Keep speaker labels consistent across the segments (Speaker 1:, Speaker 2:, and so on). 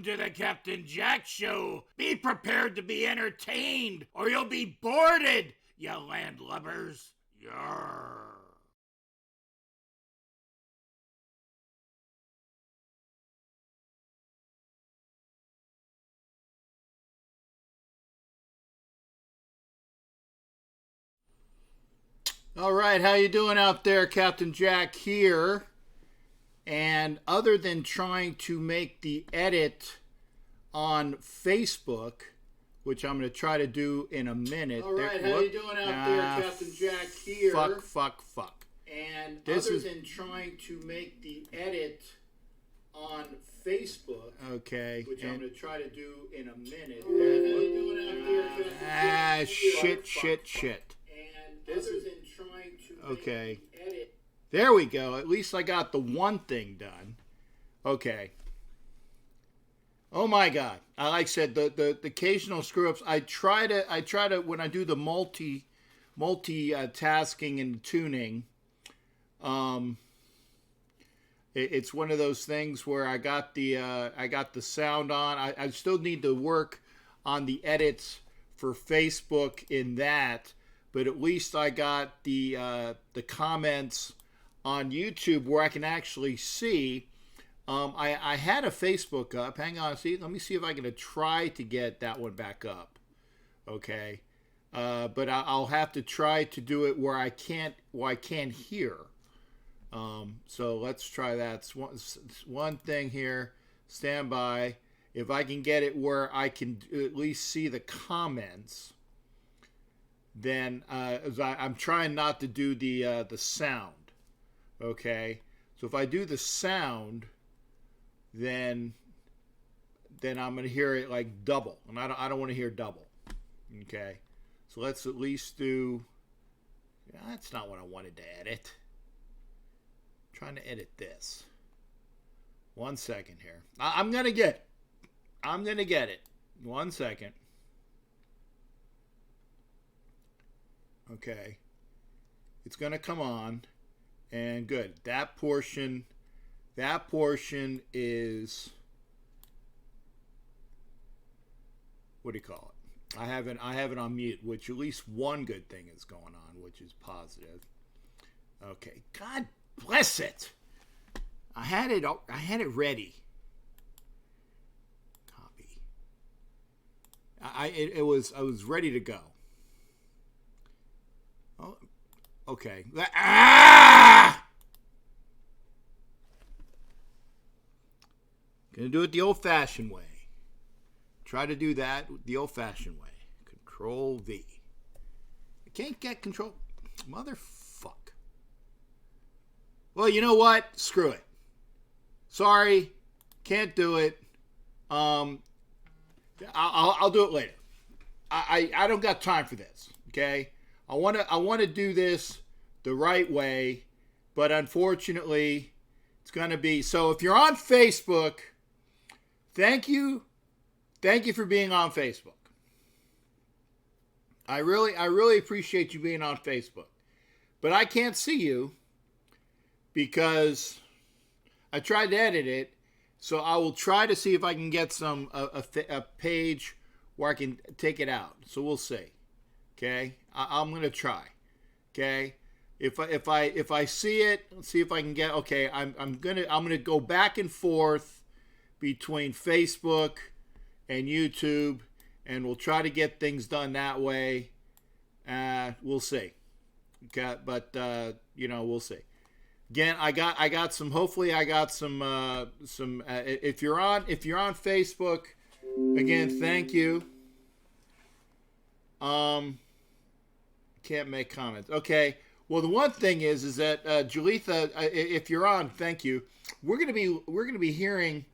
Speaker 1: Welcome to the Captain Jack Show. Be prepared to be entertained, or you'll be boarded, you landlubbers. Yarr.
Speaker 2: All right, how you doing out there? Captain Jack here. And other than trying to make the edit on Facebook, which I'm going to try to do in a minute.
Speaker 3: All right, how you doing out there? Captain Jack here.
Speaker 2: Fuck.
Speaker 3: And other than trying to make the edit on Facebook,
Speaker 2: okay,
Speaker 3: which I'm going to try to do in a minute. All right, how you doing out there? Captain Jack?
Speaker 2: Shit.
Speaker 3: And other than trying to make the edit.
Speaker 2: There we go. At least I got the one thing done. Okay. Oh my God! Like I said, the occasional screw ups. I try to when I do the tasking and tuning. It's one of those things where I got the sound on. I still need to work on the edits for Facebook in that, but at least I got the comments on YouTube where I can actually see. I had a Facebook up. Hang on, let me see if I can try to get that one back up. Okay, but I'll have to try to do it where I can't hear. So let's try that. It's one thing here. Stand by. If I can get it where I can at least see the comments, then I'm trying not to do the sound. Okay, so if I do the sound, then I'm going to hear it like double, and I don't want to hear double. Okay, so let's at least do. That's not what I wanted to edit. I'm trying to edit this. 1 second here. I'm gonna get it. 1 second. Okay, it's gonna come on. And good. That portion is, what do you call it? I have it on mute, which at least one good thing is going on, which is positive. Okay. God bless it. I had it ready. Copy. I was ready to go. Oh, okay. Gonna do it the old-fashioned way. Try to do that the old-fashioned way. Control V. I can't get control. Motherfuck. Well, you know what? Screw it. Sorry. Can't do it. I'll do it later. I don't got time for this. Okay? I want to do this the right way, but unfortunately, it's going to be. So if you're on Facebook, thank you for being on Facebook. I really appreciate you being on Facebook, but I can't see you because I tried to edit it. So I will try to see if I can get a page where I can take it out. So we'll see. Okay, I'm gonna try. Okay, if I see it, let's see if I can get. Okay, I'm gonna go back and forth between Facebook and YouTube, and we'll try to get things done that way. We'll see. Okay, but we'll see. Again, I got some. Hopefully, I got some. If you're on Facebook, again, thank you. Can't make comments. Okay. Well, the one thing is that Julitha, if you're on, thank you. We're gonna be hearing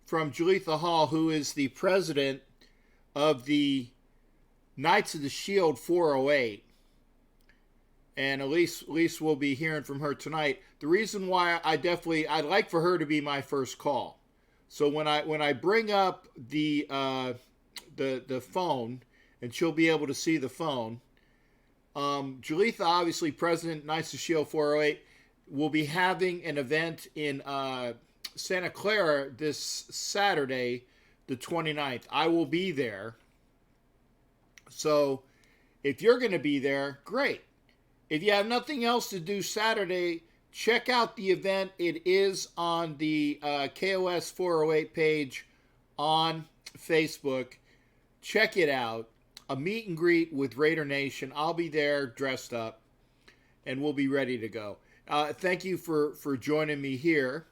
Speaker 2: from Julitha Hall, who is the president of the Knights of the Shield 408, and at least we'll be hearing from her tonight. The reason why I'd like for her to be my first call. So when I bring up the phone, and she'll be able to see the phone. Julitha, obviously president, Knights of Shield 408, will be having an event in Santa Clara this Saturday the 29th. I will be there. So if you're going to be there, great. If you have nothing else to do Saturday, check out the event. It is on the KOS 408 page on Facebook. Check it out. A meet and greet with Raider Nation. I'll be there dressed up, and we'll be ready to go. Thank you for joining me here.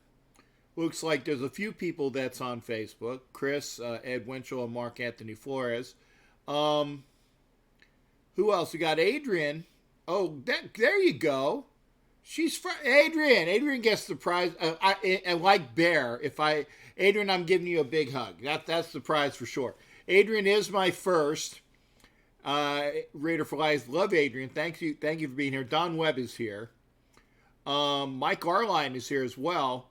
Speaker 2: Looks like there's a few people that's on Facebook. Chris, Ed Winchell, and Mark Anthony Flores. Who else? We got Adrian. Oh, there you go. She's Adrian. Adrian gets the prize. I like Bear. Adrian, I'm giving you a big hug. That's the prize for sure. Adrian is my first Raider for Life. Love Adrian. Thank you for being here. Don Webb is here. Mike Arline is here as well.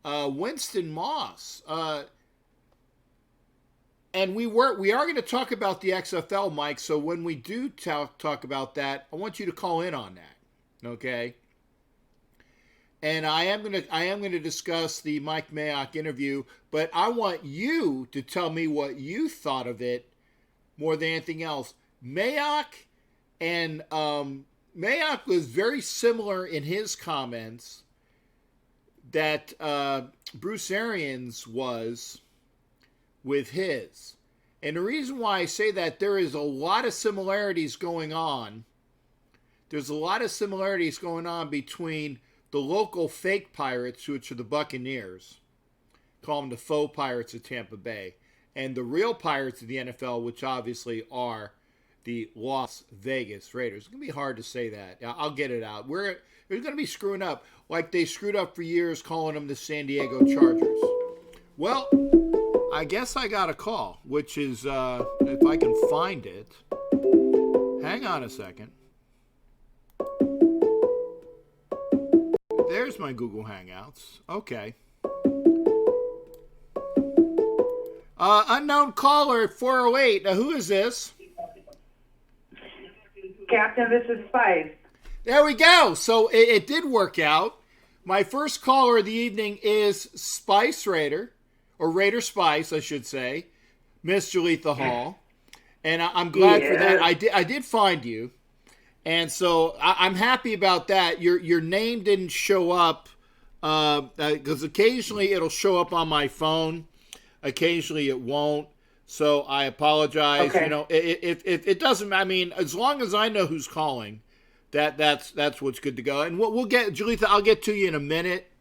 Speaker 2: Winston Moss. And we are going to talk about the XFL, Mike. So when we do talk about that, I want you to call in on that. Okay. And I am going to discuss the Mike Mayock interview, but I want you to tell me what you thought of it more than anything else. Mayock was very similar in his comments that Bruce Arians was with his. And the reason why I say that, there is a lot of similarities going on. There's a lot of similarities going on between the local fake Pirates, which are the Buccaneers, call them the faux Pirates of Tampa Bay, and the real Pirates of the NFL, which obviously are the Las Vegas Raiders. It's going to be hard to say that. I'll get it out. They're going to be screwing up like they screwed up for years calling them the San Diego Chargers. Well, I guess I got a call, which is, if I can find it. Hang on a second. There's my Google Hangouts. Okay. Unknown caller at 408. Now, who is this?
Speaker 4: Captain, this is Spice.
Speaker 2: There we go. So it did work out. My first caller of the evening is Spice Raider, or Raider Spice, I should say, Miss Jalitha Hall. And I'm glad for that. I did find you. And so I'm happy about that. Your name didn't show up because occasionally it'll show up on my phone. Occasionally it won't. So I apologize.
Speaker 4: Okay.
Speaker 2: You know, if it doesn't, I mean, as long as I know who's calling, that's what's good to go. And we'll get, Jalitha, I'll get to you in a minute.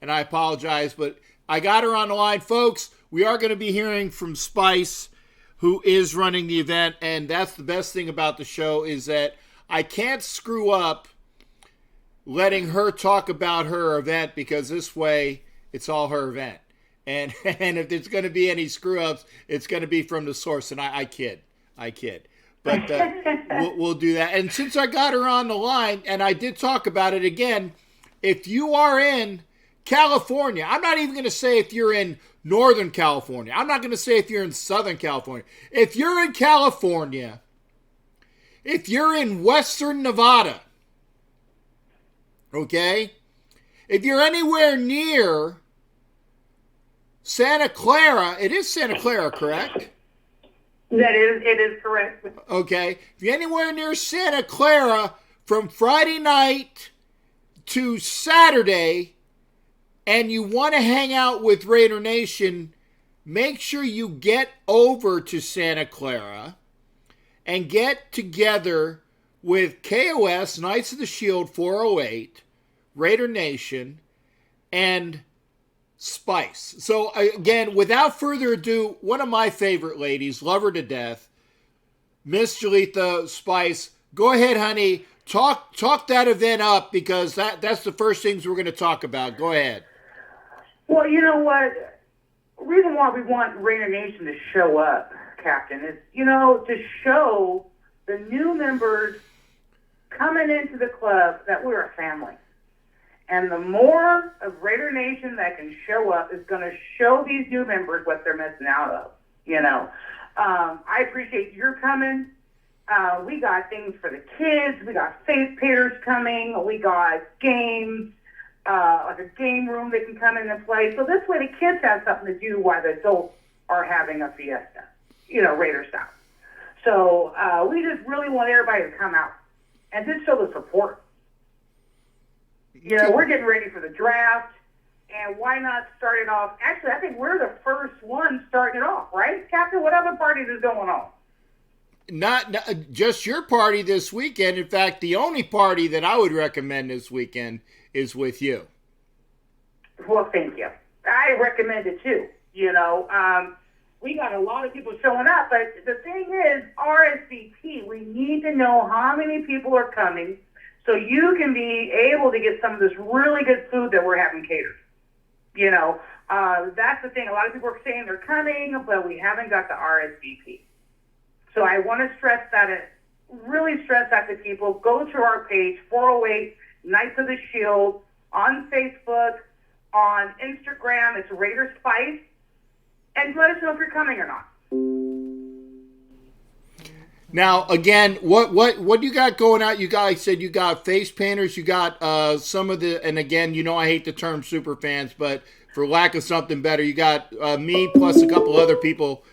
Speaker 2: And I apologize, but I got her on the line, folks. We are going to be hearing from Spice, who is running the event. And that's the best thing about the show, is that I can't screw up letting her talk about her event, because this way it's all her event. And if there's going to be any screw ups, it's going to be from the source. And I kid. But we'll do that. And since I got her on the line, and I did talk about it again, if you are in California, I'm not even going to say if you're in Northern California. I'm not going to say if you're in Southern California. If you're in California, if you're in Western Nevada, okay, if you're anywhere near Santa Clara, it is Santa Clara, correct?
Speaker 4: It is correct.
Speaker 2: Okay, if you're anywhere near Santa Clara from Friday night to Saturday and you want to hang out with Raider Nation, make sure you get over to Santa Clara and get together with KOS, Knights of the Shield 408, Raider Nation, and Spice. So, again, without further ado, one of my favorite ladies, love her to death, Miss Jalitha Spice. Go ahead, honey. Talk that event up, because that's the first things we're going to talk about. Go ahead.
Speaker 4: Well, you know what? The reason why we want Raider Nation to show up, Captain, is, to show the new members coming into the club that we're a family. And the more of Raider Nation that can show up is going to show these new members what they're missing out of, I appreciate your coming. We got things for the kids. We got face painters coming. We got games, like a game room they can come in and play. So this way the kids have something to do while the adults are having a fiesta, you know, Raider style. So we just really want everybody to come out and just show the support. You know, we're getting ready for the draft, and why not start it off? Actually, I think we're the first one starting it off, right, Captain? What other parties is going on?
Speaker 2: Not just your party this weekend. In fact, the only party that I would recommend this weekend is with you.
Speaker 4: Well, thank you. I recommend it too. You know, we got a lot of people showing up, but the thing is, RSVP. We need to know how many people are coming, so you can be able to get some of this really good food that we're having catered. You know, that's the thing. A lot of people are saying they're coming, but we haven't got the RSVP. So I want to really stress that to people. Go to our page, 408 Knights of the Shield, on Facebook, on Instagram. It's Raider Spice. And let us know if you're coming or not.
Speaker 2: Now, again, what you got going out? You guys said you got face painters. You got some of the, and again, you know I hate the term super fans, but for lack of something better, you got me plus a couple other people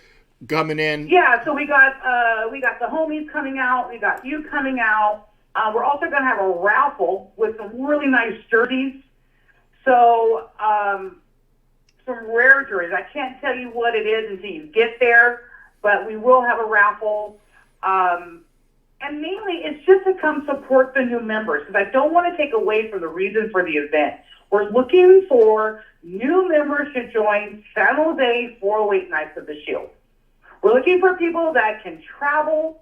Speaker 2: coming in.
Speaker 4: Yeah, so we got the homies coming out. We got you coming out. We're also going to have a raffle with some really nice jerseys. So some rare jerseys. I can't tell you what it is until you get there, but we will have a raffle. And mainly, it's just to come support the new members, because I don't want to take away from the reason for the event. We're looking for new members to join San Jose 408 Knights of the Shield. We're looking for people that can travel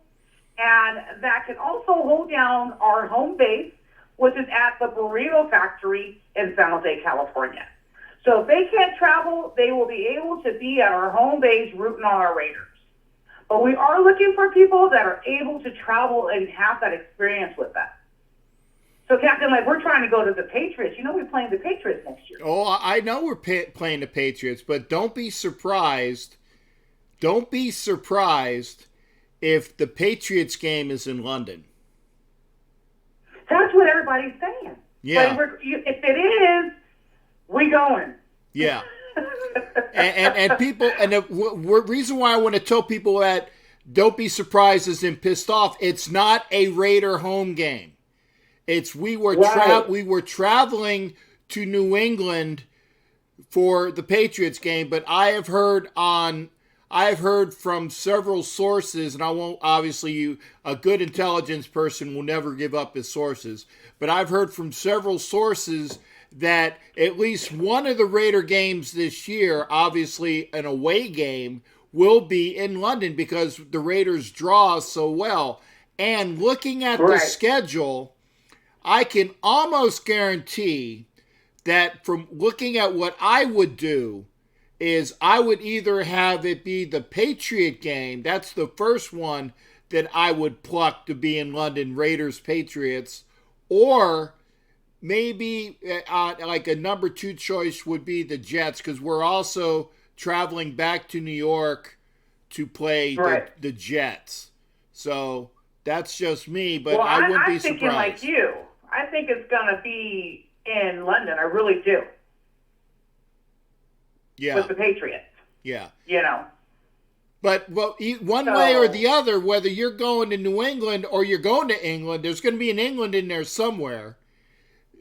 Speaker 4: and that can also hold down our home base, which is at the Burrito Factory in San Jose, California. So if they can't travel, they will be able to be at our home base rooting on our Raiders. But we are looking for people that are able to travel and have that experience with us. So, Captain, like, we're trying to go to the Patriots. You know we're playing the Patriots next year.
Speaker 2: Oh, I know we're playing the Patriots, but don't be surprised. Don't be surprised if the Patriots game is in London.
Speaker 4: That's what everybody's saying.
Speaker 2: Yeah.
Speaker 4: But if it is, we going.
Speaker 2: Yeah. and people, and the reason why I want to tell people that don't be surprised as in pissed off, it's not a Raider home game. It's we were traveling to New England for the Patriots game, but I have heard from several sources, and I won't, obviously a good intelligence person will never give up his sources, but I've heard from several sources that at least one of the Raider games this year, obviously an away game, will be in London because the Raiders draw so well. And looking at the schedule, I can almost guarantee that from looking at what I would do is I would either have it be the Patriot game. That's the first one that I would pluck to be in London, Raiders, Patriots, or maybe like a number 2 choice would be the Jets, because we're also traveling back to New York to play the Jets. So that's just me, but I wouldn't be surprised.
Speaker 4: I'm thinking like you. I think it's going to be in London. I really do.
Speaker 2: Yeah.
Speaker 4: With the Patriots.
Speaker 2: Yeah.
Speaker 4: You know.
Speaker 2: But one way or the other, whether you're going to New England or you're going to England, there's going to be an England in there somewhere.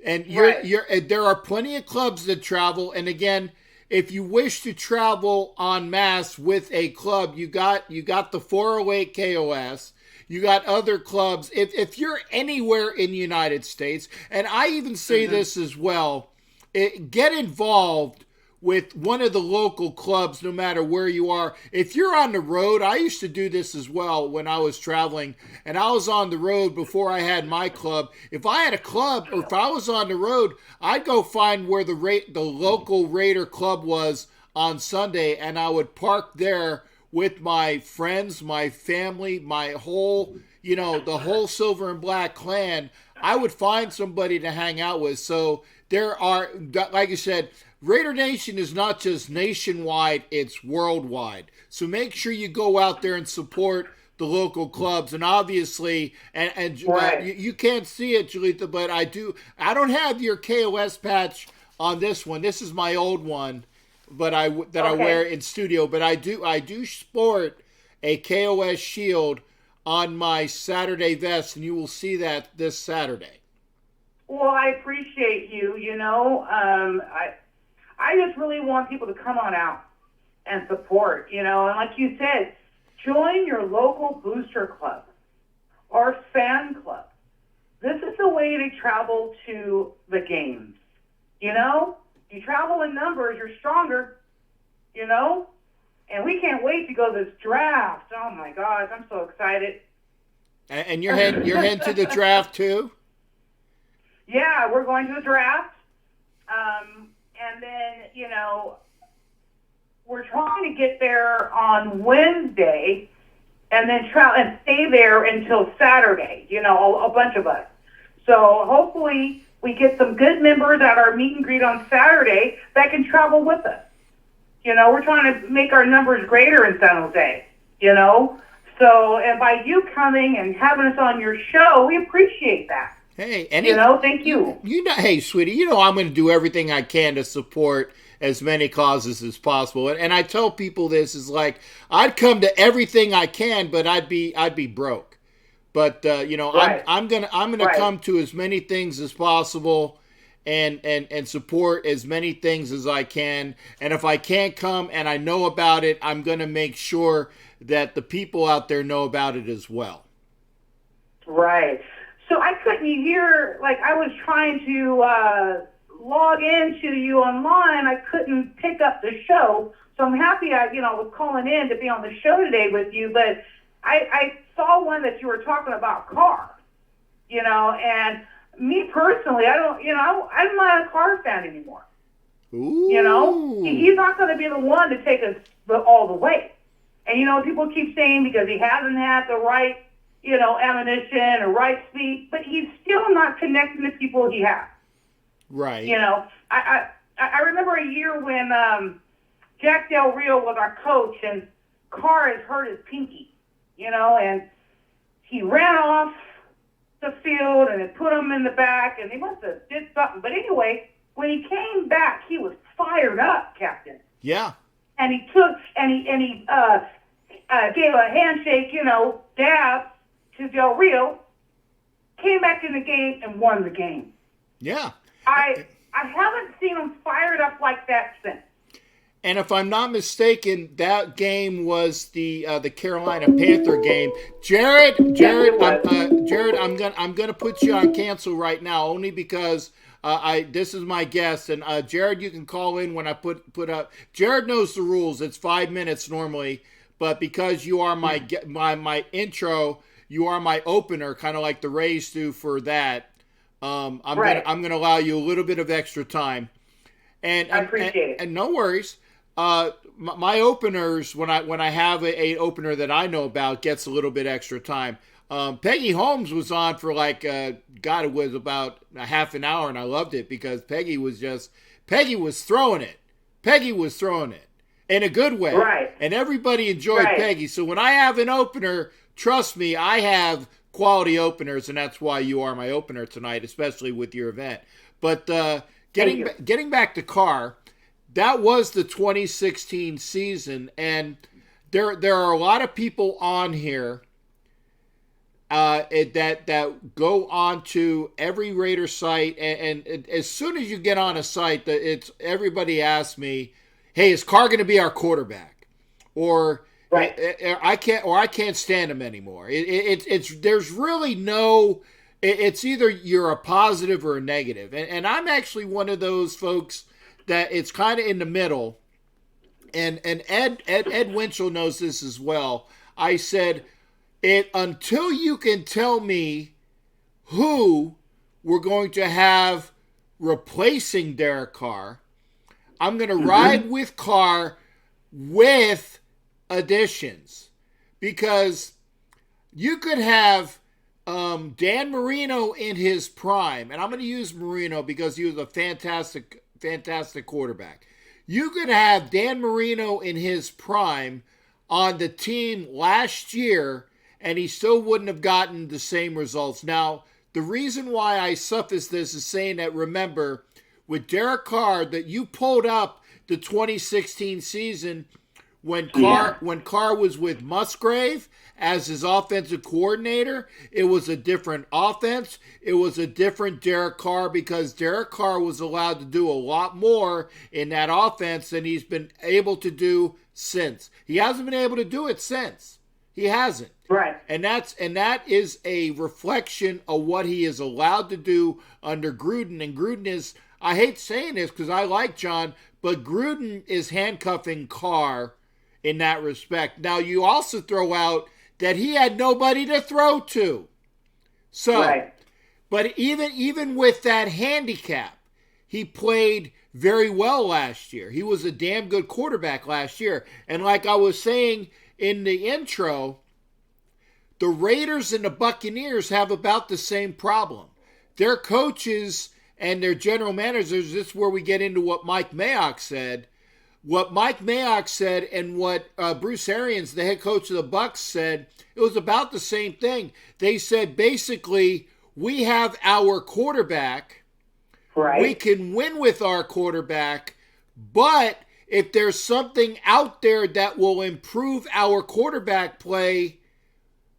Speaker 2: And there are plenty of clubs that travel. And again, if you wish to travel en masse with a club, you got the 408 KOS. You got other clubs. If you're anywhere in the United States, and I even say this as well, get involved with one of the local clubs, no matter where you are. If you're on the road, I used to do this as well when I was traveling, and I was on the road before I had my club. If I had a club, or if I was on the road, I'd go find where the local Raider club was on Sunday, and I would park there with my friends, my family, my whole, the whole Silver and Black clan. I would find somebody to hang out with. So there are, like I said, Raider Nation is not just nationwide, it's worldwide. So make sure you go out there and support the local clubs. And obviously, you can't see it, Julita, but I do. I don't have your KOS patch on this one. This is my old one but I wear in studio. But I do sport a KOS shield on my Saturday vest, and you will see that this Saturday.
Speaker 4: Well, I appreciate you. I just really want people to come on out and support, and like you said, join your local booster club or fan club. This is the way to travel to the games. You travel in numbers, you're stronger, and we can't wait to go to this draft. Oh my gosh, I'm so excited.
Speaker 2: And you're heading to the draft too?
Speaker 4: Yeah, we're going to the draft. And then, we're trying to get there on Wednesday and then and stay there until Saturday, a bunch of us. So hopefully we get some good members at our meet and greet on Saturday that can travel with us. We're trying to make our numbers greater in San Jose, So, and by you coming and having us on your show, we appreciate that.
Speaker 2: Hey,
Speaker 4: thank you.
Speaker 2: Hey, sweetie, I'm going to do everything I can to support as many causes as possible. And I tell people this is like, I'd come to everything I can, but I'd be broke. But right. I'm gonna come to as many things as possible, and support as many things as I can. And if I can't come and I know about it, I'm gonna make sure that the people out there know about it as well.
Speaker 4: Right. So I couldn't hear, I was trying to log into you online. I couldn't pick up the show. So I'm happy I was calling in to be on the show today with you. But I saw one that you were talking about cars, and me personally, I'm not a car fan anymore.
Speaker 2: Ooh.
Speaker 4: He's not going to be the one to take us all the way. And, people keep saying because he hasn't had the right ammunition or right speed, but he's still not connecting the people he has.
Speaker 2: Right.
Speaker 4: I remember a year when Jack Del Rio was our coach and Carr had hurt his pinky, and he ran off the field and it put him in the back and he must have did something. But anyway, when he came back, he was fired up, Captain.
Speaker 2: Yeah.
Speaker 4: And he took, and he gave a handshake, dab to Del Rio, came back in the game and won the game.
Speaker 2: Yeah.
Speaker 4: I haven't seen him fired up like that since.
Speaker 2: And if I'm not mistaken, that game was the Carolina Panther game. Jared, I'm gonna put you on cancel right now, only because this is my guest, and Jared, you can call in when I put up. Jared knows the rules. It's 5 minutes normally, but because you are my intro, you are my opener, kind of like the Rays do for that. I'm gonna allow you a little bit of extra time, and
Speaker 4: I appreciate it.
Speaker 2: And no worries. My openers, when I have a opener that I know about, gets a little bit extra time. Peggy Holmes was on for it was about a half an hour, and I loved it because Peggy was throwing it. Peggy was throwing it in a good way.
Speaker 4: Right.
Speaker 2: And everybody enjoyed Peggy. So when I have an opener, trust me, I have quality openers, and that's why you are my opener tonight, especially with your event. But getting back to Carr, that was the 2016 season, and there are a lot of people on here that go on to every Raider site, and as soon as you get on a site, everybody asks me, "Hey, is Carr going to be our quarterback?" Or I can't stand him anymore. There's really no. It's either you're a positive or a negative, and I'm actually one of those folks that it's kind of in the middle, and Ed Winchell knows this as well. I said, until you can tell me who we're going to have replacing Derek Carr, I'm going to ride with Carr with additions, because you could have Dan Marino in his prime, and I'm going to use Marino because he was a fantastic quarterback. You could have Dan Marino in his prime on the team last year, and he still wouldn't have gotten the same results. Now, the reason why I suffice this is saying that, remember, with Derek Carr, that you pulled up the 2016 season when Carr was with Musgrave as his offensive coordinator. It was a different offense. It was a different Derek Carr because Derek Carr was allowed to do a lot more in that offense than he's been able to do since. He hasn't been able to do it since. He hasn't.
Speaker 4: Right.
Speaker 2: And that is a reflection of what he is allowed to do under Gruden. And Gruden is, I hate saying this because I like John, but Gruden is handcuffing Carr in that respect. Now, you also throw out that he had nobody to throw to. So, right. But even with that handicap, he played very well last year. He was a damn good quarterback last year. And like I was saying in the intro, the Raiders and the Buccaneers have about the same problem. Their coaches and their general managers, this is where we get into what Mike Mayock said. What Mike Mayock said and what Bruce Arians, the head coach of the Bucs, said, it was about the same thing. They said, basically, we have our quarterback.
Speaker 4: Right.
Speaker 2: We can win with our quarterback, but if there's something out there that will improve our quarterback play,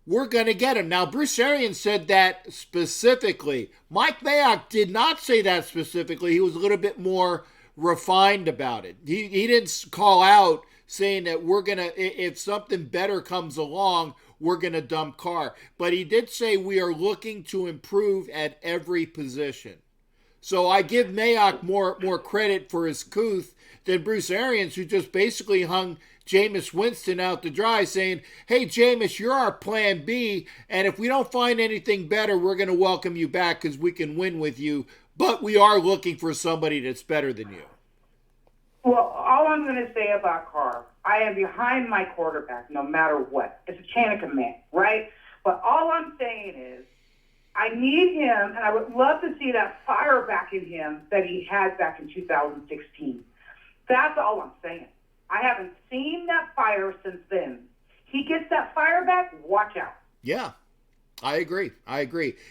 Speaker 2: we're going to get him. Now, Bruce Arians said that specifically. Mike Mayock did not say that specifically. He was a little bit more refined about it. He didn't call out saying that we're going to, if something better comes along, we're going to dump Carr. But he did say we are looking to improve at every position. So I give Mayock more credit for his couth than Bruce Arians, who just basically hung Jameis Winston out to dry, saying, hey, Jameis, you're our plan B, and if we don't find anything better, we're going to welcome you back because we can win with you, but we are looking for somebody that's better than you.
Speaker 4: Well, all I'm going to say about Carr, I am behind my quarterback no matter what. It's a chain of command, right? But all I'm saying is I need him, and I would love to see that fire back in him that he had back in 2016. That's all I'm saying. I haven't seen that fire since then. He gets that fire back, watch out.
Speaker 2: Yeah, I agree.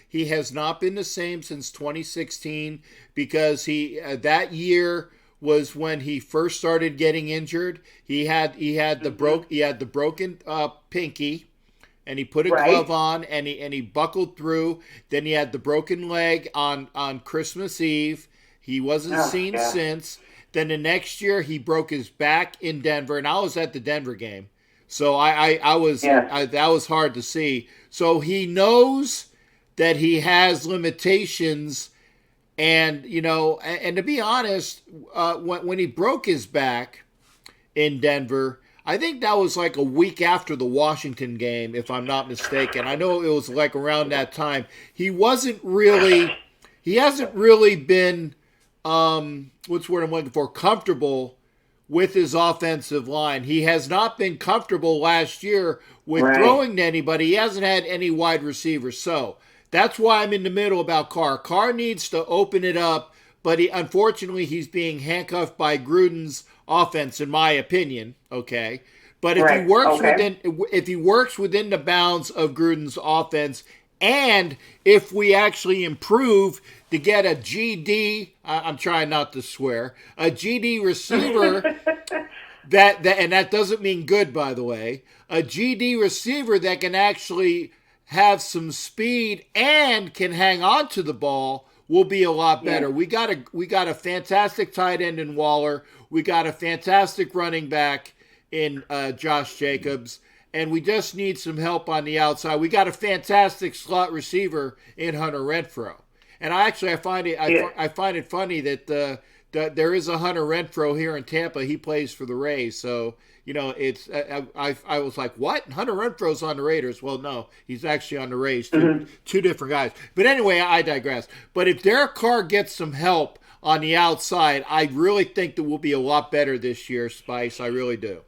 Speaker 2: He has not been the same since 2016 because that year was when he first started getting injured. He had the broken pinky, and he put a glove on and he buckled through. Then he had the broken leg on Christmas Eve. He wasn't seen since. Then the next year he broke his back in Denver, and I was at the Denver game, so that was hard to see. So he knows that he has limitations, and and to be honest, when he broke his back in Denver, I think that was like a week after the Washington game, if I'm not mistaken. I know it was like around that time. He hasn't really been what's the word I'm looking for? Comfortable with his offensive line. He has not been comfortable last year with throwing to anybody. He hasn't had any wide receivers. So that's why I'm in the middle about Carr. Carr needs to open it up, but unfortunately he's being handcuffed by Gruden's offense, in my opinion. Okay. But if he works within the bounds of Gruden's offense, and if we actually improve to get a GD, I'm trying not to swear, a GD receiver and that doesn't mean good, by the way, a GD receiver that can actually have some speed and can hang on to the ball will be a lot better. Yeah. We got a fantastic tight end in Waller. We got a fantastic running back in Josh Jacobs. And we just need some help on the outside. We got a fantastic slot receiver in Hunter Renfrow. And I find it funny that there is a Hunter Renfrow here in Tampa. He plays for the Rays, so it's I was like, what? Hunter Renfrow's on the Raiders? Well, no, he's actually on the Rays. Two different guys. But anyway, I digress. But if Derek Carr gets some help on the outside, I really think that we'll be a lot better this year, Spice. I really do.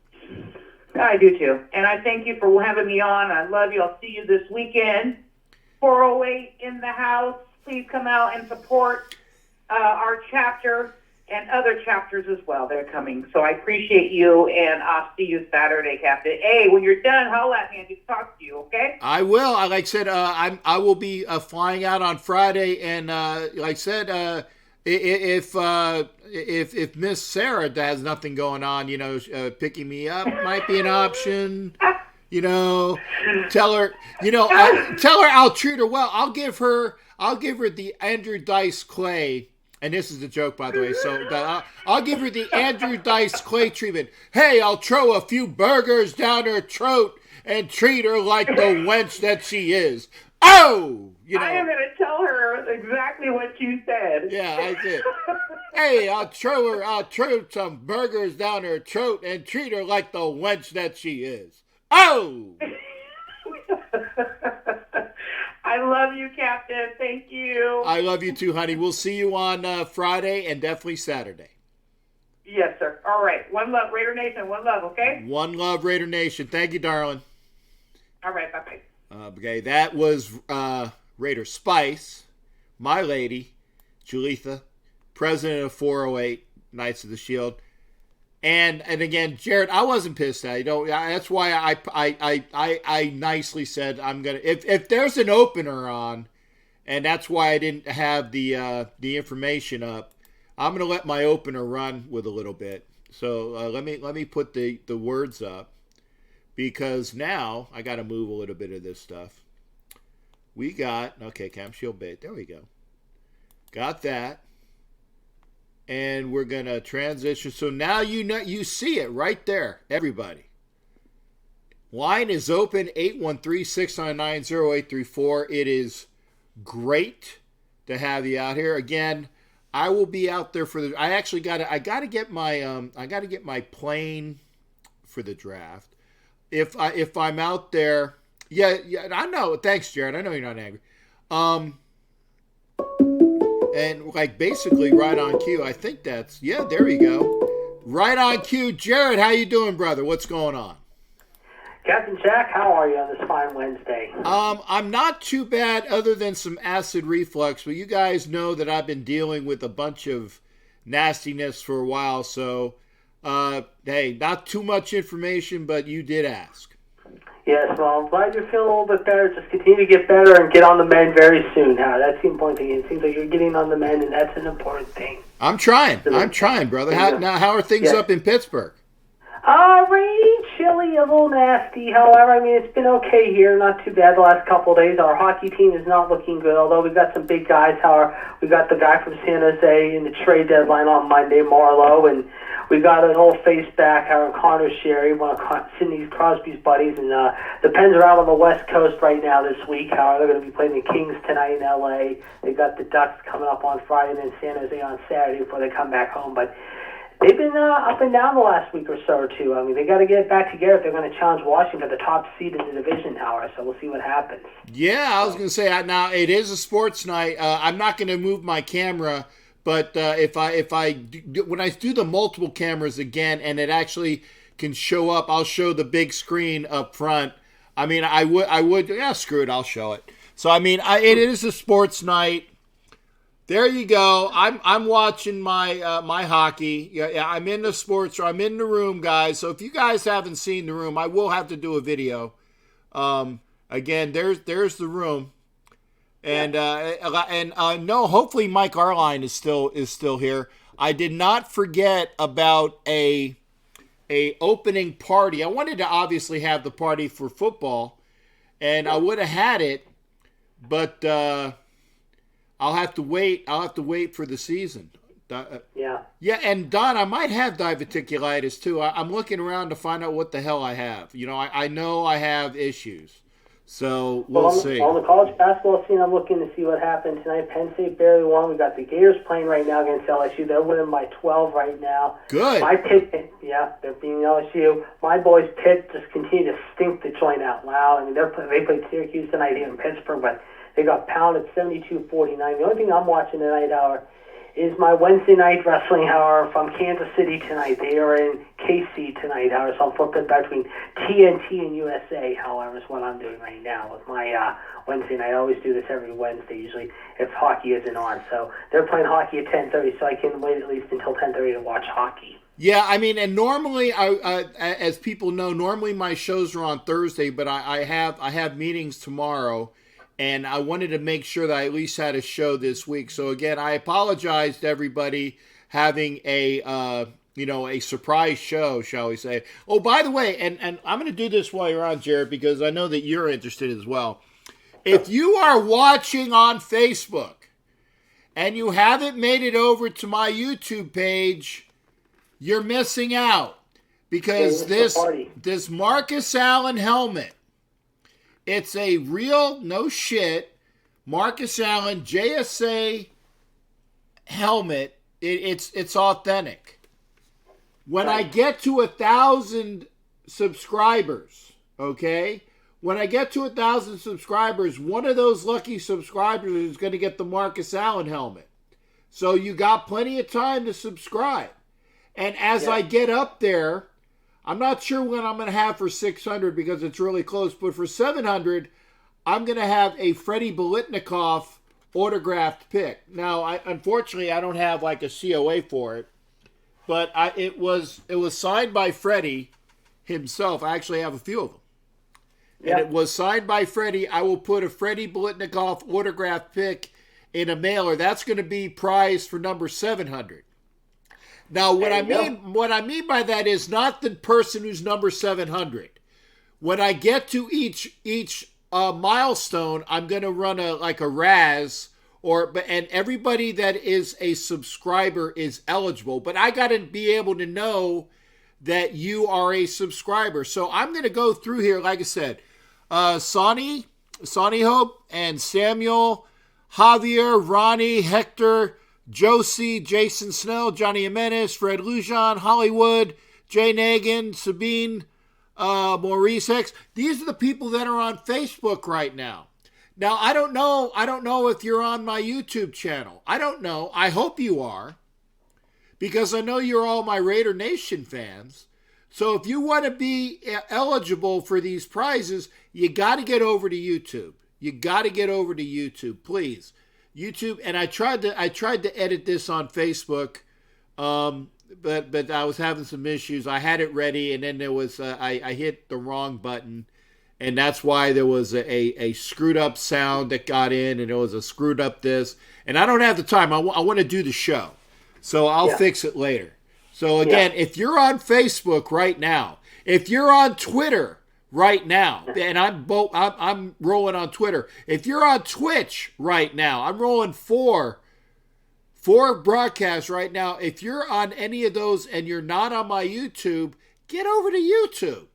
Speaker 4: I do too. And I thank you for having me on. I love you. I'll see you this weekend. 408 in the house. Please come out and support our chapter and other chapters as well. They're coming. So I appreciate you, and I'll see you Saturday, Captain. Hey, when you're done, holla at me and just talk to you, okay?
Speaker 2: I will. Like I said, I will be flying out on Friday, and like I said, if Miss Sarah has nothing going on, picking me up might be an option. Tell her I'll treat her well. I'll give her the Andrew Dice Clay. And this is a joke, by the way. So I'll give her the Andrew Dice Clay treatment. Hey, I'll throw a few burgers down her throat and treat her like the wench that she is. Oh,
Speaker 4: I am going to tell her exactly what you said.
Speaker 2: Yeah, I did. Hey, I'll throw some burgers down her throat and treat her like the wench that she is. Oh!
Speaker 4: I love you, Captain. Thank you.
Speaker 2: I love you too, honey. We'll see you on Friday and definitely Saturday.
Speaker 4: Yes, sir. All right. One love, Raider Nation. One love, okay?
Speaker 2: One love, Raider Nation. Thank you, darling.
Speaker 4: All right. Bye-bye.
Speaker 2: Okay, that was Raider Spice, my lady, Julitha, president of 408 Knights of the Shield. And again, Jared, I wasn't pissed at you. That's why I nicely said I'm gonna if there's an opener on, and that's why I didn't have the information up. I'm gonna let my opener run with a little bit. So let me put the words up, because now I got to move a little bit of this stuff. We got Cam Shield bait. There we go. Got that. And we're going to transition. So now you see it right there, everybody. Line is open, 813-699-0834. It is great to have you out here. Again, I will be out there for the I got to get my plane for the draft. If I'm out there, yeah, I know. Thanks, Jared. I know you're not angry. And basically right on cue. I think that's, there we go. Right on cue. Jared, how you doing, brother? What's going on?
Speaker 5: Captain Jack, how are you on this fine Wednesday?
Speaker 2: I'm not too bad, other than some acid reflux. But you guys know that I've been dealing with a bunch of nastiness for a while. So, hey, not too much information, but you did ask.
Speaker 5: Yes, well, I'm glad you're feeling a little bit better. Just continue to get better and get on the mend very soon, Howard. That's the important thing. It seems like you're getting on the mend, and that's an important thing.
Speaker 2: I'm trying, brother. How are things up in Pittsburgh?
Speaker 5: Rainy, chilly, a little nasty. However, I mean, it's been okay here. Not too bad the last couple of days. Our hockey team is not looking good, although we've got some big guys. However, we got the guy from San Jose in the trade deadline on Monday, Marlowe, and we got an old face back, Connor Sherry, one of Sidney Crosby's buddies, and the Pens are out on the West Coast right now this week. However, they're going to be playing the Kings tonight in L.A. They got the Ducks coming up on Friday, and then San Jose on Saturday before they come back home. But they've been up and down the last week or so or two. I mean, they got to get back together if they're going to challenge Washington for the top seed in the division, Howard. So we'll see what happens.
Speaker 2: Yeah, I was going to say, now it is a sports night. I'm not going to move my camera, but when I do the multiple cameras again, and it actually can show up, I'll show the big screen up front. I mean, I would. Yeah, screw it, I'll show it. So I mean, it is a sports night. There you go. I'm watching my my hockey. Yeah, I'm in the sports. I'm in the room, guys. So if you guys haven't seen the room, I will have to do a video. Again, there's the room, and no, hopefully Mike Arline is still here. I did not forget about a opening party. I wanted to obviously have the party for football, and I would have had it, but. I'll have to wait for the season.
Speaker 5: Yeah,
Speaker 2: and Don, I might have diverticulitis too. I'm looking around to find out what the hell I have. I know I have issues, so we'll see.
Speaker 5: On the college basketball scene, I'm looking to see what happened tonight. Penn State barely won. We got the Gators playing right now against LSU. They're winning by 12 right now.
Speaker 2: Good.
Speaker 5: My Pitt, they're beating LSU. My boys Pitt just continue to stink the joint out loud. I mean, they played Syracuse tonight here in Pittsburgh, but they got pounded 72-49. The only thing I'm watching tonight, Howard, is my Wednesday night wrestling, Howard, from Kansas City tonight. They are in KC tonight, Howard, so I'm flipping between TNT and USA, however, is what I'm doing right now with my Wednesday night. I always do this every Wednesday, usually, if hockey isn't on. So they're playing hockey at 10:30, so I can wait at least until 10:30 to watch hockey.
Speaker 2: Yeah, I mean, and normally, as people know, normally my shows are on Thursday, but I have meetings tomorrow. and I wanted to make sure that I at least had a show this week. So again, I apologize to everybody having a a surprise show, shall we say. Oh, by the way, and I'm going to do this while you're on, Jared, because I know that you're interested as well. If you are watching on Facebook and you haven't made it over to my YouTube page, you're missing out. Because this Marcus Allen helmet, it's a real, no shit, Marcus Allen JSA helmet. It's authentic. When I get to 1,000 subscribers, okay? When I get to 1,000 subscribers, one of those lucky subscribers is going to get the Marcus Allen helmet. So you got plenty of time to subscribe. And as I get up there, I'm not sure when I'm going to have for 600 because it's really close, but for 700, I'm going to have a Freddie Biletnikoff autographed pick. Now, unfortunately, I don't have like a COA for it, but it was signed by Freddie himself. I actually have a few of them. And it was signed by Freddie. I will put a Freddie Biletnikoff autographed pick in a mailer. That's going to be prized for number 700. Now, what I mean by that is not the person who's number 700. When I get to each milestone, I'm going to run a Raz, and everybody that is a subscriber is eligible. But I got to be able to know that you are a subscriber. So I'm going to go through here, like I said, Sonny Hope, and Samuel, Javier, Ronnie, Hector, Josie, Jason Snell, Johnny Jimenez, Fred Lujan, Hollywood, Jay Nagin, Sabine, Maurice Hicks. These are the people that are on Facebook right now. Now, I don't know if you're on my YouTube channel. I don't know. I hope you are, because I know you're all my Raider Nation fans. So if you want to be eligible for these prizes, you got to get over to YouTube. You got to get over to YouTube, please. YouTube, and I tried to edit this on Facebook, but I was having some issues. I had it ready, and then there was I hit the wrong button, and that's why there was a screwed up sound that got in, and there was a screwed up this, and I don't have the time. I want to do the show, so I'll fix it later. So again, if you're on Facebook right now, if you're on Twitter right now, and I'm rolling on Twitter. If you're on Twitch right now, I'm rolling four broadcasts right now. If you're on any of those and you're not on my YouTube, get over to YouTube.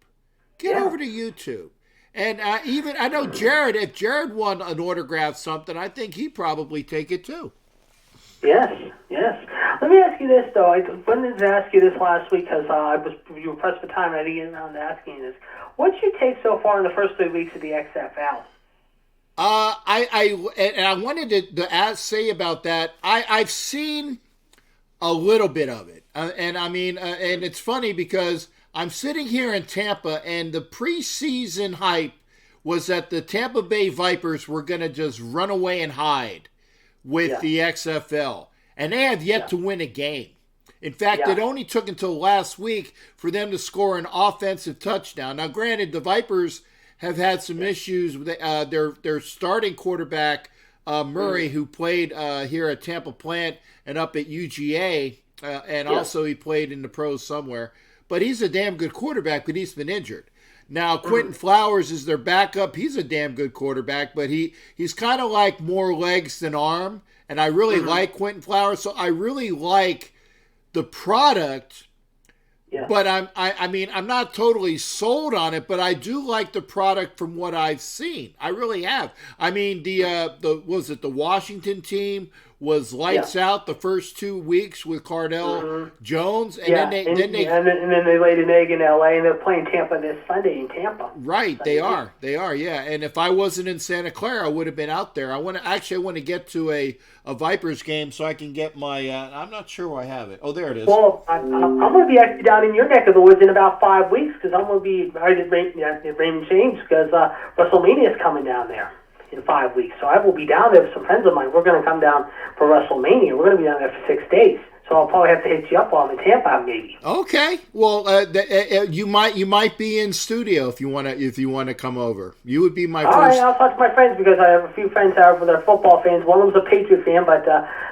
Speaker 2: Get over to YouTube. And even, I know Jared, if Jared won an autograph something, I think he'd probably take it too.
Speaker 5: Yes. Let me ask you this, though. I wanted to ask you this last week because you were pressed for time. I didn't get around to asking you this. What's your take so far in the first 3 weeks of the XFL?
Speaker 2: I wanted to say about that. I've seen a little bit of it, and it's funny because I'm sitting here in Tampa, and the preseason hype was that the Tampa Bay Vipers were going to just run away and hide with the XFL, and they have yet to win a game. In fact, it only took until last week for them to score an offensive touchdown. Now, granted, the Vipers have had some issues with their starting quarterback, Murray, who played here at Tampa Plant and up at UGA, and also he played in the pros somewhere. But he's a damn good quarterback, but he's been injured. Now, Quentin Flowers is their backup. He's a damn good quarterback, but he's kind of like more legs than arm, and I really like Quentin Flowers, so I really like the product, but I'm not totally sold on it, but I do like the product from what I've seen. I really have. I mean, the Washington team was lights out the first 2 weeks with Cardell Jones, and then they
Speaker 5: laid an egg in LA, and they're playing Tampa this Sunday in Tampa.
Speaker 2: Right, they are, yeah. And if I wasn't in Santa Clara, I would have been out there. I want to get to a Vipers game so I can get my. I'm not sure where I have it. Oh, there it is.
Speaker 5: Well, I'm going to be actually down in your neck of the woods in about 5 weeks because I'm going to be right at Raymond James because WrestleMania is coming down there in 5 weeks. So I will be down there with some friends of mine. We're going to come down for WrestleMania. We're going to be down there for 6 days. So I'll probably have to hit you up while I'm in Tampa, maybe.
Speaker 2: Okay. Well, you might be in studio if you wanna come over. You would be my
Speaker 5: All
Speaker 2: first.
Speaker 5: right, I'll talk to my friends because I have a few friends out there, football fans. One of them's a Patriot fan, but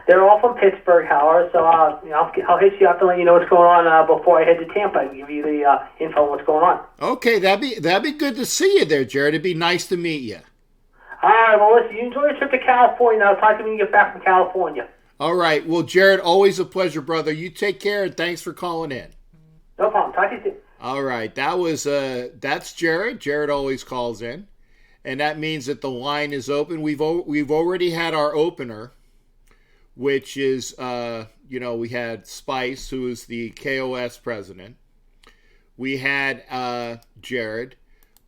Speaker 5: they're all from Pittsburgh, however. So I'll hit you up and let you know what's going on before I head to Tampa and give you the info on what's going on.
Speaker 2: Okay, that'd be good to see you there, Jared. It'd be nice to meet you.
Speaker 5: All right, well, listen, you enjoy your trip to California. I'll talk to you when you get back from California.
Speaker 2: All right. Well, Jared, always a pleasure, brother. You take care, and thanks for calling in.
Speaker 5: No problem. Talk to you soon.
Speaker 2: All right. That's Jared. Jared always calls in, and that means that the line is open. We've already had our opener, which is we had Spice, who is the KOS president. We had Jared,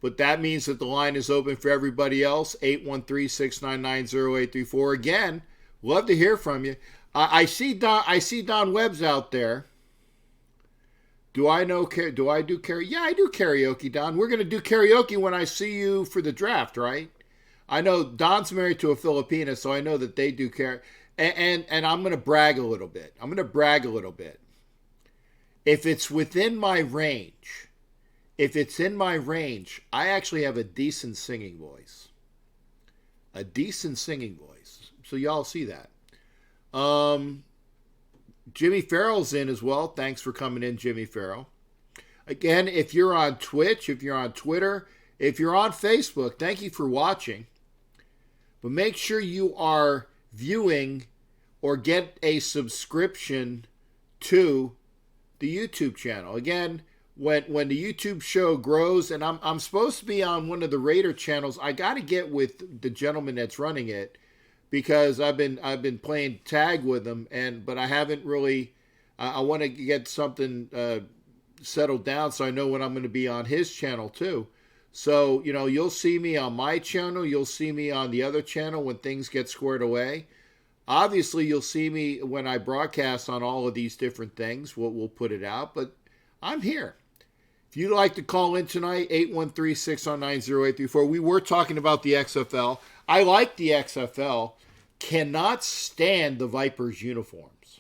Speaker 2: but that means that the line is open for everybody else. 813-699-0834. Again. Love to hear from you. I see Don Webb's out there. Do I do karaoke? Yeah, I do karaoke, Don. We're going to do karaoke when I see you for the draft, right? I know Don's married to a Filipina, so I know that they do karaoke. And I'm going to brag a little bit. If it's within my range, I actually have a decent singing voice. So y'all see that. Jimmy Farrell's in as well. Thanks for coming in, Jimmy Farrell. Again, if you're on Twitch, if you're on Twitter, if you're on Facebook, thank you for watching. But make sure you are viewing or get a subscription to the YouTube channel. Again, when the YouTube show grows, and I'm supposed to be on one of the Raider channels, I got to get with the gentleman that's running it, because I've been playing tag with him, but I haven't really. I want to get something settled down so I know when I'm going to be on his channel too. So you'll see me on my channel, you'll see me on the other channel when things get squared away. Obviously, you'll see me when I broadcast on all of these different things. We'll put it out, but I'm here. If you'd like to call in tonight, 813-609-0834. We were talking about the XFL. I like the XFL. Cannot stand the Vipers uniforms.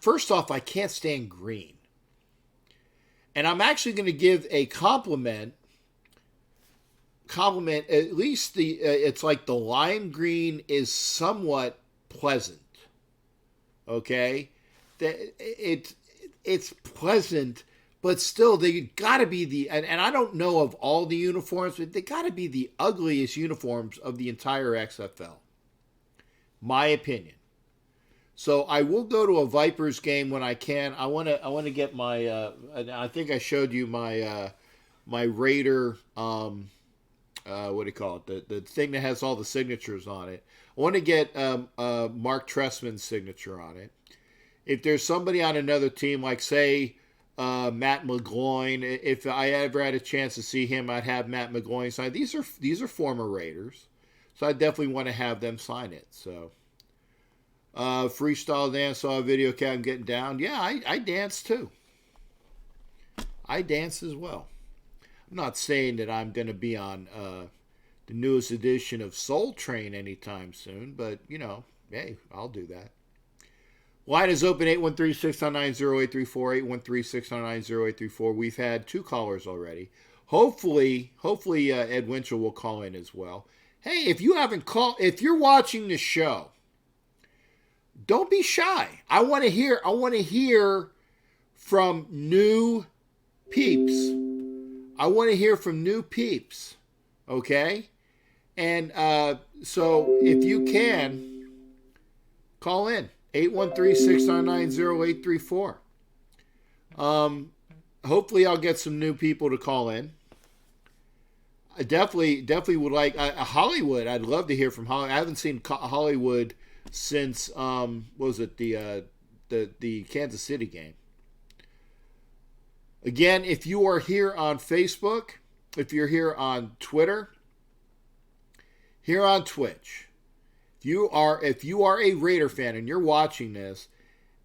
Speaker 2: First off, I can't stand green. And I'm actually going to give a compliment. At least it's like the lime green is somewhat pleasant. Okay, it's pleasant. But still, they got to be and I don't know of all the uniforms, but they got to be the ugliest uniforms of the entire XFL. My opinion. So I will go to a Vipers game when I can. I want to get my. I think I showed you my my Raider. What do you call it? The thing that has all the signatures on it. I want to get Mark Trestman's signature on it. If there's somebody on another team, like say. Matt McGloin. If I ever had a chance to see him, I'd have Matt McGloin sign. These are former Raiders, so I definitely want to have them sign it. So, freestyle dance, saw a video cam getting down. Yeah, I dance too. I dance as well. I'm not saying that I'm going to be on the newest edition of Soul Train anytime soon, but hey, I'll do that. Line is open, 813-699-0834, 813-699-0834. We've had 2 callers already. Hopefully, Ed Winchell will call in as well. Hey, if you're watching the show, don't be shy. I want to hear from new peeps. Okay? And so if you can, call in. 813-699-0834. Hopefully I'll get some new people to call in. I definitely would like Hollywood. I'd love to hear from Hollywood. I haven't seen Hollywood since what was it, the Kansas City game. Again, if you are here on Facebook, if you're here on Twitter, here on Twitch, if you are a Raider fan and you're watching this,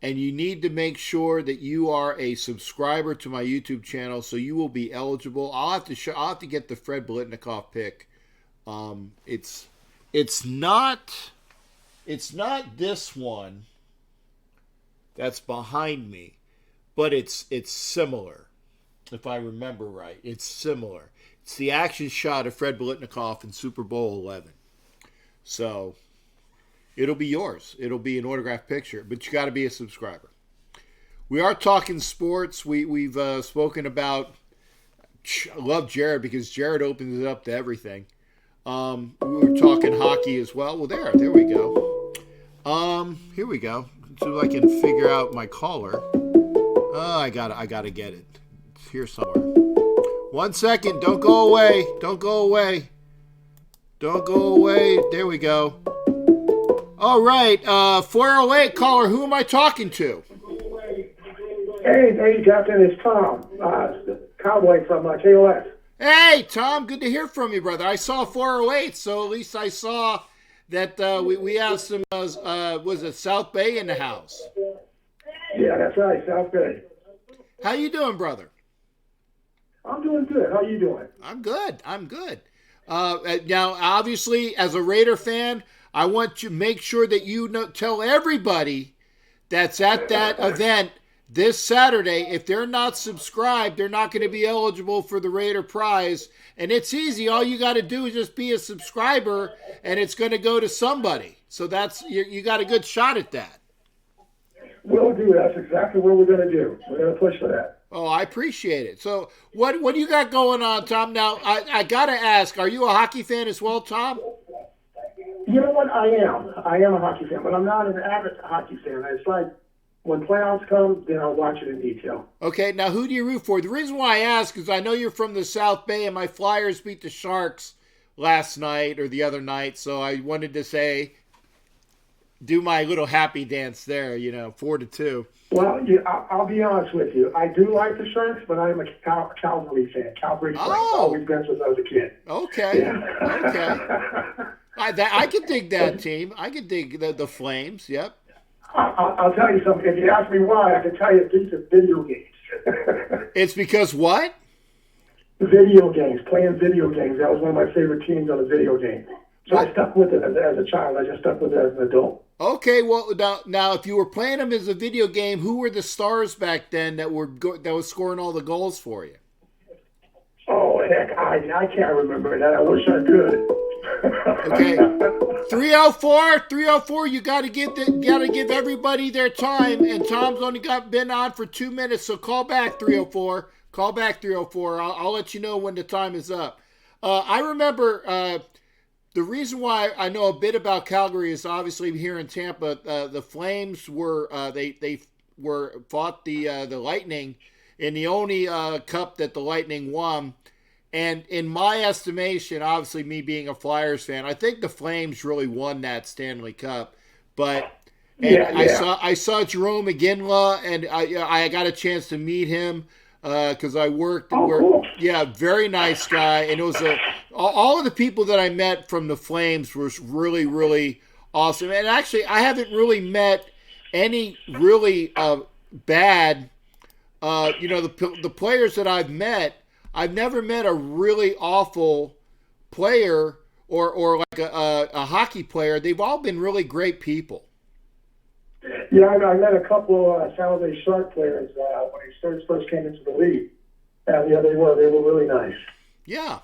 Speaker 2: and you need to make sure that you are a subscriber to my YouTube channel, so you will be eligible. I'll have to get the Fred Biletnikoff pick. It's not It's not this one that's behind me, but it's similar. If I remember right, it's similar. It's the action shot of Fred Biletnikoff in Super Bowl 11. So it'll be yours. It'll be an autographed picture, but you got to be a subscriber. We are talking sports. We've spoken about. I love Jared because Jared opens it up to everything. We were talking hockey as well. Well, there we go. Here we go. So I can figure out my caller. I gotta get it. It's here somewhere. 1 second. Don't go away. Don't go away. Don't go away. There we go. All right. 408 caller. Who am I talking to?
Speaker 6: Hey, Captain. It's Tom, Cowboy from KOS.
Speaker 2: Hey, Tom. Good to hear from you, brother. I saw 408, so at least I saw that we have some, was it South Bay in the house?
Speaker 6: Yeah, that's right, South Bay.
Speaker 2: How you doing, brother?
Speaker 6: I'm doing good. How you doing?
Speaker 2: I'm good. Now, obviously, as a Raider fan, I want to make sure that you tell everybody that's at that event this Saturday, if they're not subscribed, they're not going to be eligible for the Raider prize. And it's easy. All you got to do is just be a subscriber, and it's going to go to somebody. So that's you got a good shot at that.
Speaker 6: Will do. That's exactly what we're going to do. We're going to push for that.
Speaker 2: Oh, I appreciate it. So what do you got going on, Tom? Now, I got to ask, are you a hockey fan as well, Tom?
Speaker 6: You know what? I am. I am a hockey fan, but I'm not an avid hockey fan. It's like when playoffs come, then I'll watch it in detail.
Speaker 2: Okay, now who do you root for? The reason why I ask is I know you're from the South Bay, and my Flyers beat the Sharks last night or the other night, so I wanted to say, do my little happy dance there, 4-2.
Speaker 6: Well, I'll be honest with you. I do like the Sharks, but I am a Calgary fan. Calgary fan. Always been since I was a kid.
Speaker 2: Okay.
Speaker 6: Yeah.
Speaker 2: Okay. I can dig that team. I can dig the Flames. Yep.
Speaker 6: I'll tell you something. If you ask me why, I can tell you these are video games.
Speaker 2: It's because what?
Speaker 6: Video games. Playing video games. That was one of my favorite teams on a video game. So I stuck with it as a child. I just stuck with it as an adult.
Speaker 2: Okay, well now if you were playing them as a video game, who were the stars back then that was scoring all the goals for you?
Speaker 6: Oh heck, I can't remember that. I wish I could.
Speaker 2: Okay, 304. You got to give everybody their time, and Tom's only been on for 2 minutes, so call back 304. Call back 304. I'll let you know when the time is up. I remember. The reason why I know a bit about Calgary is obviously here in Tampa. The Flames were they fought the Lightning in the only cup that the Lightning won, and in my estimation, obviously me being a Flyers fan, I think the Flames really won that Stanley Cup. But I saw Jerome Iginla, and I got a chance to meet him. Because I worked,
Speaker 6: cool.
Speaker 2: Yeah, very nice guy, and it was all of the people that I met from the Flames was really, really awesome. And actually, I haven't really met any really bad, the players that I've met. I've never met a really awful player or like a hockey player. They've all been really great people.
Speaker 6: Yeah, I met a couple San Jose Shark players when he first came into the league. And yeah, they were really nice.
Speaker 2: Yeah.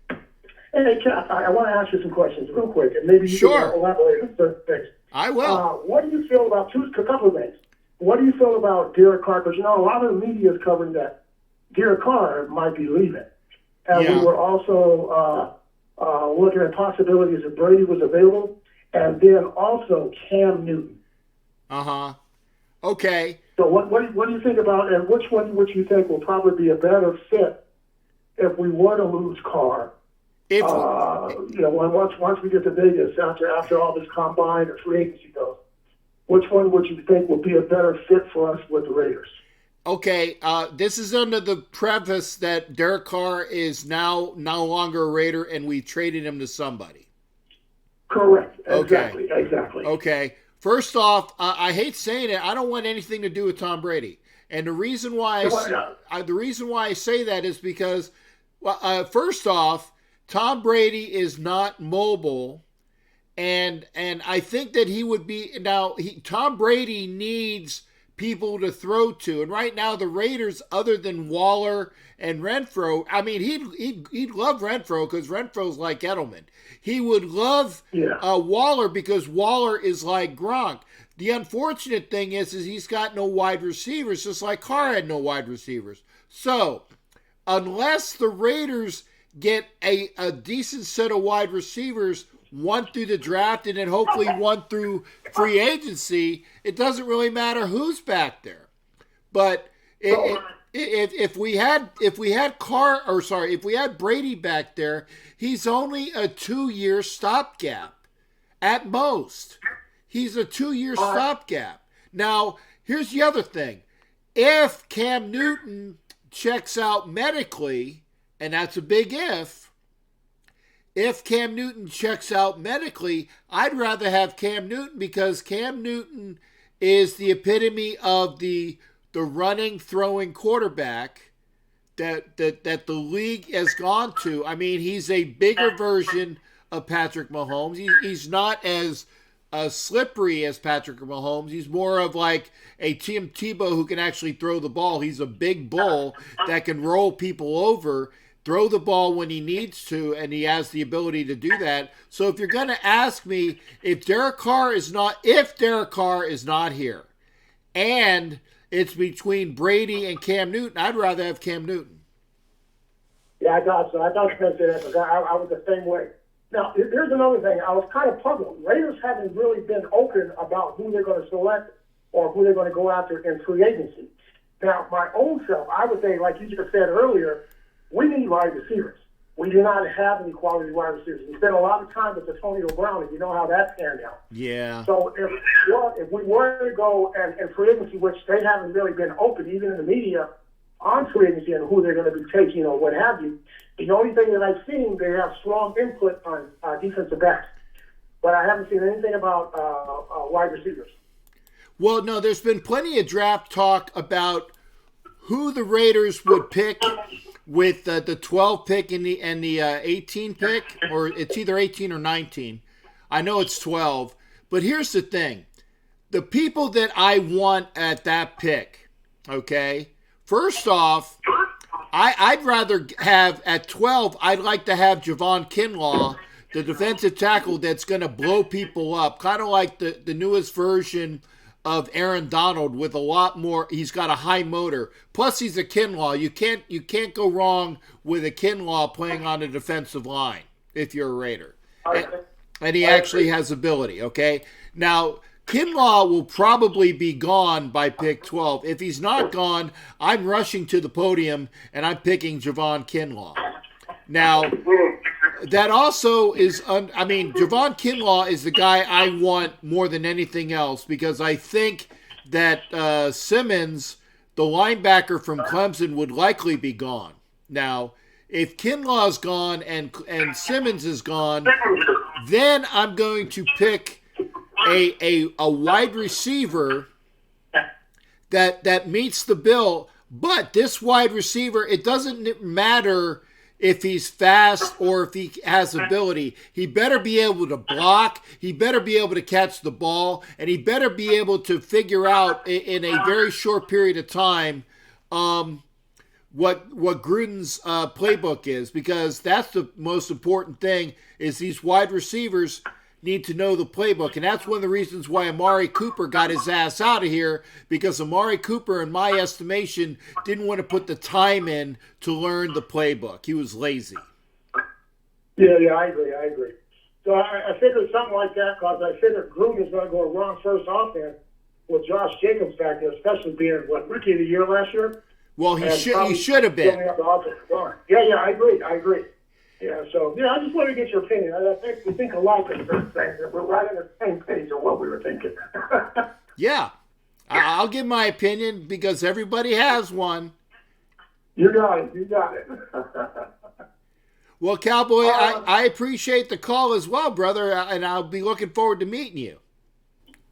Speaker 6: Hey, Cap, I want to ask you some questions real quick, and maybe you can elaborate on certain things.
Speaker 2: I will.
Speaker 6: What do you feel about a couple of things? What do you feel about Derek Carr? Because a lot of the media is covering that Derek Carr might be leaving, and we were also looking at possibilities if Brady was available. And then also Cam Newton.
Speaker 2: Okay.
Speaker 6: So what do you think about, and which one would you think will probably be a better fit if we were to lose Carr? Once we get to Vegas after all this combine or free agency goes, which one would you think would be a better fit for us with the Raiders?
Speaker 2: Okay, this is under the preface that Derek Carr is now no longer a Raider and we traded him to somebody.
Speaker 6: Correct.
Speaker 2: Okay.
Speaker 6: Exactly.
Speaker 2: Okay. First off, I hate saying it. I don't want anything to do with Tom Brady, and the reason why I say that is because, first off, Tom Brady is not mobile, And I think that he would be now. Tom Brady needs people to throw to, and right now the Raiders, other than Waller and Renfro, I mean, he'd love Renfro because Renfro's like Edelman. He would love Waller because Waller is like Gronk. The unfortunate thing is he's got no wide receivers, just like Carr had no wide receivers. So unless the Raiders get a decent set of wide receivers, one through the draft and then hopefully one through free agency, it doesn't really matter who's back there. But if we had Brady back there, he's only a 2-year stopgap at most. He's a 2-year stopgap. Now, here's the other thing. If Cam Newton checks out medically, and that's a big if Cam Newton checks out medically, I'd rather have Cam Newton because Cam Newton is the epitome of the running, throwing quarterback that the league has gone to. I mean, he's a bigger version of Patrick Mahomes. He's not as slippery as Patrick Mahomes. He's more of like a Tim Tebow who can actually throw the ball. He's a big bull that can roll people over, throw the ball when he needs to, and he has the ability to do that. So if you're going to ask me if Derek Carr is not here, and it's between Brady and Cam Newton, I'd rather have Cam Newton.
Speaker 6: Yeah, I thought so. I thought you meant that because I was the same way. Now, here's another thing. I was kind of puzzled. Raiders haven't really been open about who they're going to select or who they're going to go after in free agency. Now, my own self, I would say, like you just said earlier, we need wide receivers. We do not have any quality wide receivers. We spent a lot of time with Antonio Brown, and you know how that panned out.
Speaker 2: Yeah.
Speaker 6: So if we were to go and free agency, which they haven't really been open, even in the media, on free agency and who they're going to be taking or what have you, the only thing that I've seen, they have strong input on defensive backs. But I haven't seen anything about wide receivers.
Speaker 2: Well, no, there's been plenty of draft talk about who the Raiders would pick with the 12 pick and the 18 pick, or it's either 18 or 19. I know it's 12. But here's the thing. The people that I want at that pick, okay, first off, I'd rather have, at 12, I'd like to have Javon Kinlaw, the defensive tackle that's going to blow people up, kind of like the newest version of Aaron Donald with a lot more. He's got a high motor. Plus, he's a Kinlaw. You can't go wrong with a Kinlaw playing on the defensive line if you're a Raider. And he actually has ability, okay? Now, Kinlaw will probably be gone by pick 12. If he's not gone, I'm rushing to the podium, and I'm picking Javon Kinlaw. Now, that also is, Javon Kinlaw is the guy I want more than anything else because I think that Simmons, the linebacker from Clemson, would likely be gone. Now, if Kinlaw's gone and Simmons is gone, then I'm going to pick a wide receiver that meets the bill. But this wide receiver, it doesn't matter if he's fast or if he has ability. He better be able to block, he better be able to catch the ball, and he better be able to figure out in a very short period of time what Gruden's playbook is, because that's the most important thing, is these wide receivers need to know the playbook. And that's one of the reasons why Amari Cooper got his ass out of here, because Amari Cooper, in my estimation, didn't want to put the time in to learn the playbook. He was lazy.
Speaker 6: Yeah, I agree. So I figured something like that, because I figured Gruden is going to go wrong first offense with Josh Jacobs back there, especially being, Rookie of the Year last year?
Speaker 2: Well, he should have been.
Speaker 6: Yeah, I agree. Yeah, so, I just wanted to get your opinion. I think we think alike in certain things, that we're right on the same page of what we were thinking.
Speaker 2: Yeah, I'll give my opinion because everybody has one.
Speaker 6: You got it.
Speaker 2: Well, Cowboy, I appreciate the call as well, brother, and I'll be looking forward to meeting you.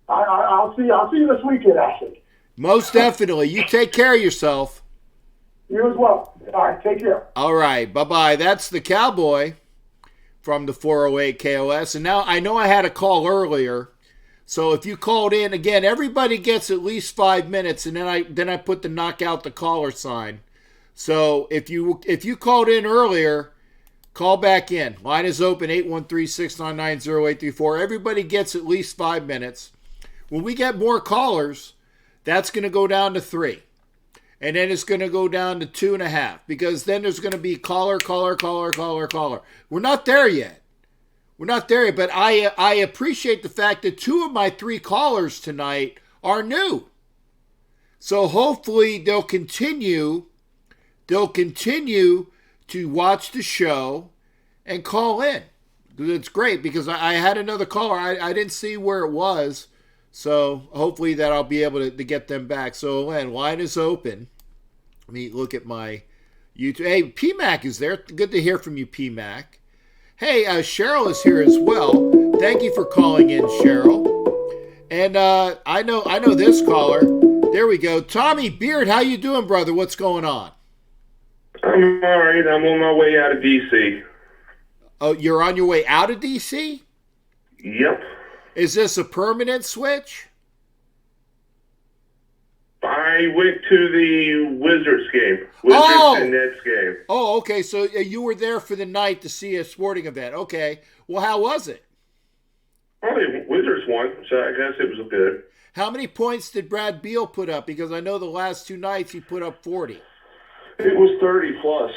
Speaker 6: I'll see you this weekend, actually.
Speaker 2: Most definitely. You take care of yourself.
Speaker 6: You as well. All right, take care.
Speaker 2: All right, bye-bye. That's the Cowboy. from the 408 KOS. And now I know I had a call earlier. So if you called in, again, everybody gets at least 5 minutes, and then I put the knock out the caller sign. So if you called in earlier, call back in. Line is open, 813-699-0834. Everybody gets at least 5 minutes. When we get more callers, that's going to go down to 3. And then it's going to go down to 2.5, because then there's going to be caller. We're not there yet. But I appreciate the fact that 2 of my 3 callers tonight are new. So hopefully they'll continue to watch the show and call in. It's great, because I had another caller. I didn't see where it was. So hopefully that I'll be able to get them back. So, Len, line is open. Let me look at my YouTube. Hey, PMAC is there. Good to hear from you, PMAC. Hey, Cheryl is here as well. Thank you for calling in, Cheryl. And I know this caller. There we go. Tommy Beard, how you doing, brother? What's going on?
Speaker 7: I'm all right. I'm on my way out of D.C.
Speaker 2: Oh, you're on your way out of D.C.?
Speaker 7: Yep.
Speaker 2: Is this a permanent switch?
Speaker 7: I went to the Wizards game. Wizards and Nets game.
Speaker 2: Oh, okay. So you were there for the night to see a sporting event. Okay. Well, how was it?
Speaker 7: Well, the Wizards won, so I guess it was good.
Speaker 2: How many points did Brad Beal put up? Because I know the last 2 nights he put up 40.
Speaker 7: It was 30 plus.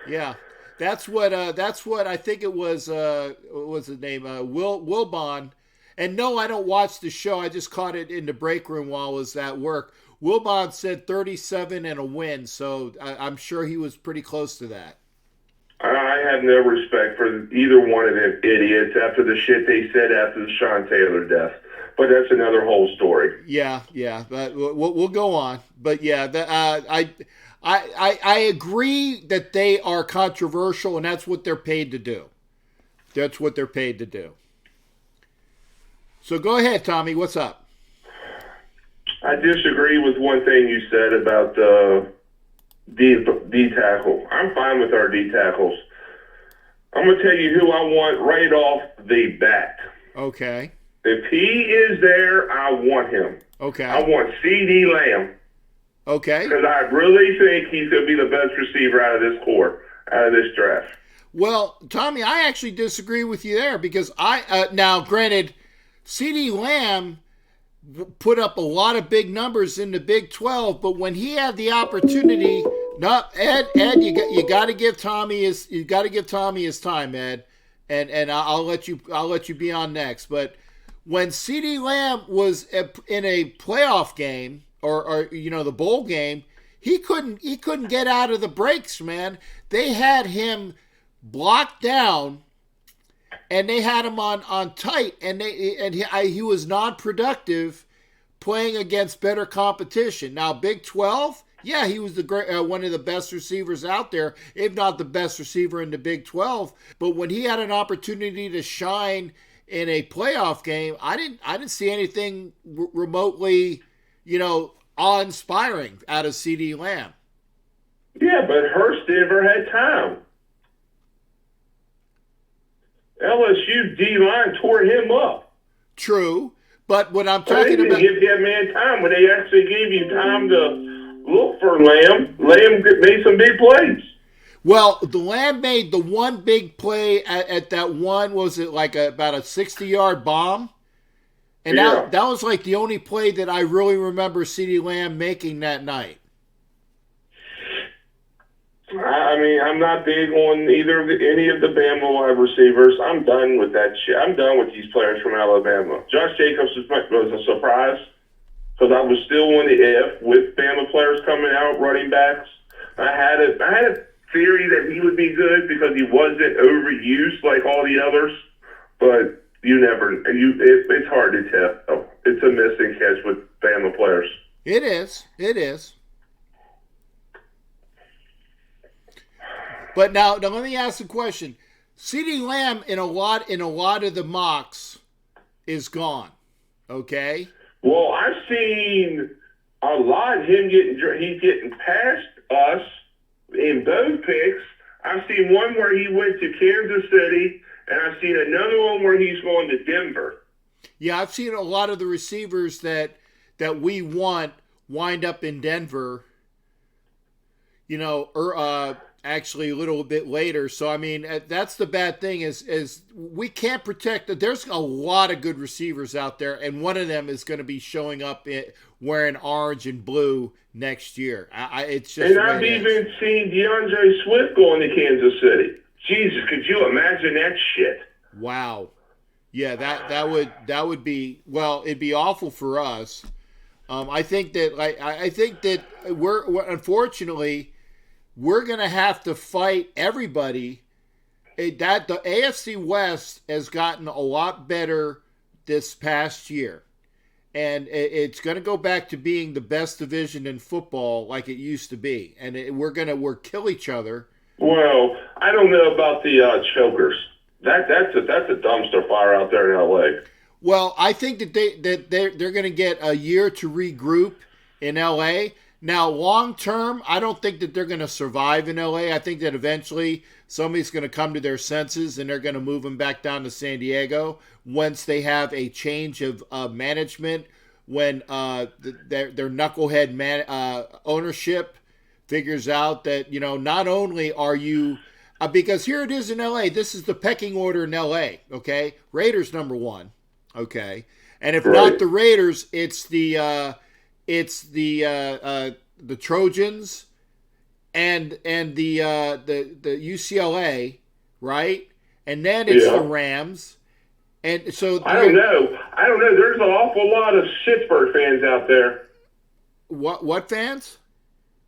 Speaker 2: Yeah. That's what I think it was, what was his name? Wilbon. And no, I don't watch the show. I just caught it in the break room while I was at work. Wilbon said 37 and a win, so I'm sure he was pretty close to that.
Speaker 7: I have no respect for either one of them idiots after the shit they said after the Sean Taylor death. But that's another whole story.
Speaker 2: Yeah. But we'll go on. But yeah, I agree that they are controversial, and that's what they're paid to do. So go ahead, Tommy. What's up?
Speaker 7: I disagree with one thing you said about D tackle. I'm fine with our D tackles. I'm going to tell you who I want right off the bat.
Speaker 2: Okay.
Speaker 7: If he is there, I want him.
Speaker 2: Okay.
Speaker 7: I want C.D. Lamb.
Speaker 2: Okay.
Speaker 7: Because I really think he's going to be the best receiver out of this core, out of this draft.
Speaker 2: Well, Tommy, I actually disagree with you there, because now, granted, C.D. Lamb put up a lot of big numbers in the Big 12, but when he had the opportunity, Ed, you got to give Tommy his time, Ed, and I'll let you be on next. But when C.D. Lamb was in a playoff game or the bowl game, he couldn't get out of the breaks, man. They had him blocked down, and they had him on tight, and he was non-productive playing against better competition. Now, Big 12, yeah, he was one of the best receivers out there, if not the best receiver in the Big 12. But when he had an opportunity to shine in a playoff game, I didn't see anything remotely, awe-inspiring out of C.D. Lamb.
Speaker 7: Yeah, but Hurst never had time. LSU D-line tore him up.
Speaker 2: True, but what I'm talking about...
Speaker 7: They didn't give that man time when they actually gave you time to look for Lamb. Lamb made some big plays.
Speaker 2: Well, the Lamb made the one big play at that one, was it like about a 60-yard bomb? And
Speaker 7: yeah.
Speaker 2: that was like the only play that I really remember CeeDee Lamb making that night.
Speaker 7: I mean, I'm not big on any of the Bama wide receivers. I'm done with that shit. I'm done with these players from Alabama. Josh Jacobs was a surprise because I was still on the if with Bama players coming out, running backs. I had a theory that he would be good because he wasn't overused like all the others, but it's hard to tell. It's a missing catch with Bama players.
Speaker 2: It is. But now let me ask a question. CeeDee Lamb in a lot of the mocks is gone. Okay?
Speaker 7: Well, I've seen a lot of him he's getting past us in both picks. I've seen one where he went to Kansas City And I've seen another one where he's going to Denver.
Speaker 2: Yeah, I've seen a lot of the receivers that we want wind up in Denver, actually a little bit later. So, I mean, that's the bad thing is we can't protect. There's a lot of good receivers out there, and one of them is going to be showing up wearing orange and blue next year. It's just.
Speaker 7: And I've even seen DeAndre Swift going to Kansas City. Jesus, could you imagine that shit?
Speaker 2: Wow. Yeah, that would be, well, it'd be awful for us. I think that we're unfortunately we're gonna have to fight everybody. That the AFC West has gotten a lot better this past year, and it's gonna go back to being the best division in football like it used to be, and we're kill each other.
Speaker 7: Well, I don't know about the chokers. That's a dumpster fire out there in LA.
Speaker 2: Well, I think that they're going to get a year to regroup in LA. Now, long term, I don't think that they're going to survive in LA. I think that eventually somebody's going to come to their senses and they're going to move them back down to San Diego once they have a change of management. When their knucklehead ownership figures out that not only are you because here it is in LA. This is the pecking order in LA. Okay, Raiders number one. Okay, and if not the Raiders, it's the Trojans and the UCLA, right? And then it's the Rams. And so
Speaker 7: I don't know. There's an awful lot of Pittsburgh fans out there.
Speaker 2: What fans?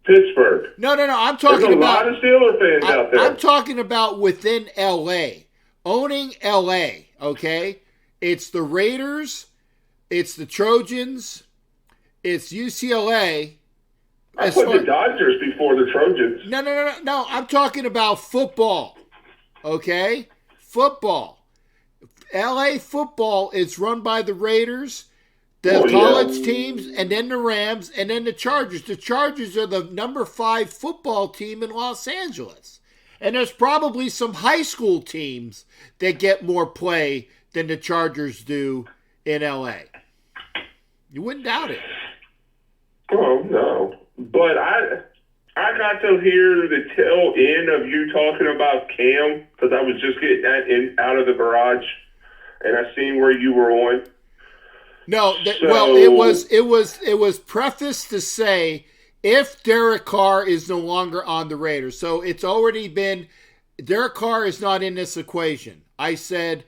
Speaker 7: Pittsburgh.
Speaker 2: No. I'm talking
Speaker 7: There's a
Speaker 2: about
Speaker 7: lot of Steelers fans out there.
Speaker 2: I'm talking about within LA, owning LA. Okay, it's the Raiders, it's the Trojans, it's UCLA.
Speaker 7: I put the Dodgers before the Trojans.
Speaker 2: No. I'm talking about football. Okay, football. LA football is run by the Raiders, the college teams, and then the Rams, and then the Chargers. The Chargers are the number 5 football team in Los Angeles. And there's probably some high school teams that get more play than the Chargers do in LA. You wouldn't doubt it.
Speaker 7: Oh, no. But I got to hear the tail end of you talking about Cam, because I was just getting that out of the garage, and I seen where you were on.
Speaker 2: No, well, it was prefaced to say if Derek Carr is no longer on the Raiders. So it's already been Derek Carr is not in this equation. I said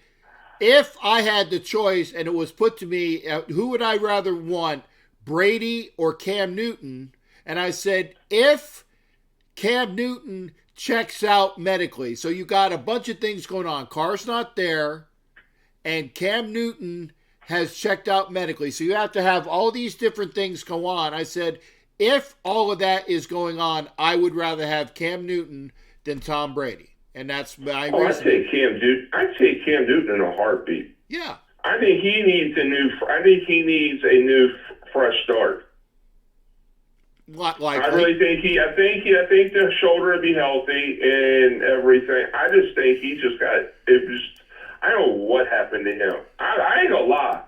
Speaker 2: if I had the choice and it was put to me, who would I rather want, Brady or Cam Newton? And I said if Cam Newton checks out medically. So you got a bunch of things going on. Carr's not there, and Cam Newton has checked out medically. So you have to have all these different things go on. I said, if all of that is going on, I would rather have Cam Newton than Tom Brady. And that's my reason.
Speaker 7: I'd take Cam Newton in a heartbeat.
Speaker 2: Yeah.
Speaker 7: I think he needs a new fresh start.
Speaker 2: I
Speaker 7: really think I think the shoulder will be healthy and everything. I just think he just got I don't know what happened to him. I ain't gonna lie.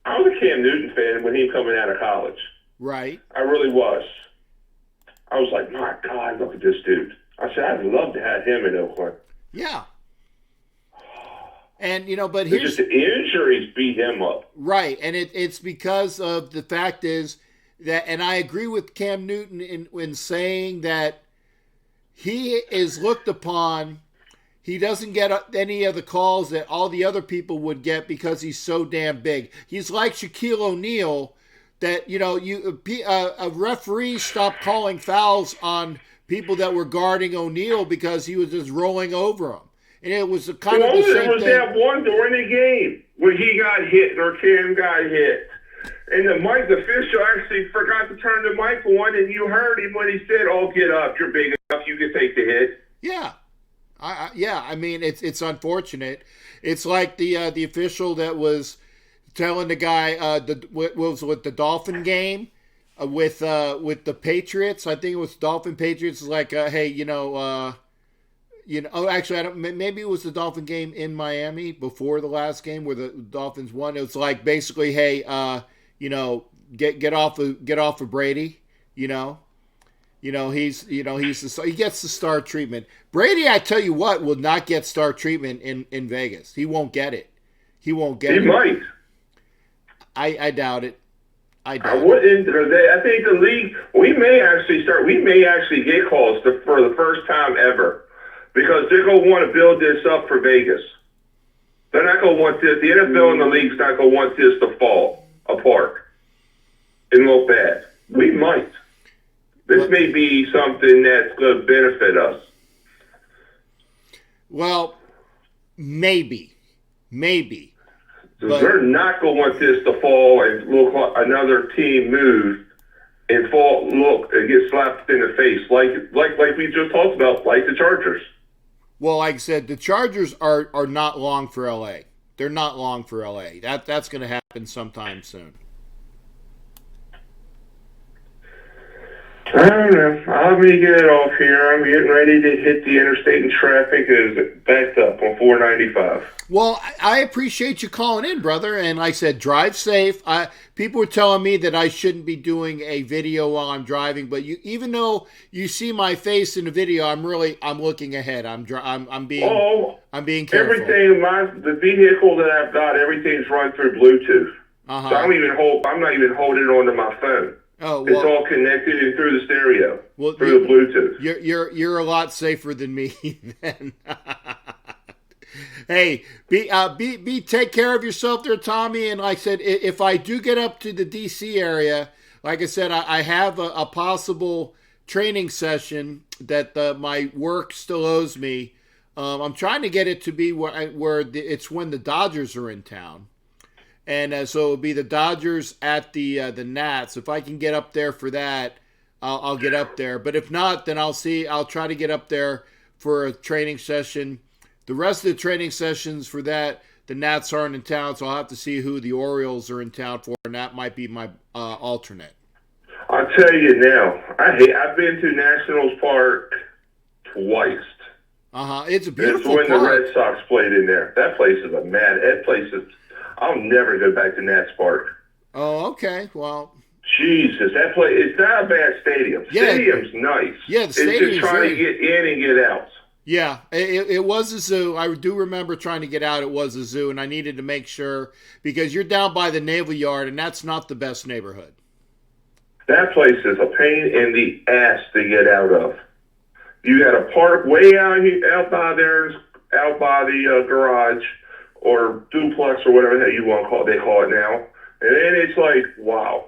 Speaker 7: I was a Cam Newton fan when he was coming out of college.
Speaker 2: Right.
Speaker 7: I really was. I was like, my God, look at this dude. I said, I'd love to have him in Oakland.
Speaker 2: Yeah. And, but
Speaker 7: here's... just the injuries beat him up.
Speaker 2: Right. And it's because of the fact is that, and I agree with Cam Newton in saying that he is looked upon... He doesn't get any of the calls that all the other people would get because he's so damn big. He's like Shaquille O'Neal that, a referee stopped calling fouls on people that were guarding O'Neal because he was just rolling over them. And it was kind of the same thing.
Speaker 7: There was that one during the game when he got hit or Cam got hit. And the official actually forgot to turn the mic on, and you heard him when he said, oh, get up, you're big enough, you can take the hit.
Speaker 2: Yeah. I mean, it's unfortunate. It's like the official that was telling the guy was with the Dolphin game with the Patriots. I think it was Dolphin Patriots. Like, hey, Actually, I don't. Maybe it was the Dolphin game in Miami before the last game where the Dolphins won. It was like basically, hey, get off of Brady. He gets the star treatment. Brady, I tell you what, will not get star treatment in Vegas. He won't get it. He won't get it.
Speaker 7: He might.
Speaker 2: I doubt it. I
Speaker 7: wouldn't. I think the league. We may actually get calls for the first time ever, because they're gonna want to build this up for Vegas. They're not gonna want this. The NFL and the league's not gonna want this to fall apart and look bad. We might. This may be something that's going to benefit us.
Speaker 2: Well, maybe.
Speaker 7: So they're not going to want this to fall and look like another team move and get slapped in the face like we just talked about, like the Chargers.
Speaker 2: Well, like I said, the Chargers are not long for LA. They're not long for LA. That's going to happen sometime soon.
Speaker 7: I don't know. I'm going to get it off here. I'm getting ready to hit the interstate, and traffic is backed up on 495.
Speaker 2: Well, I appreciate you calling in, brother. And like I said, drive safe. People were telling me that I shouldn't be doing a video while I'm driving, but even though you see my face in the video, I'm looking ahead. I'm being careful.
Speaker 7: Everything, the vehicle that I've got, everything's run through Bluetooth. So I'm not even holding it onto my phone.
Speaker 2: Oh, well,
Speaker 7: it's all connected in through the stereo, through the Bluetooth.
Speaker 2: You're a lot safer than me then. Hey, take care of yourself there, Tommy. And like I said, if I do get up to the D.C. area, like I said, I have a possible training session that my work still owes me. I'm trying to get it to be where it's when the Dodgers are in town. And so it'll be the Dodgers at the Nats. If I can get up there for that, I'll get up there. But if not, then I'll try to get up there for a training session. The rest of the training sessions for that, the Nats aren't in town, so I'll have to see who the Orioles are in town for, and that might be my alternate.
Speaker 7: I'll tell you now, I've been to Nationals Park twice.
Speaker 2: It's a beautiful
Speaker 7: park. It's when the Red Sox played in there. That place is I'll never go back to Nats Park.
Speaker 2: Oh, okay. Well,
Speaker 7: Jesus, that place, it's not a bad stadium. Stadium's nice.
Speaker 2: Yeah, the stadium
Speaker 7: it's just trying to get in and get out.
Speaker 2: Yeah, it was a zoo. I do remember trying to get out. It was a zoo, and I needed to make sure, because you're down by the Naval Yard, and that's not the best neighborhood.
Speaker 7: That place is a pain in the ass to get out of. You got to park way out by the garage, or duplex, or whatever the hell you want to call it. They call it now. And then it's like, wow.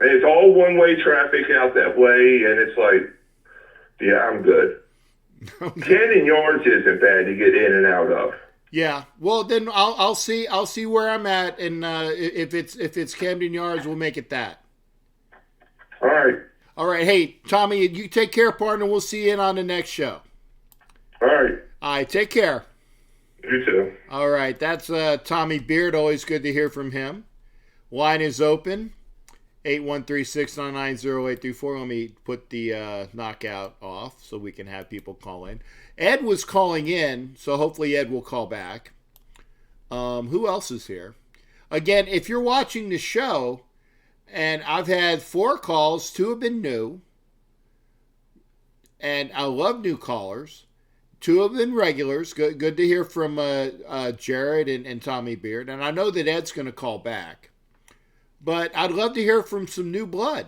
Speaker 7: And it's all one-way traffic out that way, and it's like, yeah, I'm good. Camden Yards isn't bad to get in and out of.
Speaker 2: Yeah. Well, then I'll see where I'm at, and if it's Camden Yards, we'll make it that.
Speaker 7: All right.
Speaker 2: All right. Hey, Tommy, you take care, partner. We'll see you in on the next show.
Speaker 7: All right.
Speaker 2: All right. Take care.
Speaker 7: You too.
Speaker 2: All right. That's Tommy Beard. Always good to hear from him. Line is open. 813-699-0834. Let me put the knockout off so we can have people call in. Ed was calling in, so hopefully Ed will call back. Who else is here? Again, if you're watching the show, and I've had 4 calls, 2 have been new, and I love new callers. 2 have been regulars. Good to hear from Jared and Tommy Beard. And I know that Ed's going to call back. But I'd love to hear from some new blood.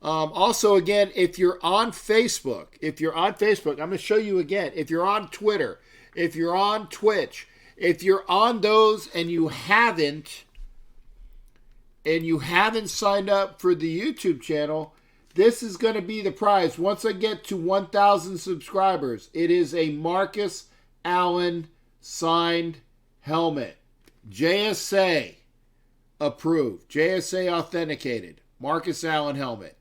Speaker 2: Also, again, if you're on Facebook, I'm going to show you again. If you're on Twitter, if you're on Twitch, if you're on those and you haven't signed up for the YouTube channel, this is going to be the prize. Once I get to 1,000 subscribers, it is a Marcus Allen signed helmet. JSA approved. JSA authenticated. Marcus Allen helmet.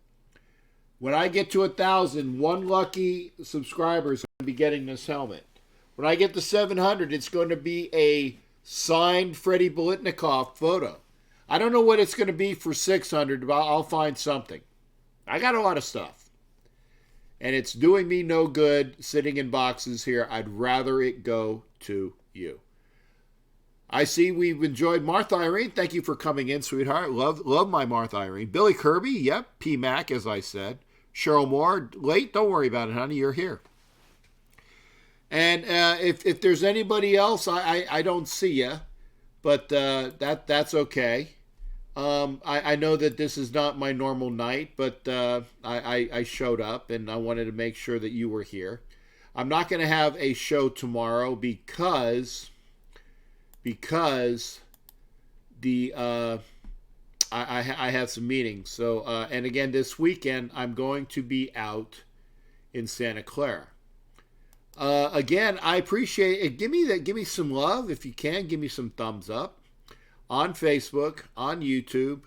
Speaker 2: When I get to 1,000, 1 lucky subscriber is going to be getting this helmet. When I get to 700, it's going to be a signed Freddie Bolitnikoff photo. I don't know what it's going to be for 600, but I'll find something. I got a lot of stuff. and it's doing me no good sitting in boxes here. I'd rather it go to you. I see we've enjoyed Martha Irene. Thank you for coming in, sweetheart. Love my Martha Irene. Billy Kirby, yep. P. Mac, as I said. Cheryl Moore, late. Don't worry about it, honey. You're here. And if there's anybody else, I don't see you, but that's okay. I know that this is not my normal night, but I showed up, and I wanted to make sure that you were here. I'm not going to have a show tomorrow because the I had some meetings. So and again this weekend I'm going to be out in Santa Clara. Again, I appreciate it. Give me some love if you can. Give me some thumbs up on Facebook, on YouTube.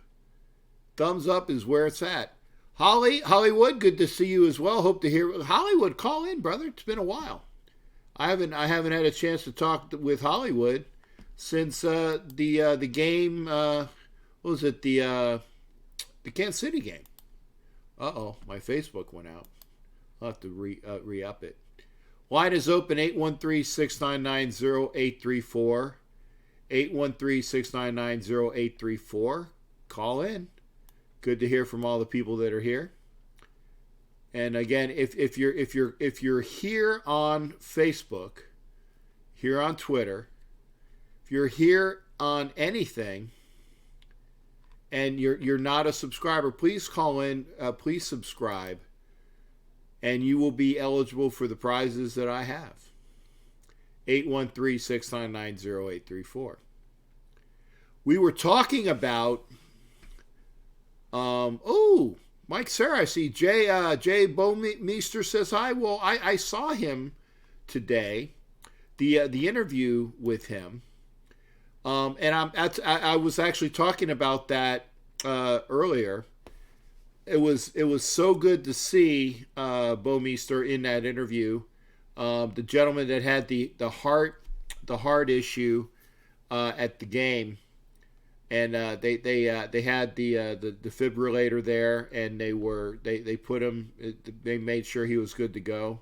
Speaker 2: Thumbs up is where it's at. Hollywood, good to see you as well. Hope to hear Hollywood. Call in, brother. It's been a while. I haven't had a chance to talk with Hollywood since the game. What was it? The Kansas City game. My Facebook went out. I'll have to re-up it. Line is open, 813-699-0834. 813-699-0834. Call in. Good to hear from all the people that are here. And again, if you're here on Facebook, here on Twitter, if you're here on anything, and you're not a subscriber, please call in. Please subscribe, and you will be eligible for the prizes that I have. 813-699-0834. We were talking about Mike Sarah. I see Jay Bomeister says hi. Well, I saw him today, the interview with him, and I was actually talking about that earlier. It was so good to see Bomeister in that interview. The gentleman that had the heart issue at the game, and they had the defibrillator there, and they put him. They made sure he was good to go.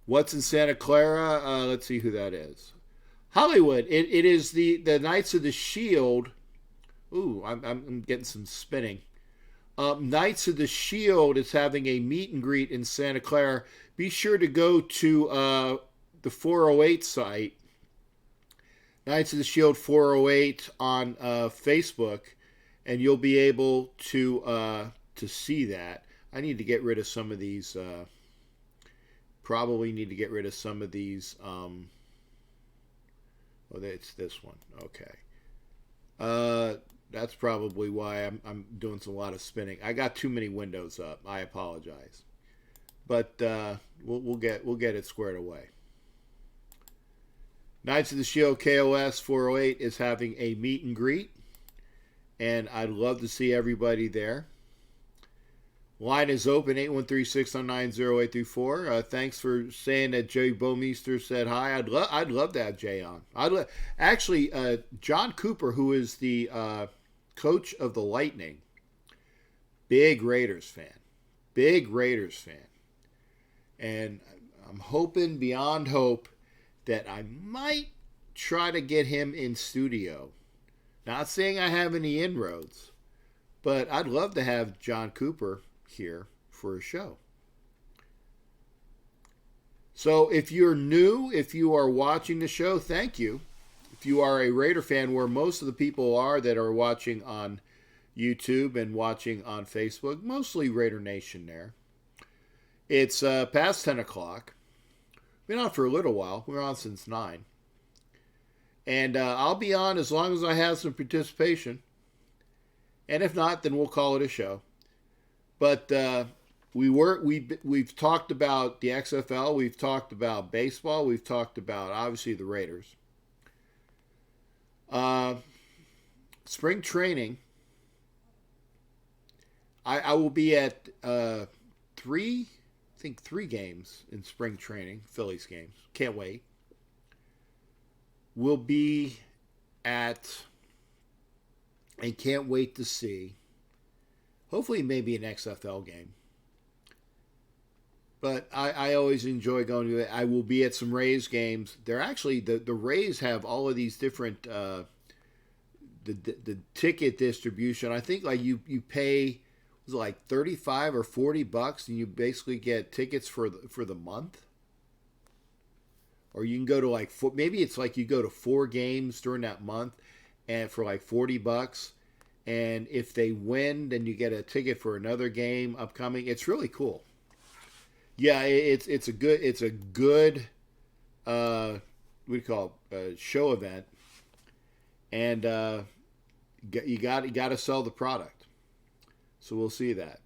Speaker 2: What's in Santa Clara? Let's see who that is. Hollywood. It is the Knights of the Shield. Ooh, I'm getting some spinning. Knights of the Shield is having a meet and greet in Santa Clara. Be sure to go to the 408 site, Knights of the Shield 408 on Facebook, and you'll be able to see that. I need to get rid of some of these. Probably need to get rid of some of these. It's this one. Okay. That's probably why I'm doing a lot of spinning. I got too many windows up. I apologize, but we'll get it squared away. Knights of the Shield KOS 408 is having a meet and greet, and I'd love to see everybody there. Line is open, 813-699-0834. Thanks for saying that Jay Bomeister said hi. I'd love to have Jay on. Actually, John Cooper, who is the coach of the Lightning, big Raiders fan. And I'm hoping beyond hope that I might try to get him in studio. Not saying I have any inroads, but I'd love to have John Cooper here for a show. So if you're new, if you are watching the show, thank you. If you are a Raider fan, where most of the people are that are watching on YouTube and watching on Facebook, mostly Raider Nation there. It's past 10 o'clock. Been on for a little while. We're on since 9. And I'll be on as long as I have some participation. And if not, then we'll call it a show. But we've talked about the XFL, we've talked about baseball, we've talked about obviously the Raiders. Spring training. I will be at three games in spring training, Phillies games. Can't wait. We'll be at, and can't wait to see. Hopefully maybe an XFL game. But I always enjoy going to it. I will be at some Rays games. They're actually, the Rays have all of these different, the ticket distribution. I think like you pay, was it like $35 or $40 and you basically get tickets for the month? Or you can go to like, maybe it's like you go to 4 games during that month and for like $40. And if they win, then you get a ticket for another game upcoming. It's really cool. Yeah, it's a good what do you call it, show event, and you got to sell the product. So we'll see that.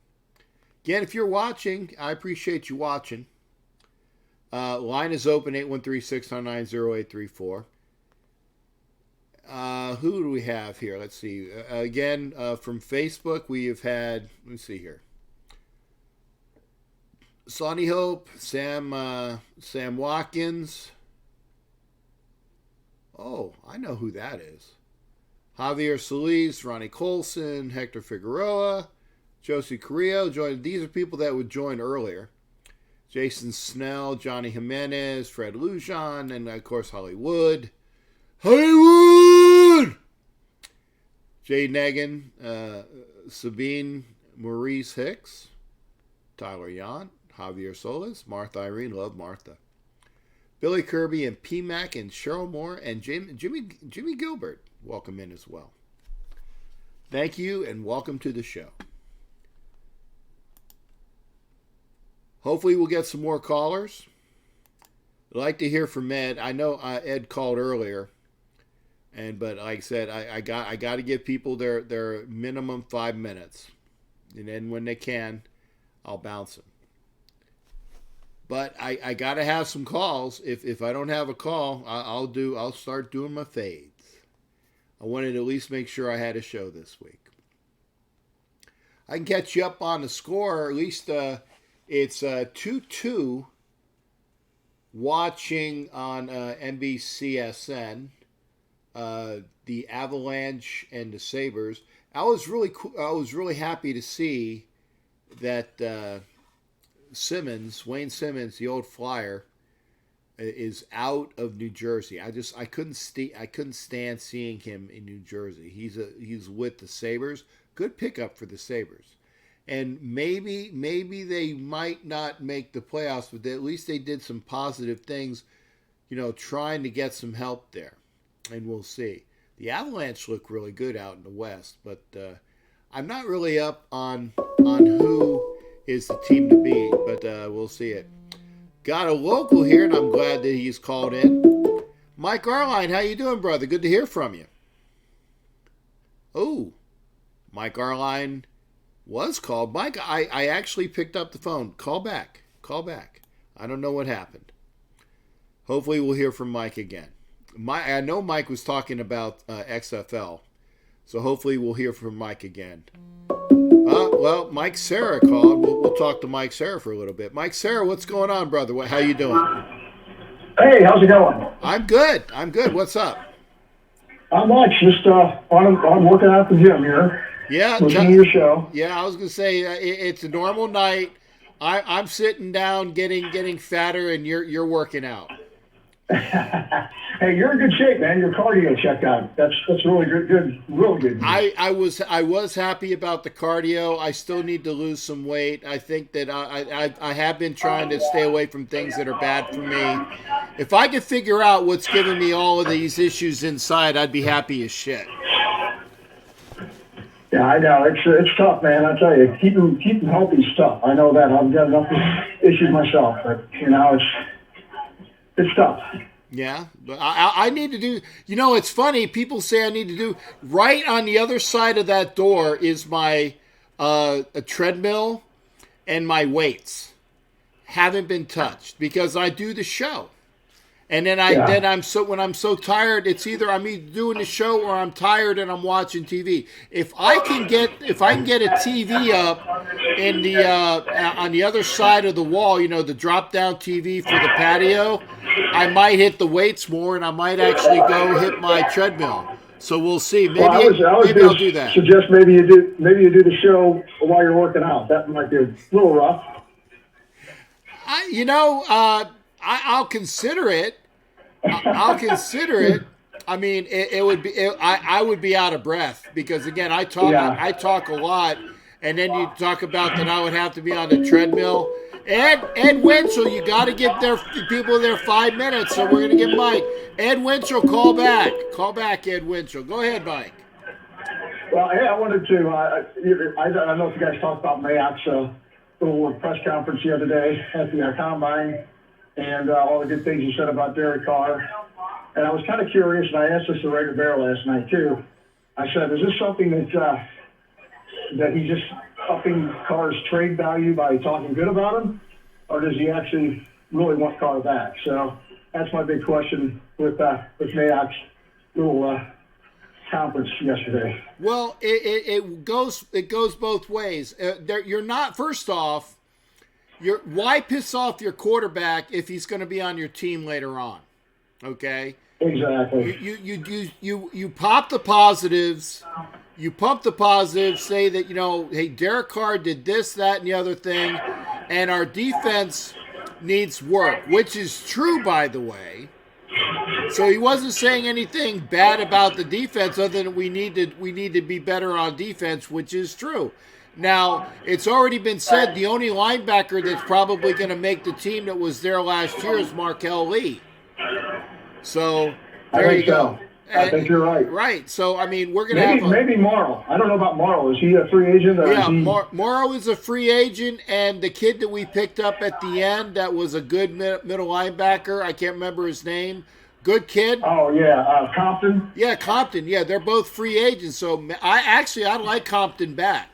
Speaker 2: Again, if you're watching, I appreciate you watching. Line is open 813-699-0834. Who do we have here? Let's see. Again, from Facebook, we have had. Let me see here. Sonny Hope, Sam Watkins. Oh, I know who that is. Javier Solis, Ronnie Colson, Hector Figueroa, Josie Carrillo joined. These are people that would join earlier. Jason Snell, Johnny Jimenez, Fred Lujan, and of course Hollywood. Jay Negan, Sabine Maurice Hicks, Tyler Yant, Javier Solis, Martha Irene, love Martha. Billy Kirby and P-Mac and Cheryl Moore and Jimmy Gilbert, welcome in as well. Thank you and welcome to the show. Hopefully we'll get some more callers. I'd like to hear from Ed. I know Ed called earlier, but like I said, I got to give people their minimum 5 minutes, and then when they can, I'll bounce them. But I got to have some calls. If I don't have a call, I'll start doing my fades. I wanted to at least make sure I had a show this week. I can catch you up on the score. At least it's 2-2 watching on NBCSN. The Avalanche and the Sabres. I was really happy to see that Wayne Simmons, the old Flyer, is out of New Jersey. I couldn't stand seeing him in New Jersey. He's with the Sabres. Good pickup for the Sabres. And maybe they might not make the playoffs, but at least they did some positive things, trying to get some help there. And we'll see. The Avalanche look really good out in the West, but I'm not really up on who is the team to beat, but we'll see it. Got a local here, and I'm glad that he's called in. Mike Arline, how you doing, brother? Good to hear from you. Oh, Mike Arline was called. Mike, I actually picked up the phone. Call back. I don't know what happened. Hopefully we'll hear from Mike again. I know Mike was talking about XFL, so hopefully we'll hear from Mike again. Well, Mike Serra called. We'll talk to Mike Serra for a little bit. Mike Serra, what's going on, brother? How you doing?
Speaker 6: Hey, how's it going?
Speaker 2: I'm good. What's up?
Speaker 6: Not much. Just I'm working out at the gym here.
Speaker 2: Yeah,
Speaker 6: listening to your show.
Speaker 2: Yeah, I was gonna say it's a normal night. I'm sitting down, getting fatter, and you're working out.
Speaker 6: Hey, you're in good shape, man. Your cardio checked out. That's really good, real good.
Speaker 2: I was happy about the cardio. I still need to lose some weight. I think that I have been trying to stay away from things that are bad for me. If I could figure out what's giving me all of these issues inside, I'd be happy as shit.
Speaker 6: Yeah, I know. It's tough, man. I tell you, keeping healthy is tough. I know that. I've got enough issues myself, but it's tough.
Speaker 2: Yeah, but I need to do, it's funny. People say I need to do, right on the other side of that door is my a treadmill and my weights. Haven't been touched because I do the show. And then when I'm so tired, it's either I'm doing the show or I'm tired and I'm watching TV. If I can get a TV up in the on the other side of the wall, the drop down TV for the patio, I might hit the weights more and I might actually go hit my treadmill. So we'll see. Maybe,
Speaker 6: Well, I was
Speaker 2: maybe I'll do that.
Speaker 6: Suggest maybe you do the show while you're working out. That might be a little rough.
Speaker 2: I'll consider it. I'll consider it. I mean, it would be. I would be out of breath because again, I talk a lot, and then you talk about that I would have to be on the treadmill. Ed Winchell, you got to give people their 5 minutes, so we're going to get Mike. Ed Winchell, call back. Call back, Ed Winchell. Go ahead, Mike.
Speaker 6: Well, hey, I wanted to. I don't know if you guys talked about Mayock's little press conference the other day at the Combine and all the good things he said about Derek Carr. And I was kind of curious, and I asked this to Rager Bear last night too. I said, is this something that he's just upping Carr's trade value by talking good about him, or does he actually really want Carr back? So that's my big question with Mayock's little conference yesterday.
Speaker 2: Well, it goes both ways. You're not. First off, why piss off your quarterback if he's going to be on your team later on? Okay.
Speaker 6: Exactly.
Speaker 2: You pop the positives. You pump the positives, say that, hey, Derek Carr did this, that, and the other thing, and our defense needs work, which is true, by the way. So he wasn't saying anything bad about the defense other than we need to be better on defense, which is true. Now, it's already been said the only linebacker that's probably going to make the team that was there last year is Markel Lee. So there you go.
Speaker 6: I think you're right.
Speaker 2: Right. So, I mean, we're going to have
Speaker 6: maybe Morrow. I don't know about Morrow. Is he a free agent? Or
Speaker 2: yeah, Morrow is a free agent, and the kid that we picked up at the end that was a good middle linebacker, I can't remember his name. Good kid.
Speaker 6: Oh, yeah. Compton?
Speaker 2: Yeah, Compton. Yeah, they're both free agents. So, I like Compton back,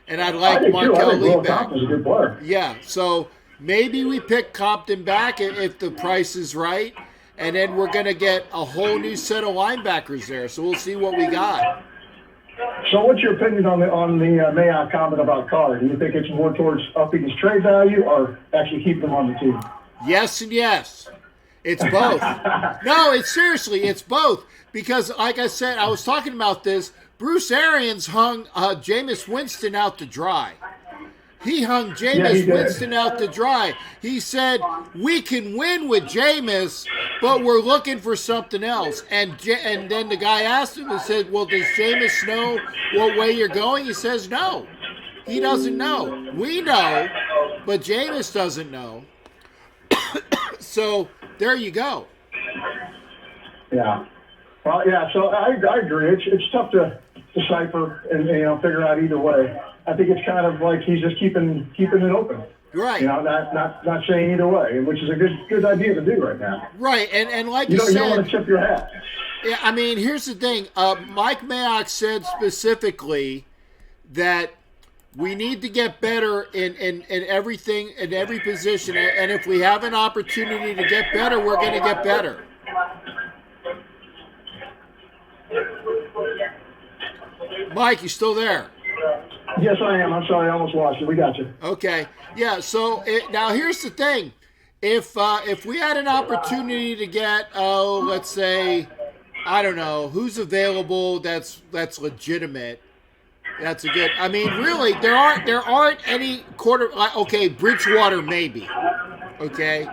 Speaker 2: and I'd like Markel Lee back.
Speaker 6: Compton's a good player.
Speaker 2: Yeah, so maybe we pick Compton back if the price is right. And then we're going to get a whole new set of linebackers there. So we'll see what we got.
Speaker 6: So what's your opinion on the Mayock comment about Carr? Do you think it's more towards upping his trade value or actually keeping him on the team?
Speaker 2: Yes and yes. It's both. No, it's both. Because like I said, I was talking about this. Bruce Arians hung Jameis Winston out to dry. He hung Jameis Winston out to dry. He said, we can win with Jameis, but we're looking for something else. And then the guy asked him and said, well, does Jameis know what way you're going? He says, no. He doesn't know. We know, but Jameis doesn't know. So there you go.
Speaker 6: Yeah. Well, yeah, so I agree. It's tough to decipher and figure out either way. I think it's kind of like he's just keeping it open.
Speaker 2: Right.
Speaker 6: Not saying either way, which is a good idea to do right now.
Speaker 2: Right, and like you said,
Speaker 6: you don't want to tip your hat.
Speaker 2: Yeah, I mean, here's the thing. Mike Mayock said specifically that we need to get better in everything, in every position, and if we have an opportunity to get better, we're going to get better. Mike, you still there?
Speaker 6: Yes, I am. I'm sorry, I almost lost you. We got you.
Speaker 2: Okay. Yeah. So now here's the thing: if we had an opportunity to get, let's say, I don't know who's available. That's legitimate. That's a good. I mean, really, there aren't any quarter. Okay, Bridgewater maybe. Okay,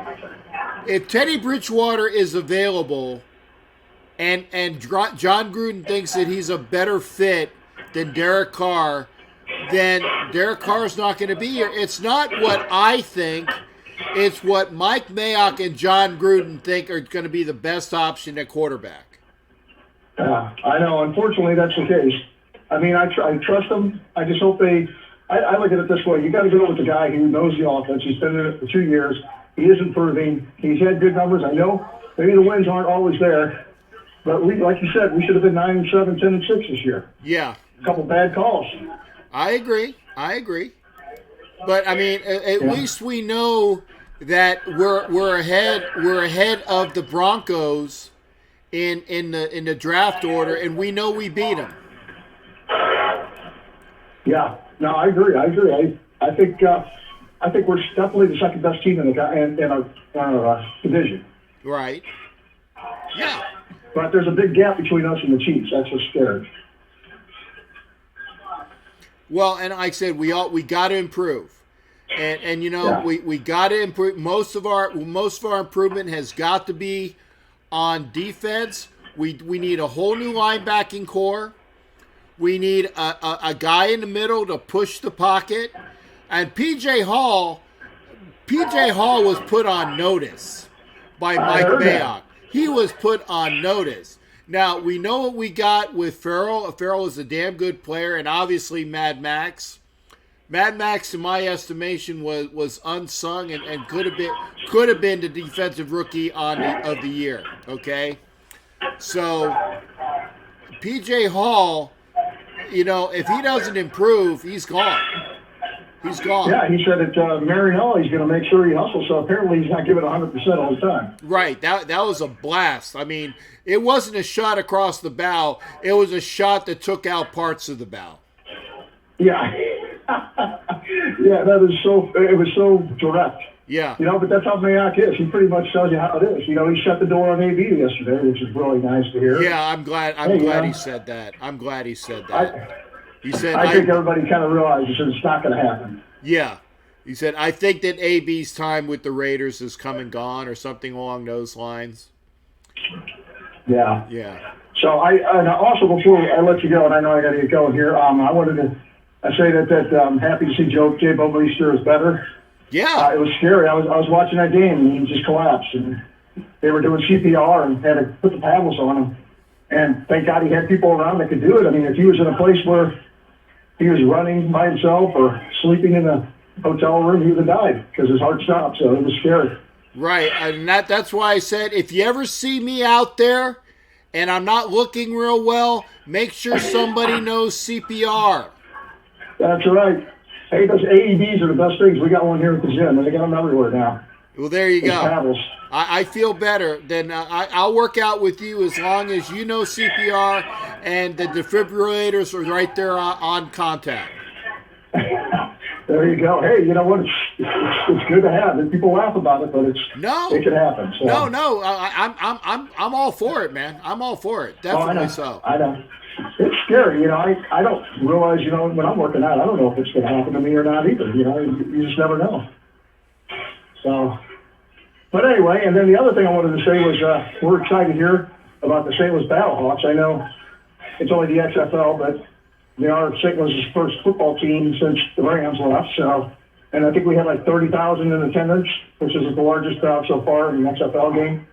Speaker 2: if Teddy Bridgewater is available, and John Gruden thinks that he's a better fit than Derek Carr, then Derek Carr's not going to be here. It's not what I think. It's what Mike Mayock and John Gruden think are going to be the best option at quarterback.
Speaker 6: I know. Unfortunately, that's the case. I mean, I trust them. I just hope they – I look at it this way. You got to go with the guy who knows the offense. He's been in it for 2 years. He is improving. He's had good numbers. I know maybe the wins aren't always there. But like you said, we should have been 9-7, 10-6 this year.
Speaker 2: Yeah.
Speaker 6: A couple bad calls.
Speaker 2: I agree. But I mean, at least we know that we're ahead of the Broncos in the draft order, and we know we beat them.
Speaker 6: Yeah. No, I agree. I think we're definitely the second best team in our division.
Speaker 2: Right. Yeah.
Speaker 6: But there's a big gap between us and the Chiefs. That's what's scary.
Speaker 2: Well, and like I said, we got to improve, and you know we got to improve. Most of our improvement has got to be on defense. We need a whole new linebacking core. We need a guy in the middle to push the pocket, and PJ Hall was put on notice by Mike Mayock. He was put on notice. Now, we know what we got with Farrell. Farrell is a damn good player, and obviously Mad Max. Mad Max, in my estimation, was unsung and could have been the defensive rookie of the year. Okay, so PJ Hall, you know, if he doesn't improve, he's gone. He's gone.
Speaker 6: Yeah, he said that Marinelli is going to make sure he hustles, so apparently he's not giving 100% all the time.
Speaker 2: Right. That was a blast. I mean, it wasn't a shot across the bow. It was a shot that took out parts of the bow.
Speaker 6: Yeah. Yeah, it was so direct.
Speaker 2: Yeah.
Speaker 6: You know, but that's how Mayock is. He pretty much tells you how it is. You know, he shut the door on AB yesterday, which is really nice to hear.
Speaker 2: Yeah, I'm glad he said that. I'm glad he said that. He said,
Speaker 6: I think everybody kind of realizes it's not going to happen.
Speaker 2: Yeah. He said, I think that AB's time with the Raiders has come and gone, or something along those lines.
Speaker 6: Yeah.
Speaker 2: Yeah.
Speaker 6: So and also before I let you go, and I know I got to get going here, I wanted to say that I'm happy to see Jay Bumeister is better.
Speaker 2: Yeah.
Speaker 6: It was scary. I was watching that game, and he just collapsed. And they were doing CPR and had to put the paddles on him. And thank God he had people around that could do it. I mean, if he was in a place where he was running by himself or sleeping in a hotel room, he would have died because his heart stopped. So it was scary.
Speaker 2: Right. And that's why I said, if you ever see me out there and I'm not looking real well, make sure somebody knows CPR.
Speaker 6: That's right. Hey, those AEDs are the best things. We got one here at the gym, and they got them everywhere now.
Speaker 2: Well, there you go.
Speaker 6: Paddles.
Speaker 2: I feel better. Then I'll work out with you as long as you know CPR and the defibrillators are right there on contact.
Speaker 6: There you go. Hey, you know what? It's good to have. And people laugh about it, but it could happen. So.
Speaker 2: No. I'm all for it, man. I'm all for it. Definitely so.
Speaker 6: I know. It's scary, you know. I don't realize, you know, when I'm working out, I don't know if it's going to happen to me or not either. You know, you just never know. So, but anyway, and then the other thing I wanted to say was we're excited here about the St. Louis Battlehawks. I know it's only the XFL, but they are St. Louis' first football team since the Rams left. So, and I think we had like 30,000 in attendance, which is the largest crowd so far in the XFL game.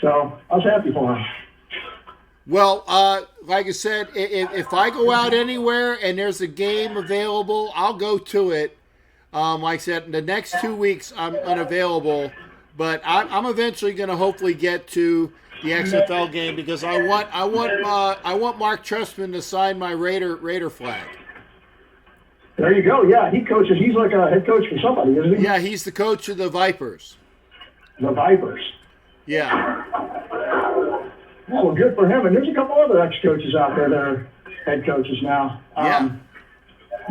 Speaker 6: So I was happy for them.
Speaker 2: Well, like I said, if I go out anywhere and there's a game available, I'll go to it. Like I said, the next 2 weeks I'm unavailable, but I'm eventually going to hopefully get to the XFL game because I want Mark Trestman to sign my Raider flag.
Speaker 6: There you go. Yeah, he coaches. He's like a head coach for somebody, isn't he?
Speaker 2: Yeah, he's the coach of the Vipers.
Speaker 6: The Vipers.
Speaker 2: Yeah.
Speaker 6: Well, good for him. And there's a couple other ex-coaches out there that are head coaches now.
Speaker 2: Yeah.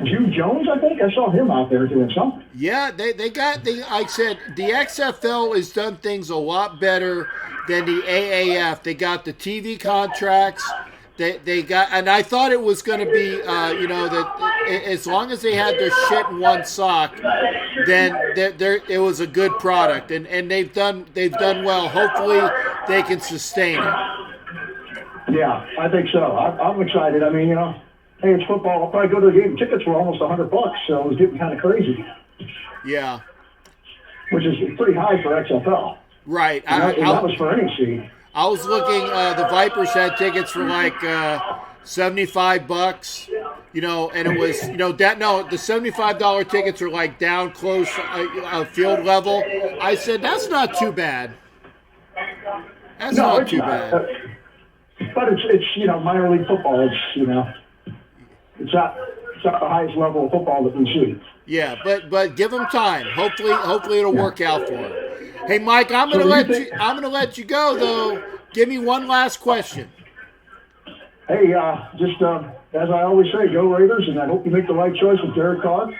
Speaker 6: Hugh Jones, I think. I saw him out there doing something.
Speaker 2: Yeah, I said, the XFL has done things a lot better than the AAF. They got the TV contracts. They got, and I thought it was going to be, that as long as they had their shit in one sock, then it was a good product, and they've done well. Hopefully, they can sustain it.
Speaker 6: Yeah, I think so. I'm excited. I mean, hey, it's football. I'll probably go to the game. Tickets were almost $100, so it was getting kind of crazy.
Speaker 2: Yeah. Which is
Speaker 6: pretty high for XFL.
Speaker 2: Right.
Speaker 6: That was for any seed.
Speaker 2: I was looking. The Vipers had tickets for like $75. And it was the $75 tickets are like down close field level. I said that's not too bad. That's not too bad.
Speaker 6: But it's minor league football. It's not the highest level of football that we see.
Speaker 2: Yeah, but give them time. Hopefully it'll work out for them. Hey, Mike, I'm gonna let you go though. Give me one last question.
Speaker 6: Hey, just as I always say, go Raiders, and I hope you make the right choice with Derek Carr.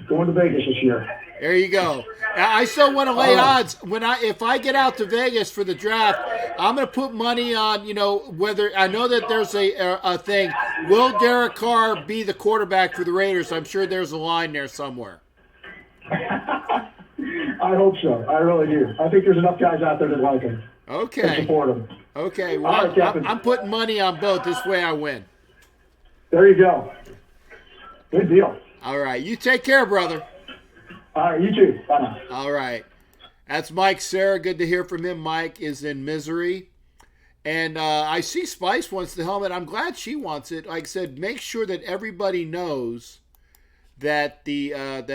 Speaker 6: Going to Vegas this year.
Speaker 2: There you go. I still want to lay odds. If I get out to Vegas for the draft, I'm going to put money on, whether I know that there's a thing. Will Derek Carr be the quarterback for the Raiders? I'm sure there's a line there somewhere.
Speaker 6: I hope so. I really do. I think there's enough guys out there that like him.
Speaker 2: Okay.
Speaker 6: And support him.
Speaker 2: Okay. Well,
Speaker 6: all right, Captain.
Speaker 2: I'm putting money on both. This way I win.
Speaker 6: There you go. Good deal.
Speaker 2: All right. You take care, brother.
Speaker 6: All right. You too. Bye now.
Speaker 2: All right. That's Mike Serra. Good to hear from him. Mike is in misery. And I see Spice wants the helmet. I'm glad she wants it. Like I said, make sure that everybody knows that the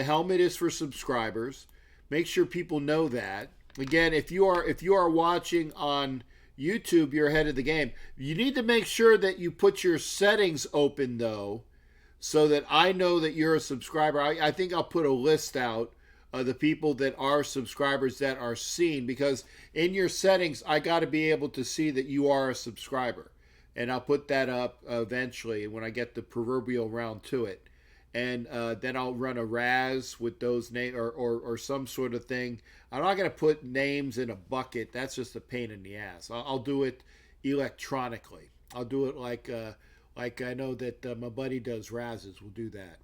Speaker 2: helmet is for subscribers. Make sure people know that. Again, if you are watching on YouTube, you're ahead of the game. You need to make sure that you put your settings open, though, so that I know that you're a subscriber. I think I'll put a list out of the people that are subscribers that are seen, because in your settings, I got to be able to see that you are a subscriber. And I'll put that up eventually when I get the proverbial round to it. And then I'll run a RAS with those names or some sort of thing. I'm not going to put names in a bucket. That's just a pain in the ass. I'll do it electronically. I'll do it like I know that my buddy does RASes. We'll do that.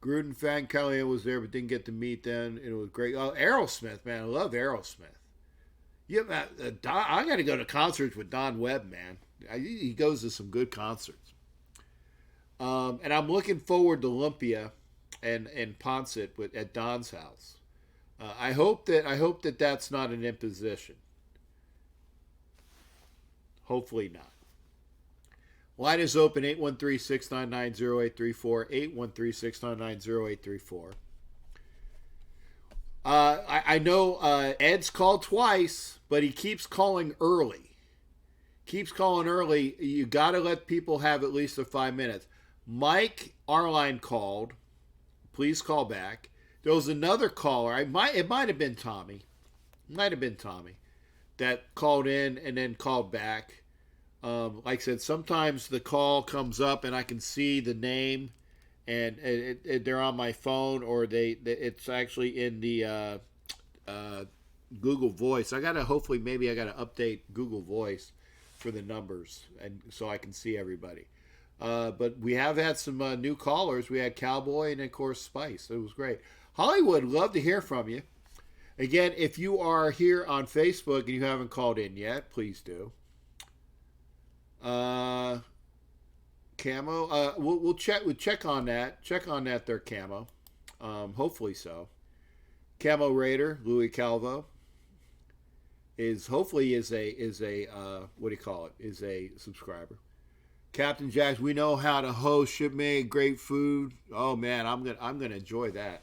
Speaker 2: Gruden fan Kelly was there but didn't get to meet them. It was great. Oh, Aerosmith, man. I love Aerosmith. Yeah, I got to go to concerts with Don Webb, man. He goes to some good concerts. And I'm looking forward to Olympia and Ponset at Don's house. I hope that that's not an imposition. Hopefully not. Line is open, 813-699-0834, 813-699-0834. I know Ed's called twice, but he keeps calling early. You got to let people have at least 5 minutes. Mike Arline called. Please call back. There was another caller. It might have been Tommy. That called in and then called back. Like I said, sometimes the call comes up and I can see the name, and they're on my phone, or it's actually in the Google Voice. Maybe I gotta update Google Voice for the numbers, and so I can see everybody. But we have had some new callers. We had Cowboy and, of course, Spice. It was great. Hollywood, love to hear from you. Again, if you are here on Facebook and you haven't called in yet, please do. Camo, we'll check on that. Check on that there, Camo. Hopefully so. Camo Raider, Louis Calvo, is a what do you call it? Is a subscriber. Captain Jacks, we know how to host, ship made, great food. Oh man, I'm gonna enjoy that.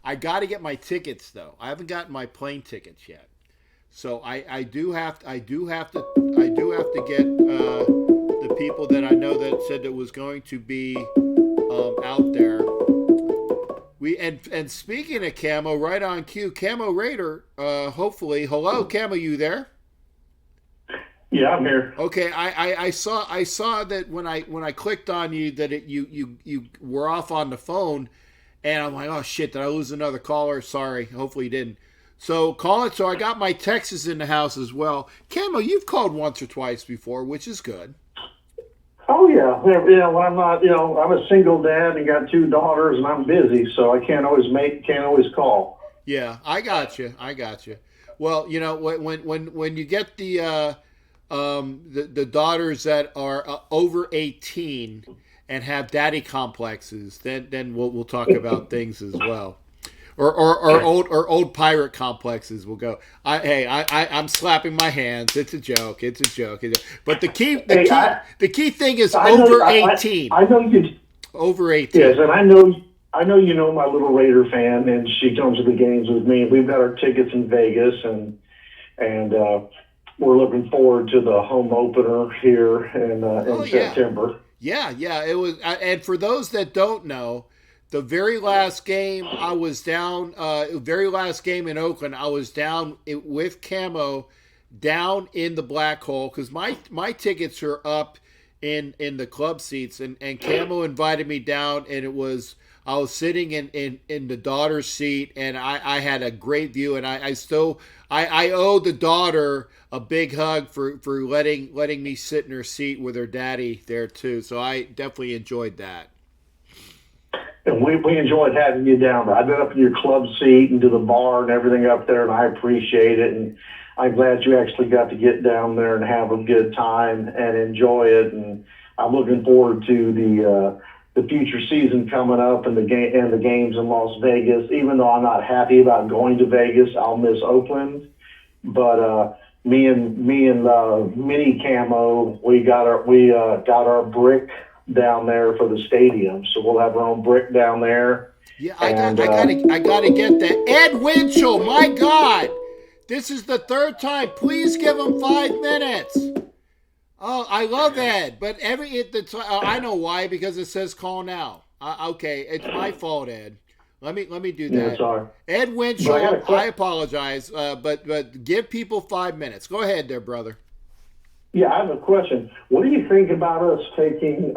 Speaker 2: I got to get my tickets though. I haven't gotten my plane tickets yet, so I do have to get the people that I know that said that was going to be out there. And speaking of Camo, right on cue, Camo Raider. Hopefully, hello, Camo, you there?
Speaker 6: Yeah, I'm here.
Speaker 2: Okay, I saw that when I clicked on you that you were off on the phone, and I'm like, oh shit, did I lose another caller? Sorry, hopefully you didn't. So call it. So I got my Texas in the house as well. Camo, you've called once or twice before, which is good.
Speaker 6: Oh yeah, when I'm not, I'm a single dad and got 2 daughters, and I'm busy, so I can't always call.
Speaker 2: Yeah, I got you. Well, when you get the daughters that are over 18 and have daddy complexes, then we'll talk about things as well, or old pirate complexes. We'll go. I'm slapping my hands. It's a joke. But the key thing is over 18.
Speaker 6: I know you.
Speaker 2: Over 18.
Speaker 6: Yes, and I know my little Raider fan, and she comes to the games with me. We've got our tickets in Vegas, and we're looking forward to the home opener here in September.
Speaker 2: Yeah, it was. And for those that don't know, the very last game I was down. Very last game in Oakland, I was down with Camo, down in the black hole because my tickets are up in the club seats, and Camo invited me down, and I was sitting in the daughter's seat, and I had a great view, and I owe the daughter a big hug for letting me sit in her seat with her daddy there too. So I definitely enjoyed that.
Speaker 8: And we enjoyed having you down there. I've been up in your club seat and to the bar and everything up there, and I appreciate it. And I'm glad you actually got to get down there and have a good time and enjoy it. And I'm looking forward to the future season coming up and the games in Las Vegas. Even though I'm not happy about going to Vegas, I'll miss Oakland. But me and Mini Camo, we got our brick down there for the stadium, so we'll have our own brick down there.
Speaker 2: Yeah, I gotta get that. Ed Winchell, my God, this is the third time. Please give him 5 minutes. Oh, I love Ed, but I know why, because it says call now. Okay, it's my fault, Ed. Let me do that.
Speaker 8: Yeah, sorry.
Speaker 2: Ed Winchell, I apologize, but give people 5 minutes. Go ahead there, brother.
Speaker 8: Yeah, I have a question. What do you think about us taking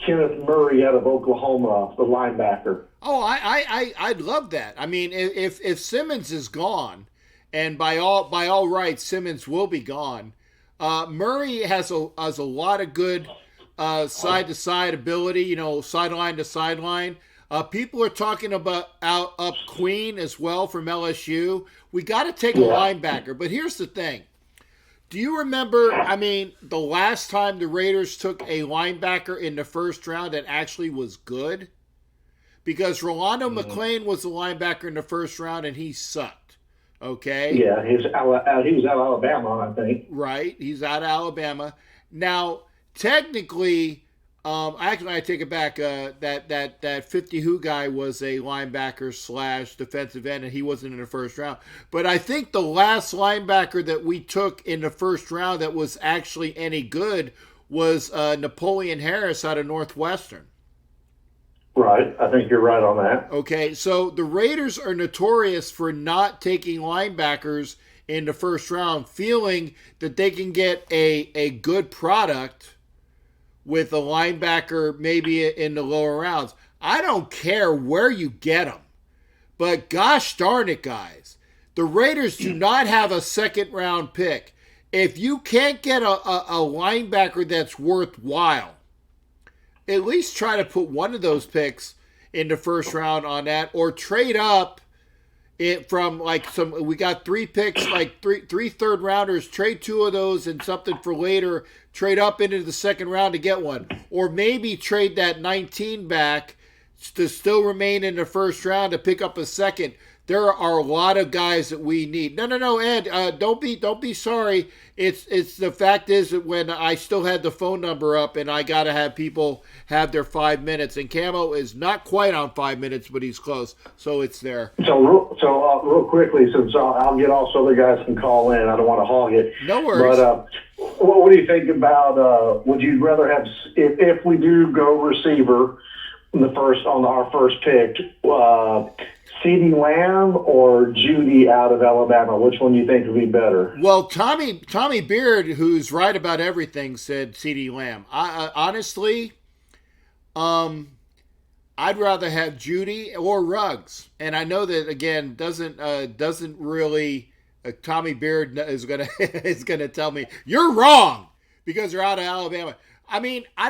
Speaker 8: Kenneth Murray out of Oklahoma, the linebacker?
Speaker 2: Oh, I'd love that. I mean, if Simmons is gone, and by all rights, Simmons will be gone. Murray has a lot of good side to side ability. Sideline to sideline. People are talking about up Queen as well from LSU. We got to take a linebacker, but here's the thing. Do you remember, the last time the Raiders took a linebacker in the first round that actually was good? Because Rolando McClain was the linebacker in the first round, and he sucked. Okay?
Speaker 8: Yeah, he was out of Alabama, I think.
Speaker 2: Right, he's out of Alabama. Now, technically, actually, I take it back. That 50 who guy was a linebacker / defensive end, and he wasn't in the first round. But I think the last linebacker that we took in the first round that was actually any good was Napoleon Harris out of Northwestern.
Speaker 8: Right, I think you're right on that.
Speaker 2: Okay, so the Raiders are notorious for not taking linebackers in the first round, feeling that they can get a good product with a linebacker maybe in the lower rounds. I don't care where you get them. But gosh darn it, guys. The Raiders do not have a second-round pick. If you can't get a linebacker that's worthwhile, at least try to put one of those picks in the first round on that, or trade up it from we got 3 picks, three third rounders, trade 2 of those and something for later, trade up into the second round to get one, or maybe trade that 19 back to still remain in the first round to pick up a second. There are a lot of guys that we need. No, Ed, don't be sorry. It's the fact is that when I still had the phone number up, and I got to have people have their 5 minutes, and Camo is not quite on 5 minutes, but he's close, so it's there.
Speaker 8: So real quickly, since I'll get all so other guys can call in, I don't want to hog it.
Speaker 2: No worries.
Speaker 8: But what do you think about? Would you rather have, if we do go receiver on our first pick? CeeDee Lamb or Judy out of Alabama? Which one do you think would be better?
Speaker 2: Well, Tommy Beard, who's right about everything, said CeeDee Lamb. Honestly, I'd rather have Judy or Ruggs. And I know that, again, doesn't really Tommy Beard is gonna tell me you're wrong because they're out of Alabama. I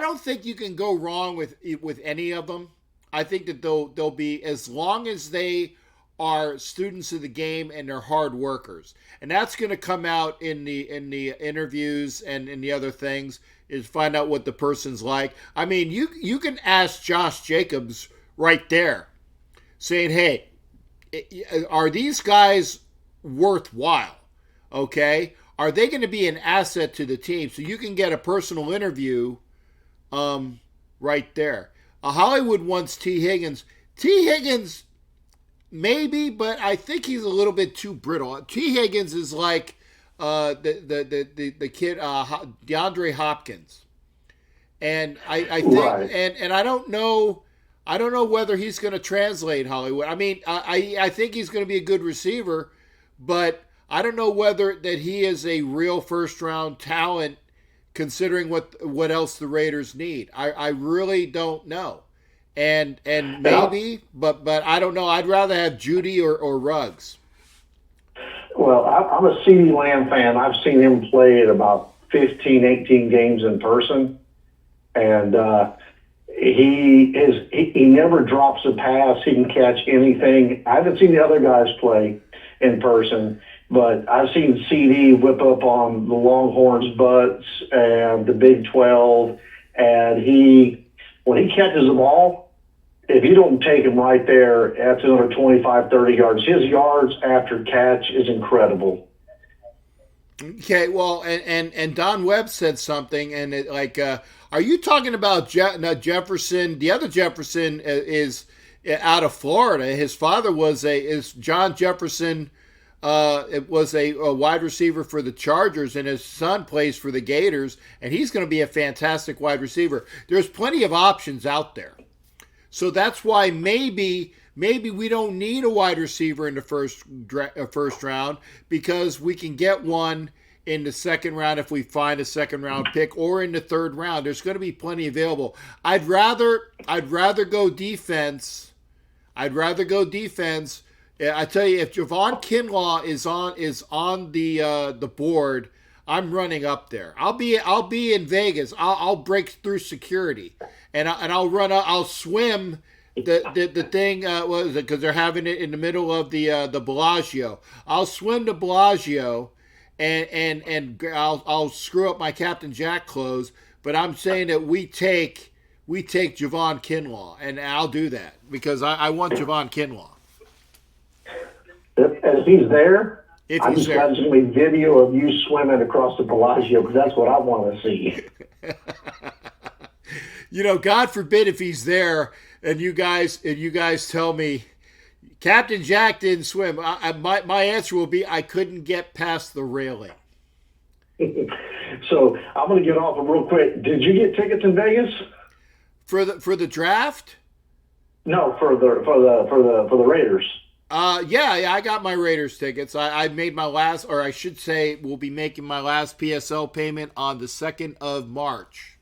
Speaker 2: don't think you can go wrong with any of them. I think that they'll be, as long as they are students of the game and they're hard workers, and that's going to come out in the interviews and in the other things, is find out what the person's like. You can ask Josh Jacobs right there, saying, "Hey, are these guys worthwhile? Okay, are they going to be an asset to the team?" So you can get a personal interview, right there. Hollywood wants T. Higgins. T. Higgins, maybe, but I think he's a little bit too brittle. T. Higgins is like the kid DeAndre Hopkins, and I think
Speaker 8: right.
Speaker 2: and I don't know whether he's going to translate Hollywood. I think he's going to be a good receiver, but I don't know whether that he is a real first round talent considering what else the Raiders need. I really don't know. And maybe, but I don't know. I'd rather have Judy or Ruggs.
Speaker 8: Well, I'm a CeeDee Lamb fan. I've seen him play at about 15, 18 games in person. And he never drops a pass. He can catch anything. I haven't seen the other guys play in person, but I've seen CD whip up on the Longhorns' butts and the Big 12, and when he catches the ball, if you don't take him right there, that's another 25, 30 yards. His yards after catch is incredible.
Speaker 2: Okay, well, and Don Webb said something, and are you talking about Jefferson? The other Jefferson is out of Florida. His father is John Jefferson. It was a wide receiver for the Chargers, and his son plays for the Gators, and he's going to be a fantastic wide receiver. There's plenty of options out there. So that's why maybe we don't need a wide receiver in the first round, because we can get one in the second round if we find a second round pick, or in the third round. There's going to be plenty available. I'd rather go defense. I tell you, if Javon Kinlaw is on the board, I'm running up there. I'll be in Vegas. I'll break through security, and I'll run. I'll swim the thing. What is it? Because they're having it in the middle of the Bellagio. I'll swim the Bellagio, and I'll screw up my Captain Jack clothes. But I'm saying that we take Javon Kinlaw, and I'll do that because I want Javon Kinlaw.
Speaker 8: If he's there,
Speaker 2: I'm
Speaker 8: just glad there's going to be video of you swimming across the Bellagio, because that's what I want to see.
Speaker 2: God forbid if he's there and you guys tell me Captain Jack didn't swim. My answer will be I couldn't get past the railing.
Speaker 8: So I'm going to get off real quick. Did you get tickets in Vegas
Speaker 2: for the draft?
Speaker 8: No, for the Raiders.
Speaker 2: Yeah, I got my Raiders tickets. I made my last, or I should say, will be making my last PSL payment on the 2nd of March.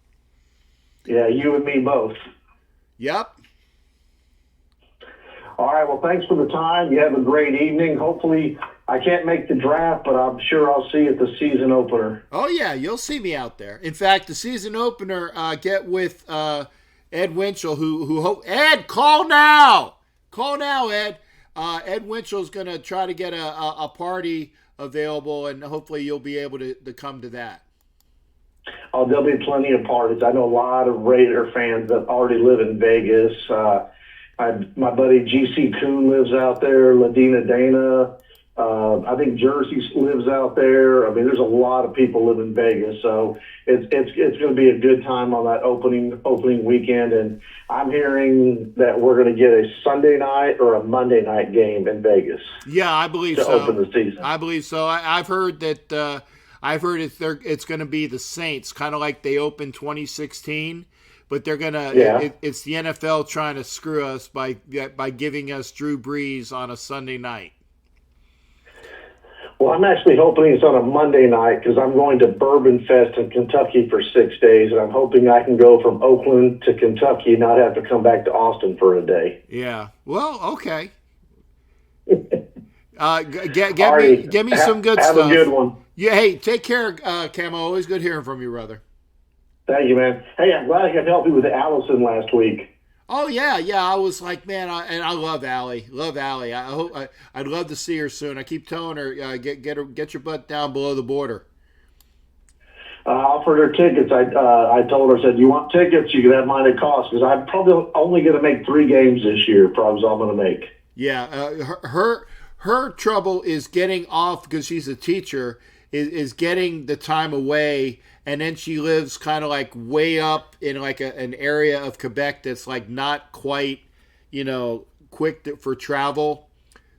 Speaker 8: Yeah, you and me both.
Speaker 2: Yep.
Speaker 8: All right, well, thanks for the time. You have a great evening. Hopefully, I can't make the draft, but I'm sure I'll see you at the season opener.
Speaker 2: Oh, yeah, you'll see me out there. In fact, the season opener, get with Ed Winchell, who Ed, call now! Call now, Ed. Ed Winchell's going to try to get a party available, and hopefully you'll be able to come to that.
Speaker 8: Oh, there'll be plenty of parties. I know a lot of Raider fans that already live in Vegas. My buddy G.C. Kuhn lives out there, Ladina Dana. I think Jersey lives out there. I mean, there's a lot of people live in Vegas, so it's going to be a good time on that opening weekend. And I'm hearing that we're going to get a Sunday night or a Monday night game in Vegas.
Speaker 2: Yeah, I believe
Speaker 8: to
Speaker 2: so.
Speaker 8: Open the season.
Speaker 2: I believe so. I've heard that. I've heard it's going to be the Saints, kind of like they opened 2016. But they're gonna. Yeah. It's the NFL trying to screw us by giving us Drew Brees on a Sunday night.
Speaker 8: Well, I'm actually hoping it's on a Monday night because I'm going to Bourbon Fest in Kentucky for 6 days, and I'm hoping I can go from Oakland to Kentucky and not have to come back to Austin for a day.
Speaker 2: Yeah. Well, okay. Get me some good stuff.
Speaker 8: Have a good one.
Speaker 2: Yeah. Hey, take care, Camo. Always good hearing from you, brother.
Speaker 8: Thank you, man. Hey, I'm glad I could help you with Allison last week.
Speaker 2: Oh yeah. I was like, man, I love Allie. I'd love to see her soon. I keep telling her, get your butt down below the border.
Speaker 8: I offered her tickets. I told her, I said, you want tickets? You can have mine at cost, because I'm probably only going to make 3 games this year. Probably all I'm going to make.
Speaker 2: Yeah, her trouble is getting off, because she's a teacher. Is getting the time away, and then she lives kind of like way up in like an area of Quebec that's like not quite, quick for travel.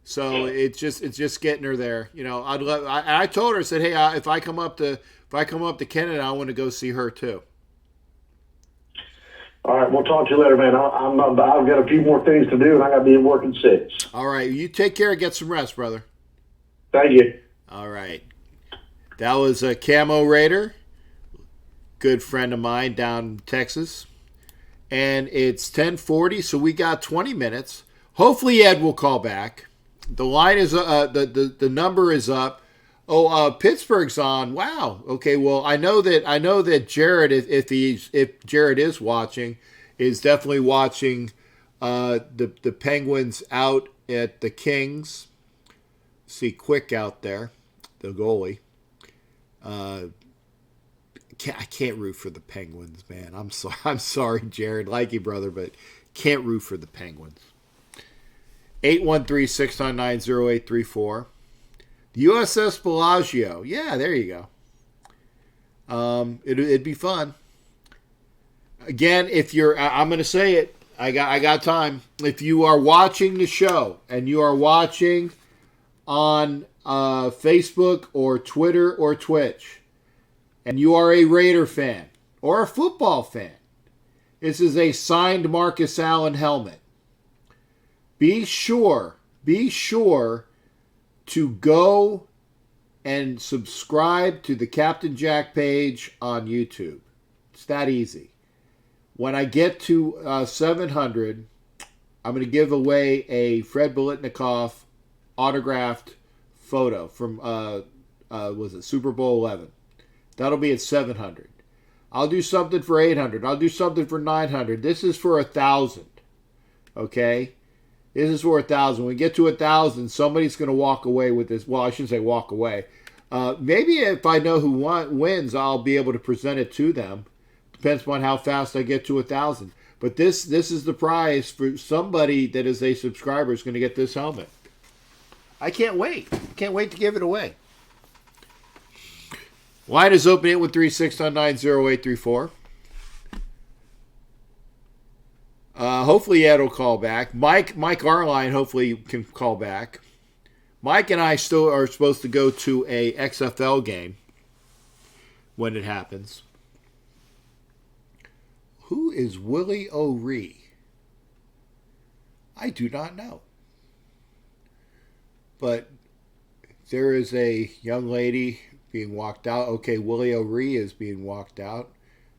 Speaker 2: So it's just getting her there. I told her, I said, hey, if I come up to Canada, I want to go see her too.
Speaker 8: All right, we'll talk to you later, man. I've got a few more things to do, and I got to be at work at 6.
Speaker 2: All right, you take care and get some rest, brother.
Speaker 8: Thank you.
Speaker 2: All right. That was a Camo Raider, good friend of mine down in Texas. And it's 10:40, so we got 20 minutes. Hopefully Ed will call back. The line is the number is up. Oh, Pittsburgh's on. Wow. Okay. Well, I know that Jared, if Jared is watching, is definitely watching the Penguins out at the Kings. See Quick out there, the goalie. I can't root for the Penguins, man. I'm sorry, Jared. Like you, brother, but can't root for the Penguins. 813-699-0834. The USS Bellagio. Yeah, there you go. It'd be fun. Again, if you're, I'm going to say it. I got time. If you are watching the show and you are watching on Facebook or Twitter or Twitch, and you are a Raider fan or a football fan, this is a signed Marcus Allen helmet. Be sure to go and subscribe to the Captain Jack page on YouTube. It's that easy. When I get to 700, I'm going to give away a Fred Biletnikoff autographed photo from was it Super Bowl 11. That'll be at 700. I'll do something for 800. I'll do something for 900. This is for 1,000. Okay? This is for 1,000. When we get to 1,000, somebody's going to walk away with this. Well, I shouldn't say walk away. Maybe if I know who wins, I'll be able to present it to them. Depends upon how fast I get to 1,000. But this is the prize for somebody that is a subscriber is going to get this helmet. I can't wait. Can't wait to give it away. Line is open 813-699-0834. Hopefully Ed will call back. Mike Arline hopefully can call back. Mike and I still are supposed to go to a XFL game when it happens. Who is Willie O'Ree? I do not know. But there is a young lady being walked out. Okay, Willie O'Ree is being walked out.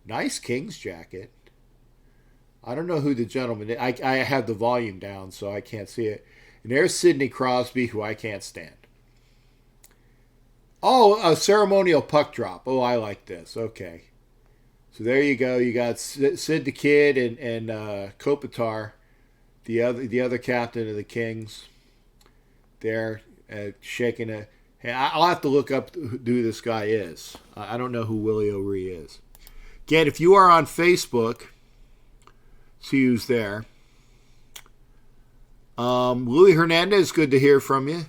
Speaker 2: Nice Kings jacket. I don't know who the gentleman is. I have the volume down, so I can't see it. And there's Sidney Crosby, who I can't stand. Oh, a ceremonial puck drop. Oh, I like this. Okay. So there you go. You got Sid the Kid and Kopitar, the other captain of the Kings. There, shaking a. Hey, I'll have to look up who this guy is. I don't know who Willie O'Ree is. Again, if you are on Facebook, see who's there. Louis Hernandez, good to hear from you.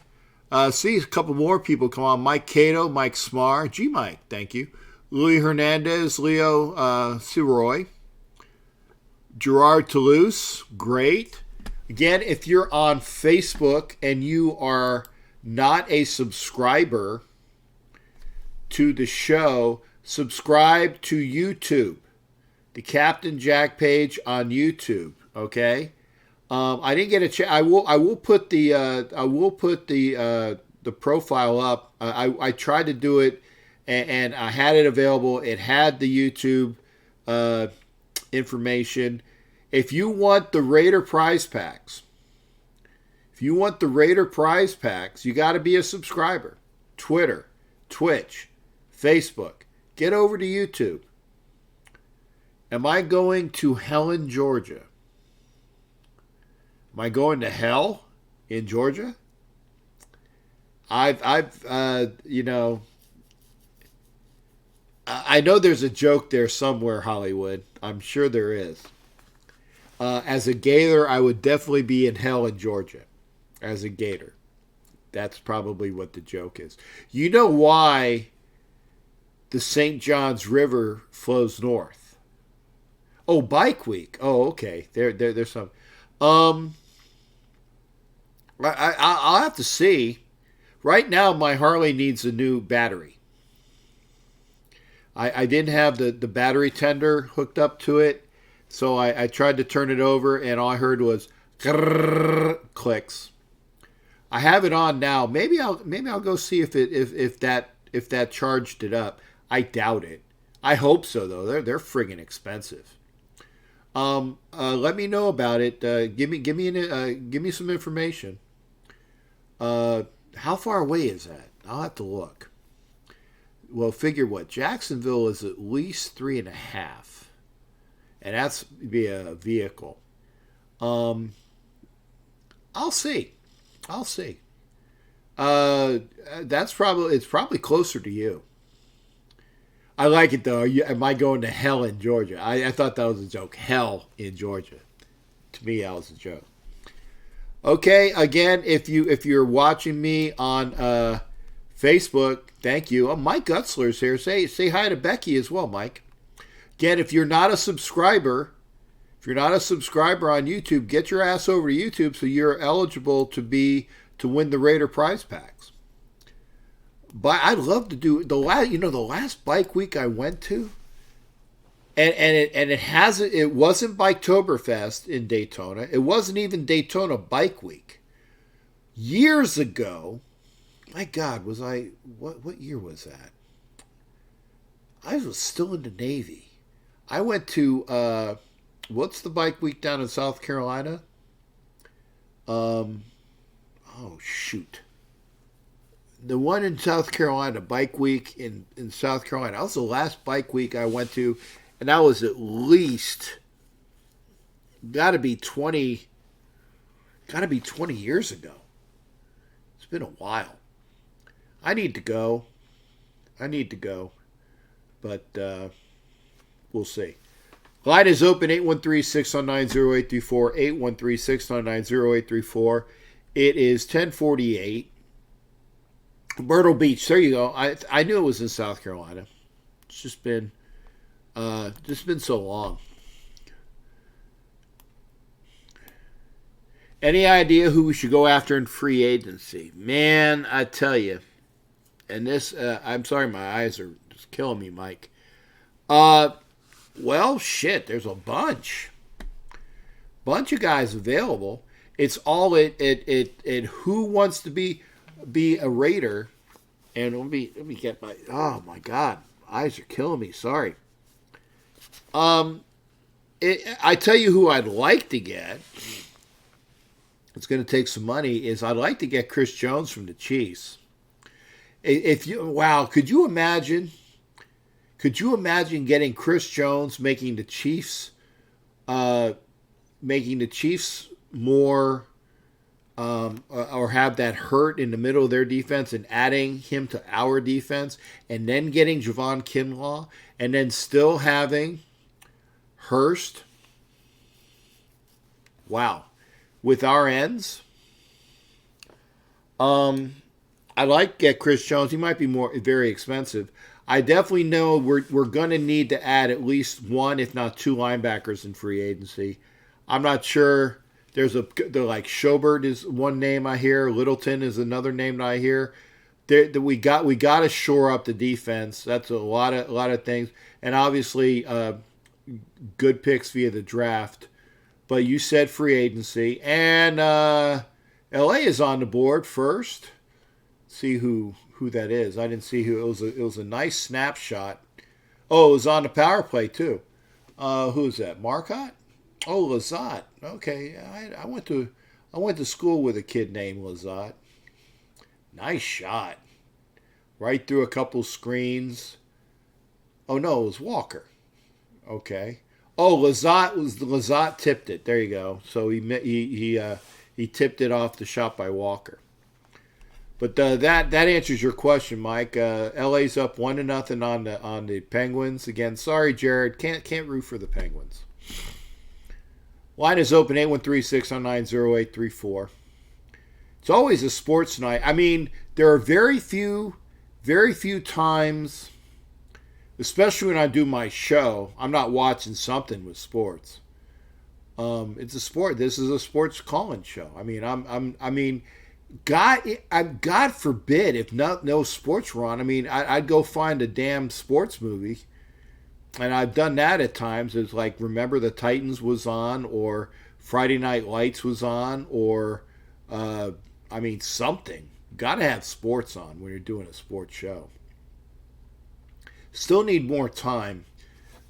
Speaker 2: See a couple more people come on. Mike Cato, Mike Smar, G Mike, thank you. Louis Hernandez, Leo Siroy, Gerard Toulouse, great. Again, if you're on Facebook and you are not a subscriber to the show, subscribe to YouTube, the Captain Jack page on YouTube. Okay, I didn't get a chance. I will put the profile up. I tried to do it, and I had it available. It had the YouTube information. If you want the Raider prize packs, you got to be a subscriber. Twitter, Twitch, Facebook. Get over to YouTube. Am I going to Helen, Georgia? Am I going to hell in Georgia? I know there's a joke there somewhere, Hollywood. I'm sure there is. As a Gator, I would definitely be in hell in Georgia. As a Gator. That's probably what the joke is. You know why the St. Johns River flows north? Oh, Bike Week. Oh, okay. There's some. I'll have to see. Right now, my Harley needs a new battery. I didn't have the battery tender hooked up to it, so I tried to turn it over, and all I heard was clicks. I have it on now. Maybe I'll go see if that charged it up. I doubt it. I hope so, though. They're friggin' expensive. Let me know about it. Give me some information. How far away is that? I'll have to look. Well, figure what? Jacksonville is at least 3.5, and that's via vehicle. I'll see. It's probably closer to you. I like it though. Am I going to hell in Georgia? I thought that was a joke. Hell in Georgia. To me, that was a joke. Okay, again, if you're watching me on Facebook, thank you. Oh, Mike Gutzler's here. Say hi to Becky as well, Mike. Again, if you're not a subscriber on YouTube, get your ass over to YouTube so you're eligible to win the Raider prize packs. But I'd love to do the last bike week I went to, and it wasn't Biketoberfest in Daytona. It wasn't even Daytona Bike Week. Years ago, my God, what year was that? I was still in the Navy. I went to what's the bike week down in South Carolina? Oh shoot. The one in South Carolina, Bike Week in South Carolina. That was the last bike week I went to, and that was at least got to be 20 years ago. It's been a while. I need to go, but we'll see. Line is open, 813-619-0834, 813-619-0834. It is 10:48. Myrtle Beach, there you go. I knew it was in South Carolina. It's just been so long. Any idea who we should go after in free agency? Man, I tell you. And this, I'm sorry, my eyes are just killing me, Mike. Well, shit, there's a bunch of guys available. It's all at who wants to be a Raider. And let me get oh my God, eyes are killing me. Sorry. I tell you who I'd like to get. It's going to take some money. I'd like to get Chris Jones from the Chiefs. Could you imagine getting Chris Jones making the Chiefs more or have that hurt in the middle of their defense and adding him to our defense, and then getting Javon Kinlaw, and then still having Hurst. Wow. With our ends. I like to get Chris Jones. He might be very expensive. I definitely know we're going to need to add at least one, if not two, linebackers in free agency. I'm not sure. They're like Schobert is one name I hear. Littleton is another name that I hear. We got to shore up the defense. That's a lot of things, and obviously good picks via the draft. But you said free agency, and LA is on the board first. See who that is. I didn't see who it was. A nice snapshot. Oh, it was on the power play too. Who's that? Marcotte? Oh, Lazat. Okay, I went to school with a kid named Lazat. Nice shot. Right through a couple screens. Oh no, it was Walker. Okay. Oh, Lazat tipped it. There you go. So he tipped it off the shot by Walker. But that answers your question, Mike. LA's up 1-0 on the Penguins. Again, sorry, Jared, can't root for the Penguins. Line is open, 813-619-0834. It's always a sports night. I mean, there are very few times, especially when I do my show, I'm not watching something with sports. It's a sport. This is a sports calling show. I mean, God forbid if no sports were on. I mean, I'd go find a damn sports movie. And I've done that at times. It's like Remember the Titans was on, or Friday Night Lights was on, or something. Got to have sports on when you're doing a sports show. Still need more time.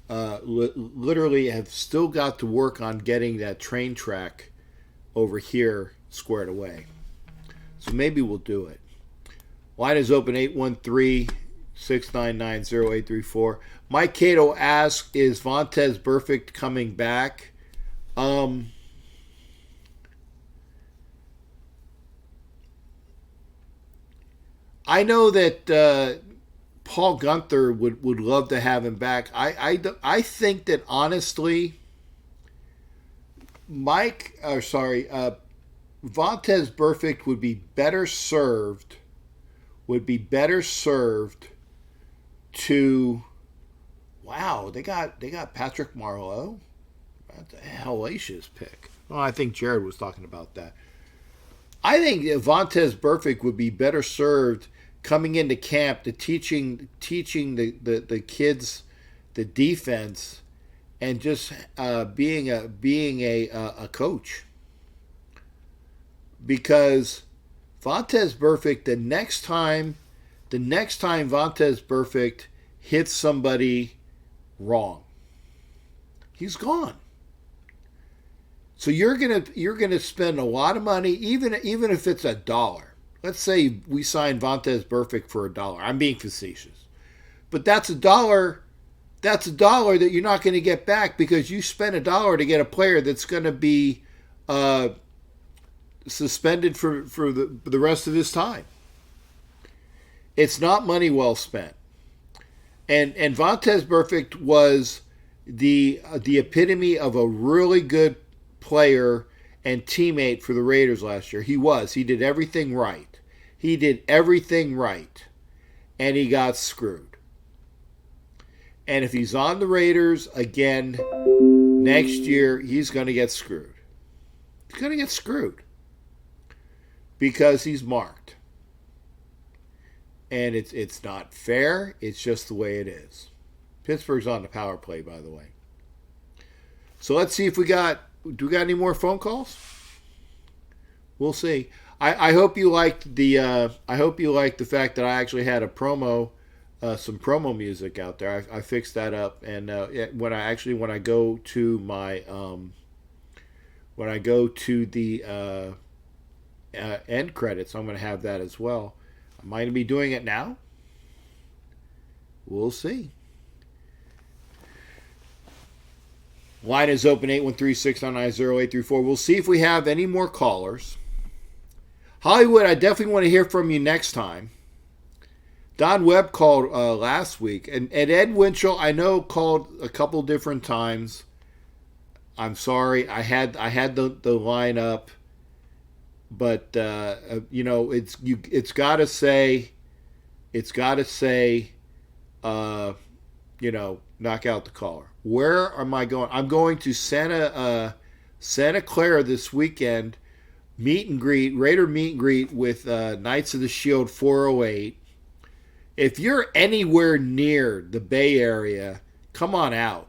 Speaker 2: Literally have still got to work on getting that train track over here squared away. So maybe we'll do it. Line is open 813-699-0834. Mike Cato asks, is Vontaze Burfict coming back? I know that Paul Gunther would love to have him back. I think that honestly, Vontaze Burfict would be better served to, wow, they got Patrick Marleau. That's a hellacious pick. Well, I think Jared was talking about that. I think Vontaze Burfict would be better served coming into camp to teaching the kids the defense and just being a coach. Because Vontaze Burfict, the next time Vontaze Burfict hits somebody wrong, he's gone. So you're gonna spend a lot of money, even if it's $1. Let's say we sign Vontaze Burfict for $1. I'm being facetious, but that's $1. That's $1 that you're not going to get back because you spent $1 to get a player that's going to be suspended for the rest of his time. It's not money well spent. And Vontaze Burfict was the epitome of a really good player and teammate for the Raiders last year. He did everything right. And he got screwed. And if he's on the Raiders again next year, he's going to get screwed. He's going to get screwed. Because he's marked. And it's not fair. It's just the way it is. Pittsburgh's on the power play, by the way. So let's see if do we got any more phone calls? We'll see. I hope you liked the fact that I actually had a promo, some promo music out there. I fixed that up, and when I go to the end credits, I'm going to have that as well. Am I going to be doing it now? We'll see. Line is open 813-699-0834. We'll see if we have any more callers. Hollywood, I definitely want to hear from you next time. Don Webb called last week, and Ed Winchell, I know, called a couple different times. I'm sorry, I had the line up, but it's got to say, knock out the caller. Where am I going? I'm going to Santa Clara this weekend. Raider meet and greet with Knights of the Shield 408. If you're anywhere near the Bay Area, come on out.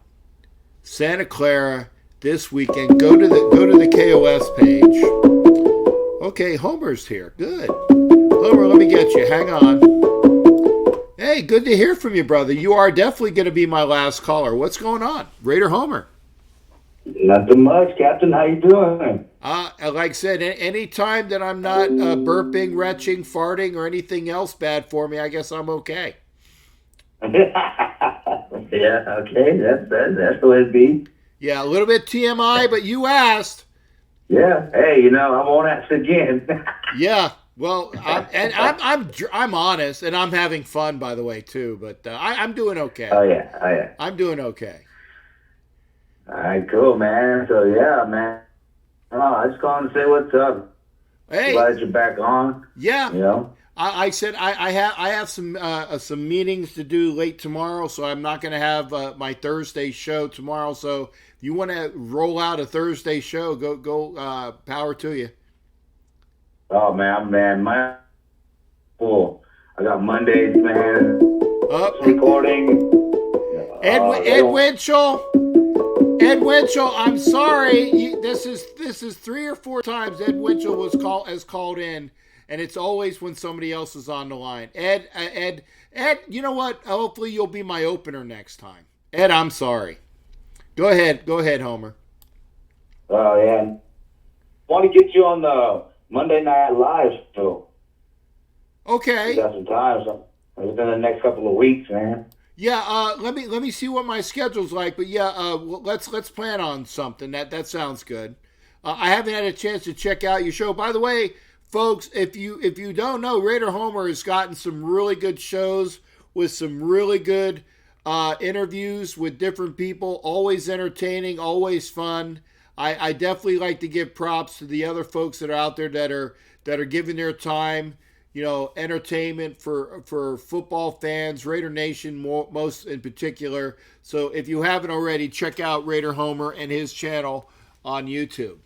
Speaker 2: Santa Clara this weekend. Go to the KOS page. Okay, Homer's here. Good. Homer, let me get you. Hang on. Hey, good to hear from you, brother. You are definitely going to be my last caller. What's going on? Raider Homer.
Speaker 9: Nothing much, Captain. How you doing?
Speaker 2: Like I said, any time that I'm not burping, retching, farting, or anything else bad for me, I guess I'm okay.
Speaker 9: Yeah, okay. That's the way it be.
Speaker 2: Yeah, a little bit TMI, but you asked.
Speaker 9: Yeah. Hey, I won't ask again.
Speaker 2: Yeah. Well, I'm honest, and I'm having fun, by the way, too. But I'm doing okay.
Speaker 9: Oh yeah.
Speaker 2: I'm doing okay.
Speaker 9: All right, cool, man. So yeah, man. I just calling to say what's up.
Speaker 2: Hey,
Speaker 9: glad you're back on.
Speaker 2: Yeah. I said I have some meetings to do late tomorrow, so I'm not going to have my Thursday show tomorrow. So if you want to roll out a Thursday show, go power to you.
Speaker 9: Oh man, my cool. I got Mondays, man. Recording.
Speaker 2: Ed Winchell, I'm sorry. This is 3 or 4 times Ed Winchell has called in, and it's always when somebody else is on the line. Ed, you know what? Hopefully you'll be my opener next time. Ed, I'm sorry. Go ahead, Homer.
Speaker 9: Oh, yeah. Want to get you on the Monday Night Live still.
Speaker 2: Okay.
Speaker 9: We got some time, so within the next couple of weeks, man.
Speaker 2: Yeah, let me see what my schedule's like. But yeah, let's plan on something. That sounds good. I haven't had a chance to check out your show. By the way, folks, if you don't know, Raider Homer has gotten some really good shows with some really good interviews with different people. Always entertaining, always fun. I definitely like to give props to the other folks that are out there that are giving their time, entertainment for football fans, Raider Nation most in particular. So if you haven't already, check out Raider Homer and his channel on YouTube.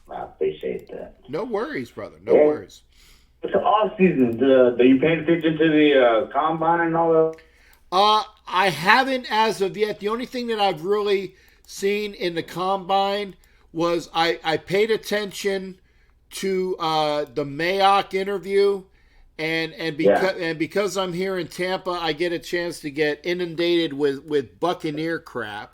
Speaker 9: I appreciate that.
Speaker 2: No worries, brother. No worries.
Speaker 9: It's the off season. Are you paying attention to the combine and all that?
Speaker 2: I haven't as of yet. The only thing that I've really seen in the combine was I paid attention to the Mayock interview, and because I'm here in Tampa, I get a chance to get inundated with Buccaneer crap,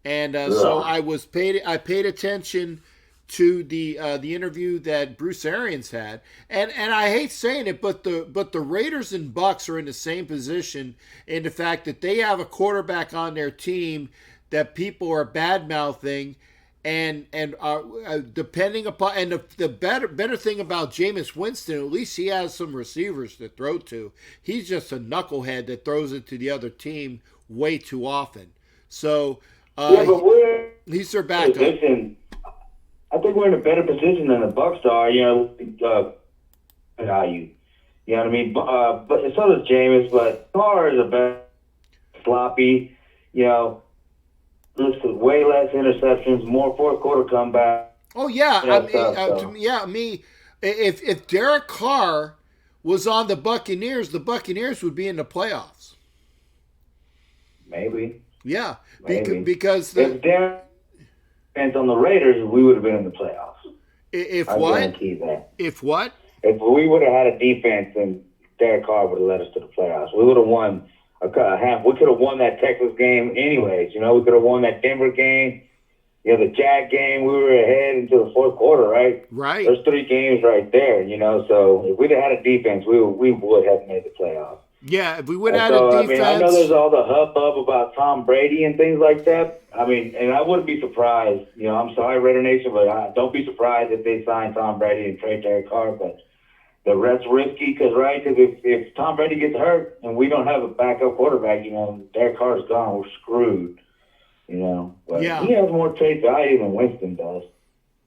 Speaker 2: and so I paid attention to the interview that Bruce Arians had, and I hate saying it, but the Raiders and Bucs are in the same position in the fact that they have a quarterback on their team that people are bad mouthing, and depending upon, and the better thing about Jameis Winston, at least he has some receivers to throw to. He's just a knucklehead that throws it to the other team way too often. So
Speaker 9: but
Speaker 2: he's their backup.
Speaker 9: Listen, I think we're in a better position than the Bucs are. Value. You know what I mean? But so does Jameis. But Carr is a better sloppy. Looks way less interceptions, more fourth quarter comeback.
Speaker 2: Oh yeah, if Derek Carr was on the Buccaneers would be in the playoffs.
Speaker 9: Maybe.
Speaker 2: Yeah,
Speaker 9: maybe.
Speaker 2: Because
Speaker 9: if Derek was on the Raiders, we would have been in the playoffs.
Speaker 2: I
Speaker 9: guarantee that.
Speaker 2: If what?
Speaker 9: If we would have had a defense, then Derek Carr would have led us to the playoffs. We would have won half. We could have won that Texas game anyways. We could have won that Denver game. The Jag game, we were ahead into the fourth quarter, right?
Speaker 2: Right.
Speaker 9: There's 3 games right there, So if we'd have had a defense, we would have made the playoffs.
Speaker 2: Yeah, if we would have had a defense.
Speaker 9: I know there's all the hubbub about Tom Brady and things like that. And I wouldn't be surprised. I'm sorry, Raider Nation, but don't be surprised if they sign Tom Brady and trade Derek Carr. But the rest risky because if Tom Brady gets hurt and we don't have a backup quarterback, Derek Carr's gone. We're screwed. But
Speaker 2: yeah.
Speaker 9: He has more trade value than Winston does.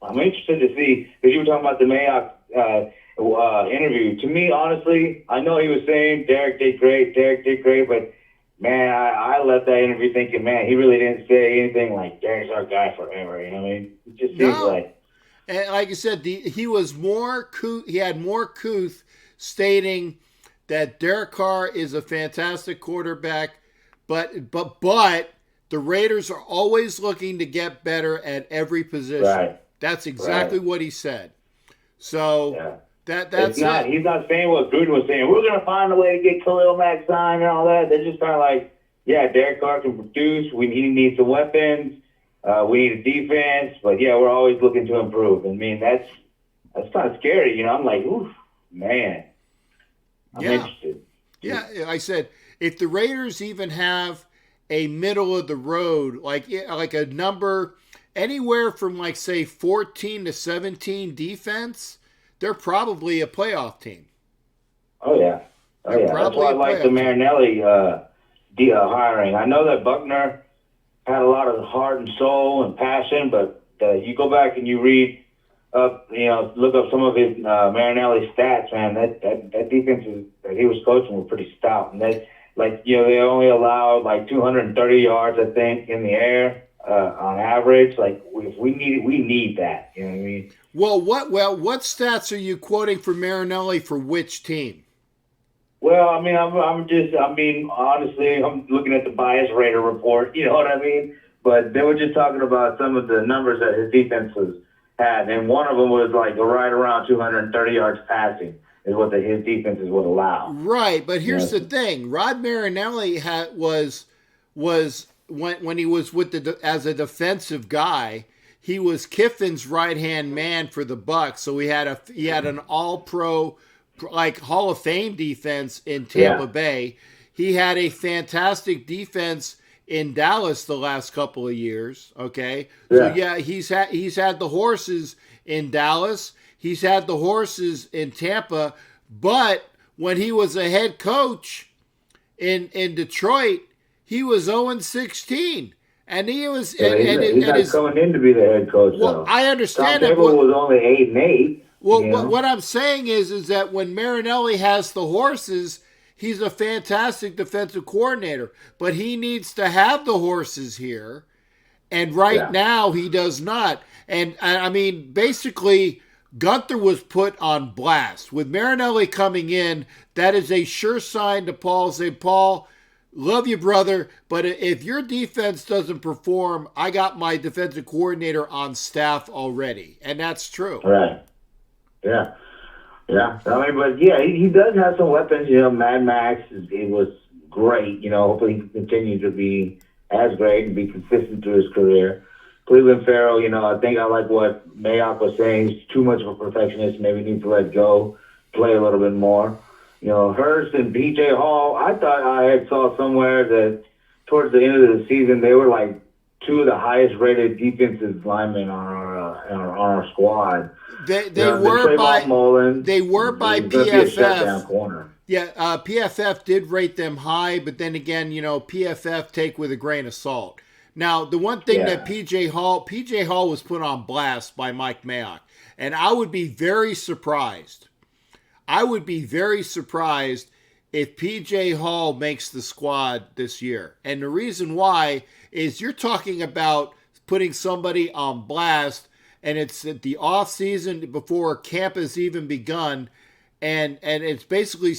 Speaker 9: I'm interested to see because you were talking about the Mayock interview. To me, honestly, I know he was saying Derek did great, but man, I left that interview thinking, man, he really didn't say anything like Derek's our guy forever. It just seems like.
Speaker 2: And like I said, he was more he had more couth stating that Derek Carr is a fantastic quarterback, but the Raiders are always looking to get better at every position.
Speaker 9: Right.
Speaker 2: That's exactly what he said. So that's
Speaker 9: not. He's not saying what Gruden was saying. We're going to find a way to get Khalil Mack signed and all that. They're just kind of like, yeah, Derek Carr can produce. He needs some weapons. We need a defense, but yeah, we're always looking to improve. That's kind of scary. I'm like, oof, man. I'm interested.
Speaker 2: Yeah, I said if the Raiders even have a middle of the road, like a number anywhere from like say 14 to 17 defense, they're probably a playoff team.
Speaker 9: Oh yeah, That's why I like the Marinelli hiring. I know that Buckner had a lot of heart and soul and passion, but you go back and you read up, look up some of his Marinelli stats, man. That defense that he was coaching was pretty stout, and they only allowed like 230 yards, I think, in the air on average. Like if we need that. You know what I mean?
Speaker 2: What stats are you quoting for Marinelli for which team?
Speaker 9: Well, honestly, I'm looking at the bias Raider report, you know what I mean? But they were just talking about some of the numbers that his defense had, and one of them was like right around 230 yards passing is what his defenses would allow.
Speaker 2: Right, but here's the thing: Rod Marinelli was when he was with as a defensive guy, he was Kiffin's right hand man for the Bucs. So he had an All Pro, like Hall of Fame defense in Tampa Bay. He had a fantastic defense in Dallas the last couple of years. Okay, so he's had the horses in Dallas. He's had the horses in Tampa, but when he was a head coach in Detroit, he was 0-16. And he was
Speaker 9: he's not coming in to be the head coach.
Speaker 2: Well, I understand
Speaker 9: that. Tom was only 8-8.
Speaker 2: Well, what I'm saying is that when Marinelli has the horses, he's a fantastic defensive coordinator, but he needs to have the horses here. And now he does not. And I mean, basically, Gunther was put on blast. With Marinelli coming in, that is a sure sign to Paul. Say, Paul, love you, brother, but if your defense doesn't perform, I got my defensive coordinator on staff already. And that's true.
Speaker 9: Right. Yeah. Yeah. I mean, but yeah, he does have some weapons. You know, Mad Max, it was great. You know, hopefully he can continue to be as great and be consistent through his career. Cleveland Farrell, you know, I think I like what Mayock was saying. He's too much of a perfectionist. Maybe needs to let go, play a little bit more. You know, Hurst and B.J. Hall, I thought I had saw somewhere that towards the end of the season, they were like two of the highest rated defensive linemen on our squad.
Speaker 2: They were by PFF. Yeah, PFF did rate them high, but then again, you know, PFF take with a grain of salt. Now, the one thing that PJ Hall was put on blast by Mike Mayock, and I would be very surprised. if PJ Hall makes the squad this year. And the reason why is you're talking about putting somebody on blast, and it's at the off season before camp has even begun, and it's basically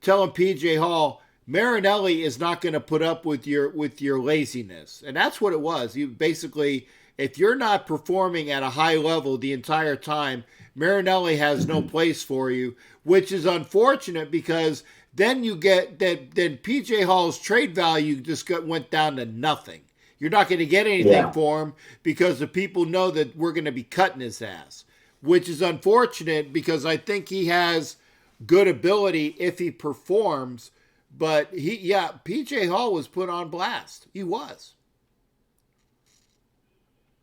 Speaker 2: telling PJ Hall, Marinelli is not going to put up with your laziness. And that's what it was. You basically, if you're not performing at a high level the entire time, Marinelli has no place for you, which is unfortunate because then you get that. Then PJ Hall's trade value just went down to nothing. You're not going to get anything for him because the people know that we're going to be cutting his ass, which is unfortunate because I think he has good ability if he performs. But PJ Hall was put on blast. He was.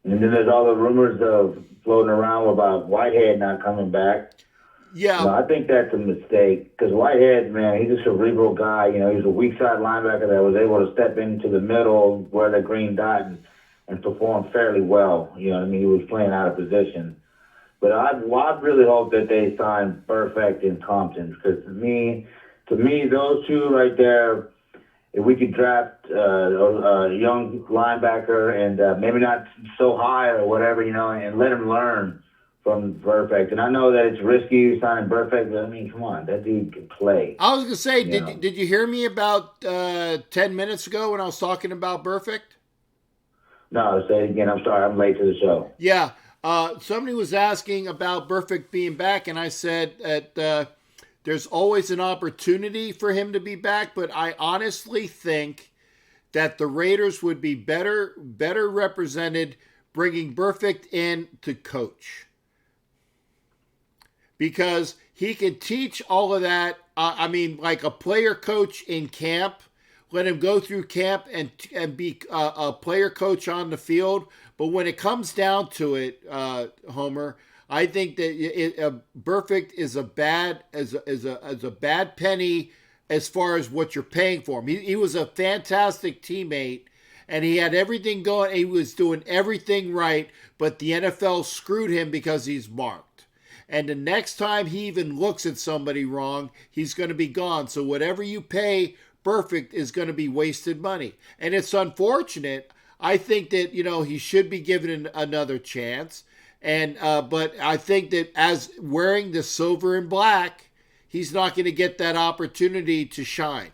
Speaker 9: And then there's all the rumors of floating around about Whitehead not coming back.
Speaker 2: Yeah.
Speaker 9: No, I think that's a mistake because Whitehead, man, he's a cerebral guy. You know, he's a weak side linebacker that was able to step into the middle where the green dot and perform fairly well. You know what I mean? He was playing out of position. But I really hope that they sign Perfect and Compton because to me, those two right there, if we could draft a young linebacker and maybe not so high or whatever, you know, and let him learn from Perfect. And I know that it's risky signing Perfect, but I mean, come on, that dude can play.
Speaker 2: I was going to say, did you hear me about 10 minutes ago when I was talking about Perfect?
Speaker 9: No, say it again. I'm sorry. I'm late to the show.
Speaker 2: Yeah. Somebody was asking about Perfect being back, and I said that there's always an opportunity for him to be back, but I honestly think that the Raiders would be better represented bringing Perfect in to coach. Because he can teach all of that. I mean, like a player coach in camp, let him go through camp and be a player coach on the field. But when it comes down to it, Homer, I think that Perfect is a bad penny as far as what you're paying for him. He was a fantastic teammate, and he had everything going. He was doing everything right, but the NFL screwed him because he's marked. And the next time he even looks at somebody wrong, he's going to be gone. So whatever you pay Perfect is going to be wasted money. And it's unfortunate. I think that, you know, he should be given another chance. And but I think that as wearing the silver and black, he's not going to get that opportunity to shine.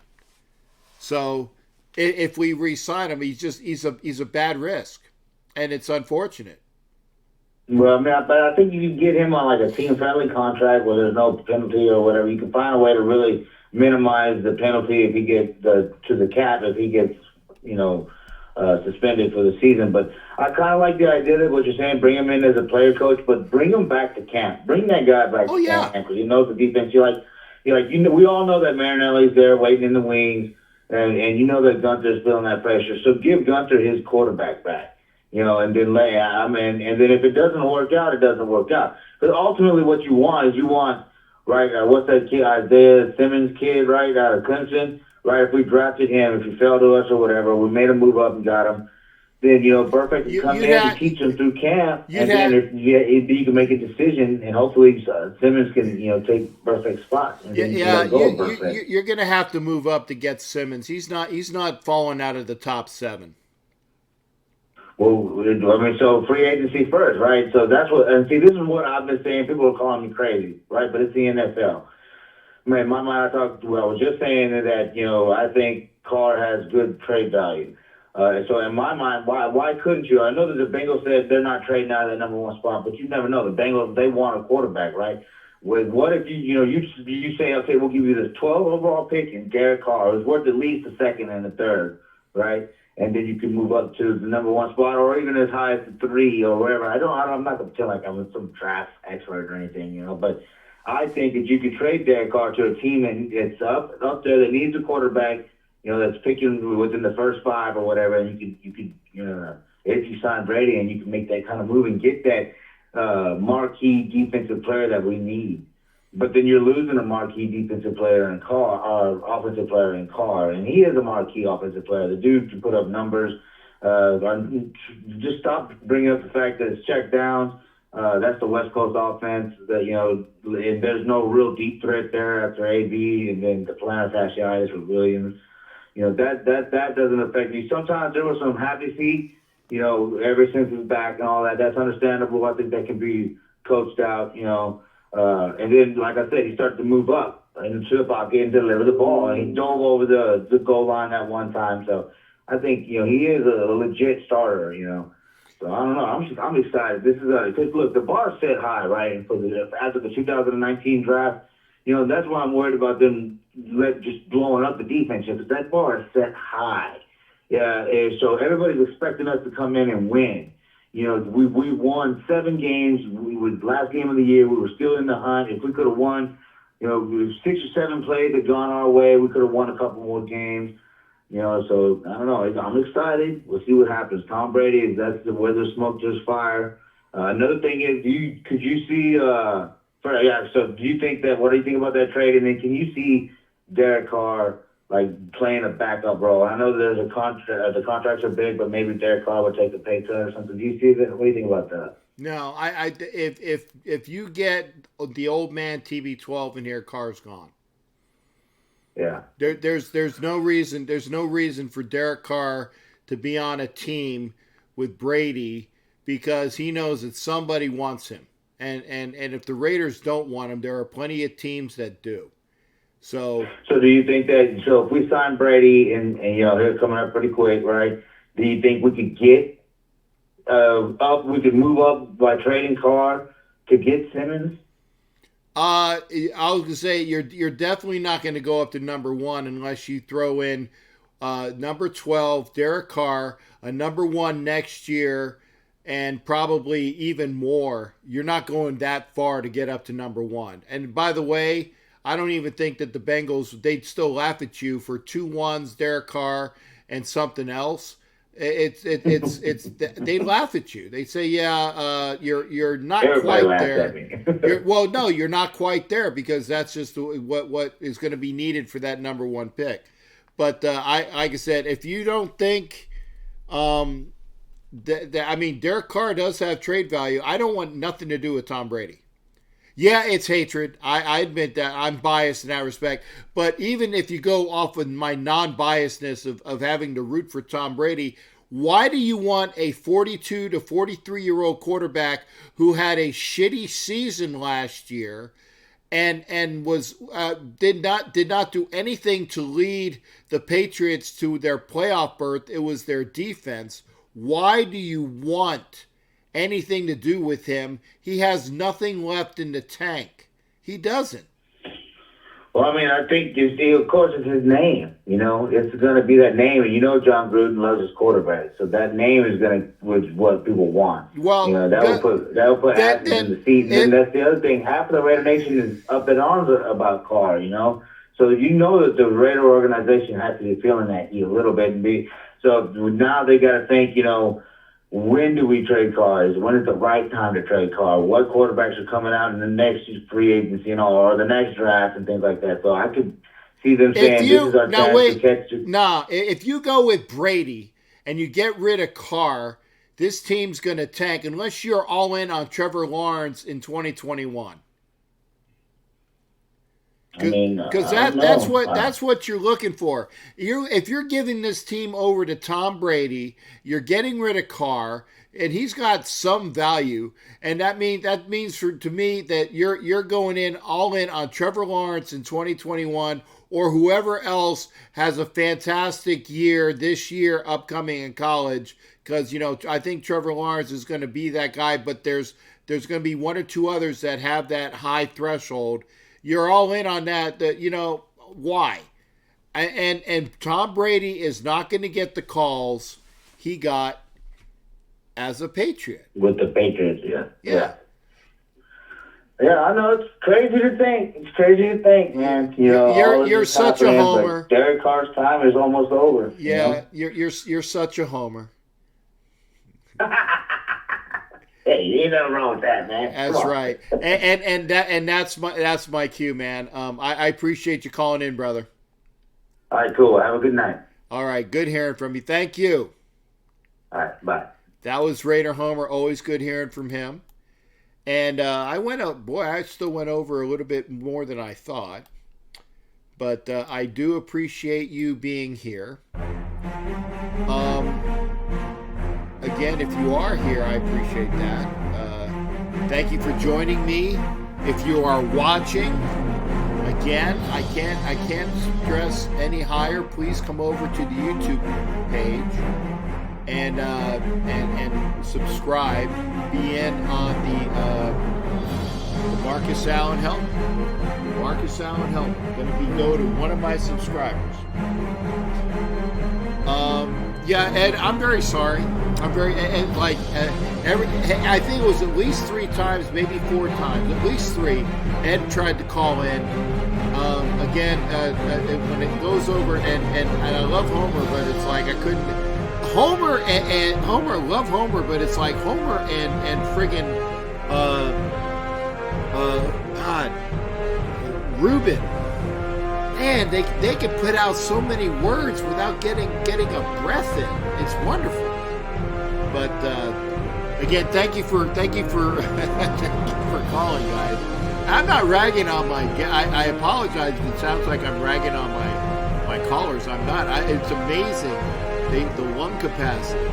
Speaker 2: So if we re-sign him, he's a bad risk, and it's unfortunate.
Speaker 9: Well, I mean, but I think you can get him on like a team-friendly contract where there's no penalty or whatever. You can find a way to really minimize the penalty if he gets to the cap if he gets, suspended for the season. But I kind of like the idea of what you're saying. Bring him in as a player coach, but bring him back to camp. Bring that guy back to camp because he knows the defense. We all know that Marinelli's there waiting in the wings, and you know that Gunter's feeling that pressure. So give Gunter his quarterback back. And then and then if it doesn't work out, it doesn't work out. But ultimately, what you want is right? What's that kid, Isaiah Simmons kid, right, out of Clemson, right? If we drafted him, if he fell to us or whatever, we made a move up and got him. Then Burfict can come in and teach him through camp, and then you can make a decision, and hopefully Simmons can take Burfict's spot.
Speaker 2: You're going to have to move up to get Simmons. He's not falling out of the top 7.
Speaker 9: Well, I mean, so free agency first, right? So that's and see, this is what I've been saying. People are calling me crazy, right? But it's the NFL. Man, my mind, I was just saying that, I think Carr has good trade value. So in my mind, why couldn't you? I know that the Bengals said they're not trading out of the number 1 spot, but you never know. The Bengals, they want a quarterback, right? What if you say, okay, we'll give you this 12 overall pick and Derek Carr. It's worth at least a second and a third, right? And then you can move up to the number 1 spot, or even as high as the 3 or wherever. I'm not going to pretend like I'm some draft expert or anything, but I think that you could trade Derek Carr to a team that's up there that needs a quarterback, that's picking within the first 5 or whatever, and you could if you sign Brady and you can make that kind of move and get that marquee defensive player that we need. But then you're losing a marquee defensive player in Carr, or offensive player in Carr, and he is a marquee offensive player. The dude can put up numbers. Just stop bringing up the fact that it's check downs. That's the West Coast offense. That and there's no real deep threat there after AB, and then the plantar fasciitis with Williams. That doesn't affect me. Sometimes there was some happy feet. Ever since his back and all that. That's understandable. I think that can be coached out. And then, like I said, he started to move up into the pocket and deliver the ball. And he dove over the goal line that one time. So I think, he is a legit starter, So I don't know. I'm excited. This is because look, the bar's set high, right? And after the 2019 draft, that's why I'm worried about them just blowing up the defense because that bar is set high. Yeah, and so everybody's expecting us to come in and win. We won 7 games. Last game of the year, we were still in the hunt. If we could have won, 6 or 7 plays had gone our way, we could have won a couple more games. So I don't know. I'm excited. We'll see what happens. Tom Brady, that's where there's smoke, there's fire. Another thing is, could you see? So do you think that? What do you think about that trade? And then can you see Derek Carr playing a backup role? I know there's a contract. The contracts are big, but maybe Derek Carr would take a pay cut or something. Do you see that? What do you think about that?
Speaker 2: No, if you get the old man TB12 in here, Carr's gone.
Speaker 9: Yeah.
Speaker 2: There's no reason for Derek Carr to be on a team with Brady because he knows that somebody wants him, and if the Raiders don't want him, there are plenty of teams that do. So
Speaker 9: do you think that? So if we sign Brady and he's coming up pretty quick, right? Do you think we could get up? We could move up by trading Carr to get Simmons.
Speaker 2: I was gonna say you're definitely not going to go up to number 1 unless you throw in number 12, Derek Carr, a number 1 next year, and probably even more. You're not going that far to get up to number 1. And by the way, I don't even think that the Bengals, they'd still laugh at you for 2 1s, Derek Carr, and something else. It's they laugh at you. They say, you're not
Speaker 9: Everybody
Speaker 2: quite
Speaker 9: there.
Speaker 2: No, you're not quite there because that's just what is going to be needed for that number 1 pick. But like I said, if you don't think, Derek Carr does have trade value. I don't want nothing to do with Tom Brady. Yeah, it's hatred. I admit that. I'm biased in that respect. But even if you go off of my non-biasness of having to root for Tom Brady, why do you want a 42 to 43-year-old quarterback who had a shitty season last year and was did not do anything to lead the Patriots to their playoff berth? It was their defense. Why do you want anything to do with him. He has nothing left in the tank. He doesn't.
Speaker 9: Well, I mean, I think, of course, it's his name. You know, it's going to be that name. And you know John Gruden loves his quarterback. So that name is what people want.
Speaker 2: Well,
Speaker 9: you know, that will put athletes in the seats. And that's the other thing. Half of the Raider Nation is up in arms about Carr, you know. So you know that the Raider organization has to be feeling that a little bit. So now they got to think, you know, when do we trade Carr? When is the right time to trade Carr? What quarterbacks are coming out in the next free agency and all, or the next draft and things like that? So I could see them saying, this is our chance to catch it.
Speaker 2: Nah, if you go with Brady and you get rid of Carr, this team's going to tank unless you're all in on Trevor Lawrence in 2021. Because that's what you're looking for. If you're giving this team over to Tom Brady, you're getting rid of Carr, and he's got some value, and that means to me that you're going in all in on Trevor Lawrence in 2021, or whoever else has a fantastic year this year upcoming in college. Because I think Trevor Lawrence is going to be that guy, but there's going to be one or two others that have that high threshold. You're all in on that, why? And Tom Brady is not going to get the calls he got as a Patriot.
Speaker 9: With the Patriots, yeah. Yeah, I know. It's crazy to think. Man.
Speaker 2: You're such a homer.
Speaker 9: Derek Carr's time is almost over.
Speaker 2: Yeah, you're such a homer.
Speaker 9: Hey, ain't nothing wrong with that, man.
Speaker 2: That's right. And that's my cue, man. I appreciate you calling in, brother.
Speaker 9: All right, cool. Have a good night.
Speaker 2: All right, good hearing from you. Thank you.
Speaker 9: All right, bye.
Speaker 2: That was Raider Homer. Always good hearing from him. And I still went over a little bit more than I thought. But I do appreciate you being here. Again, if you are here, I appreciate that. Thank you for joining me. If you are watching, again, I can't stress any higher. Please come over to the YouTube page and subscribe. Be in on the Marcus Allen Helmet. Marcus Allen Helmet. Going to go to one of my subscribers. Yeah, Ed, I'm very sorry. I think it was at least 3 times, maybe 4 times, at least 3. Ed tried to call in. When it goes over, and I love Homer, but it's like I couldn't. Homer and Homer, love Homer, but it's like Homer and friggin' Ruben. Man, they can put out so many words without getting a breath in. It's wonderful. But again, thank you for thank you for calling, guys. I'm not ragging on my. I apologize if it sounds like I'm ragging on my callers. I'm not. It's amazing the lung capacity.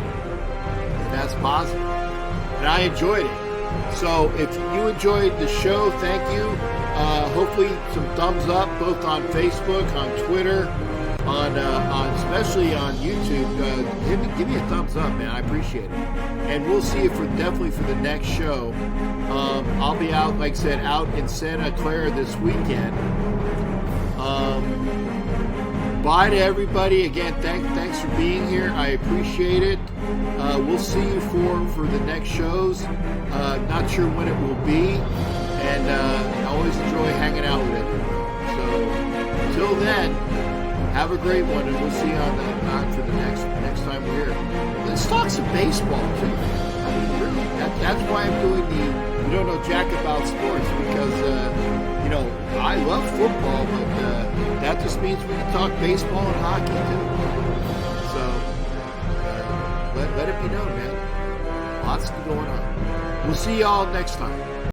Speaker 2: That's positive, and I enjoyed it. So if you enjoyed the show, thank you. Hopefully some thumbs up both on Facebook, on Twitter, on especially on YouTube. Give me a thumbs up, man. I appreciate it. And we'll see you definitely for the next show. I'll be out, like I said, out in Santa Clara this weekend. Bye to everybody. Again, thanks for being here. I appreciate it. We'll see you for the next shows. Not sure when it will be. And I always enjoy hanging out with everyone. So, until then, have a great one, and we'll see you on for the next time we're here. Let's talk some baseball, too. I mean, really, that's why I'm doing you don't know jack about sports, because, I love football, but that just means we can talk baseball and hockey, too. So, let it be known, man. Lots going on. We'll see y'all next time.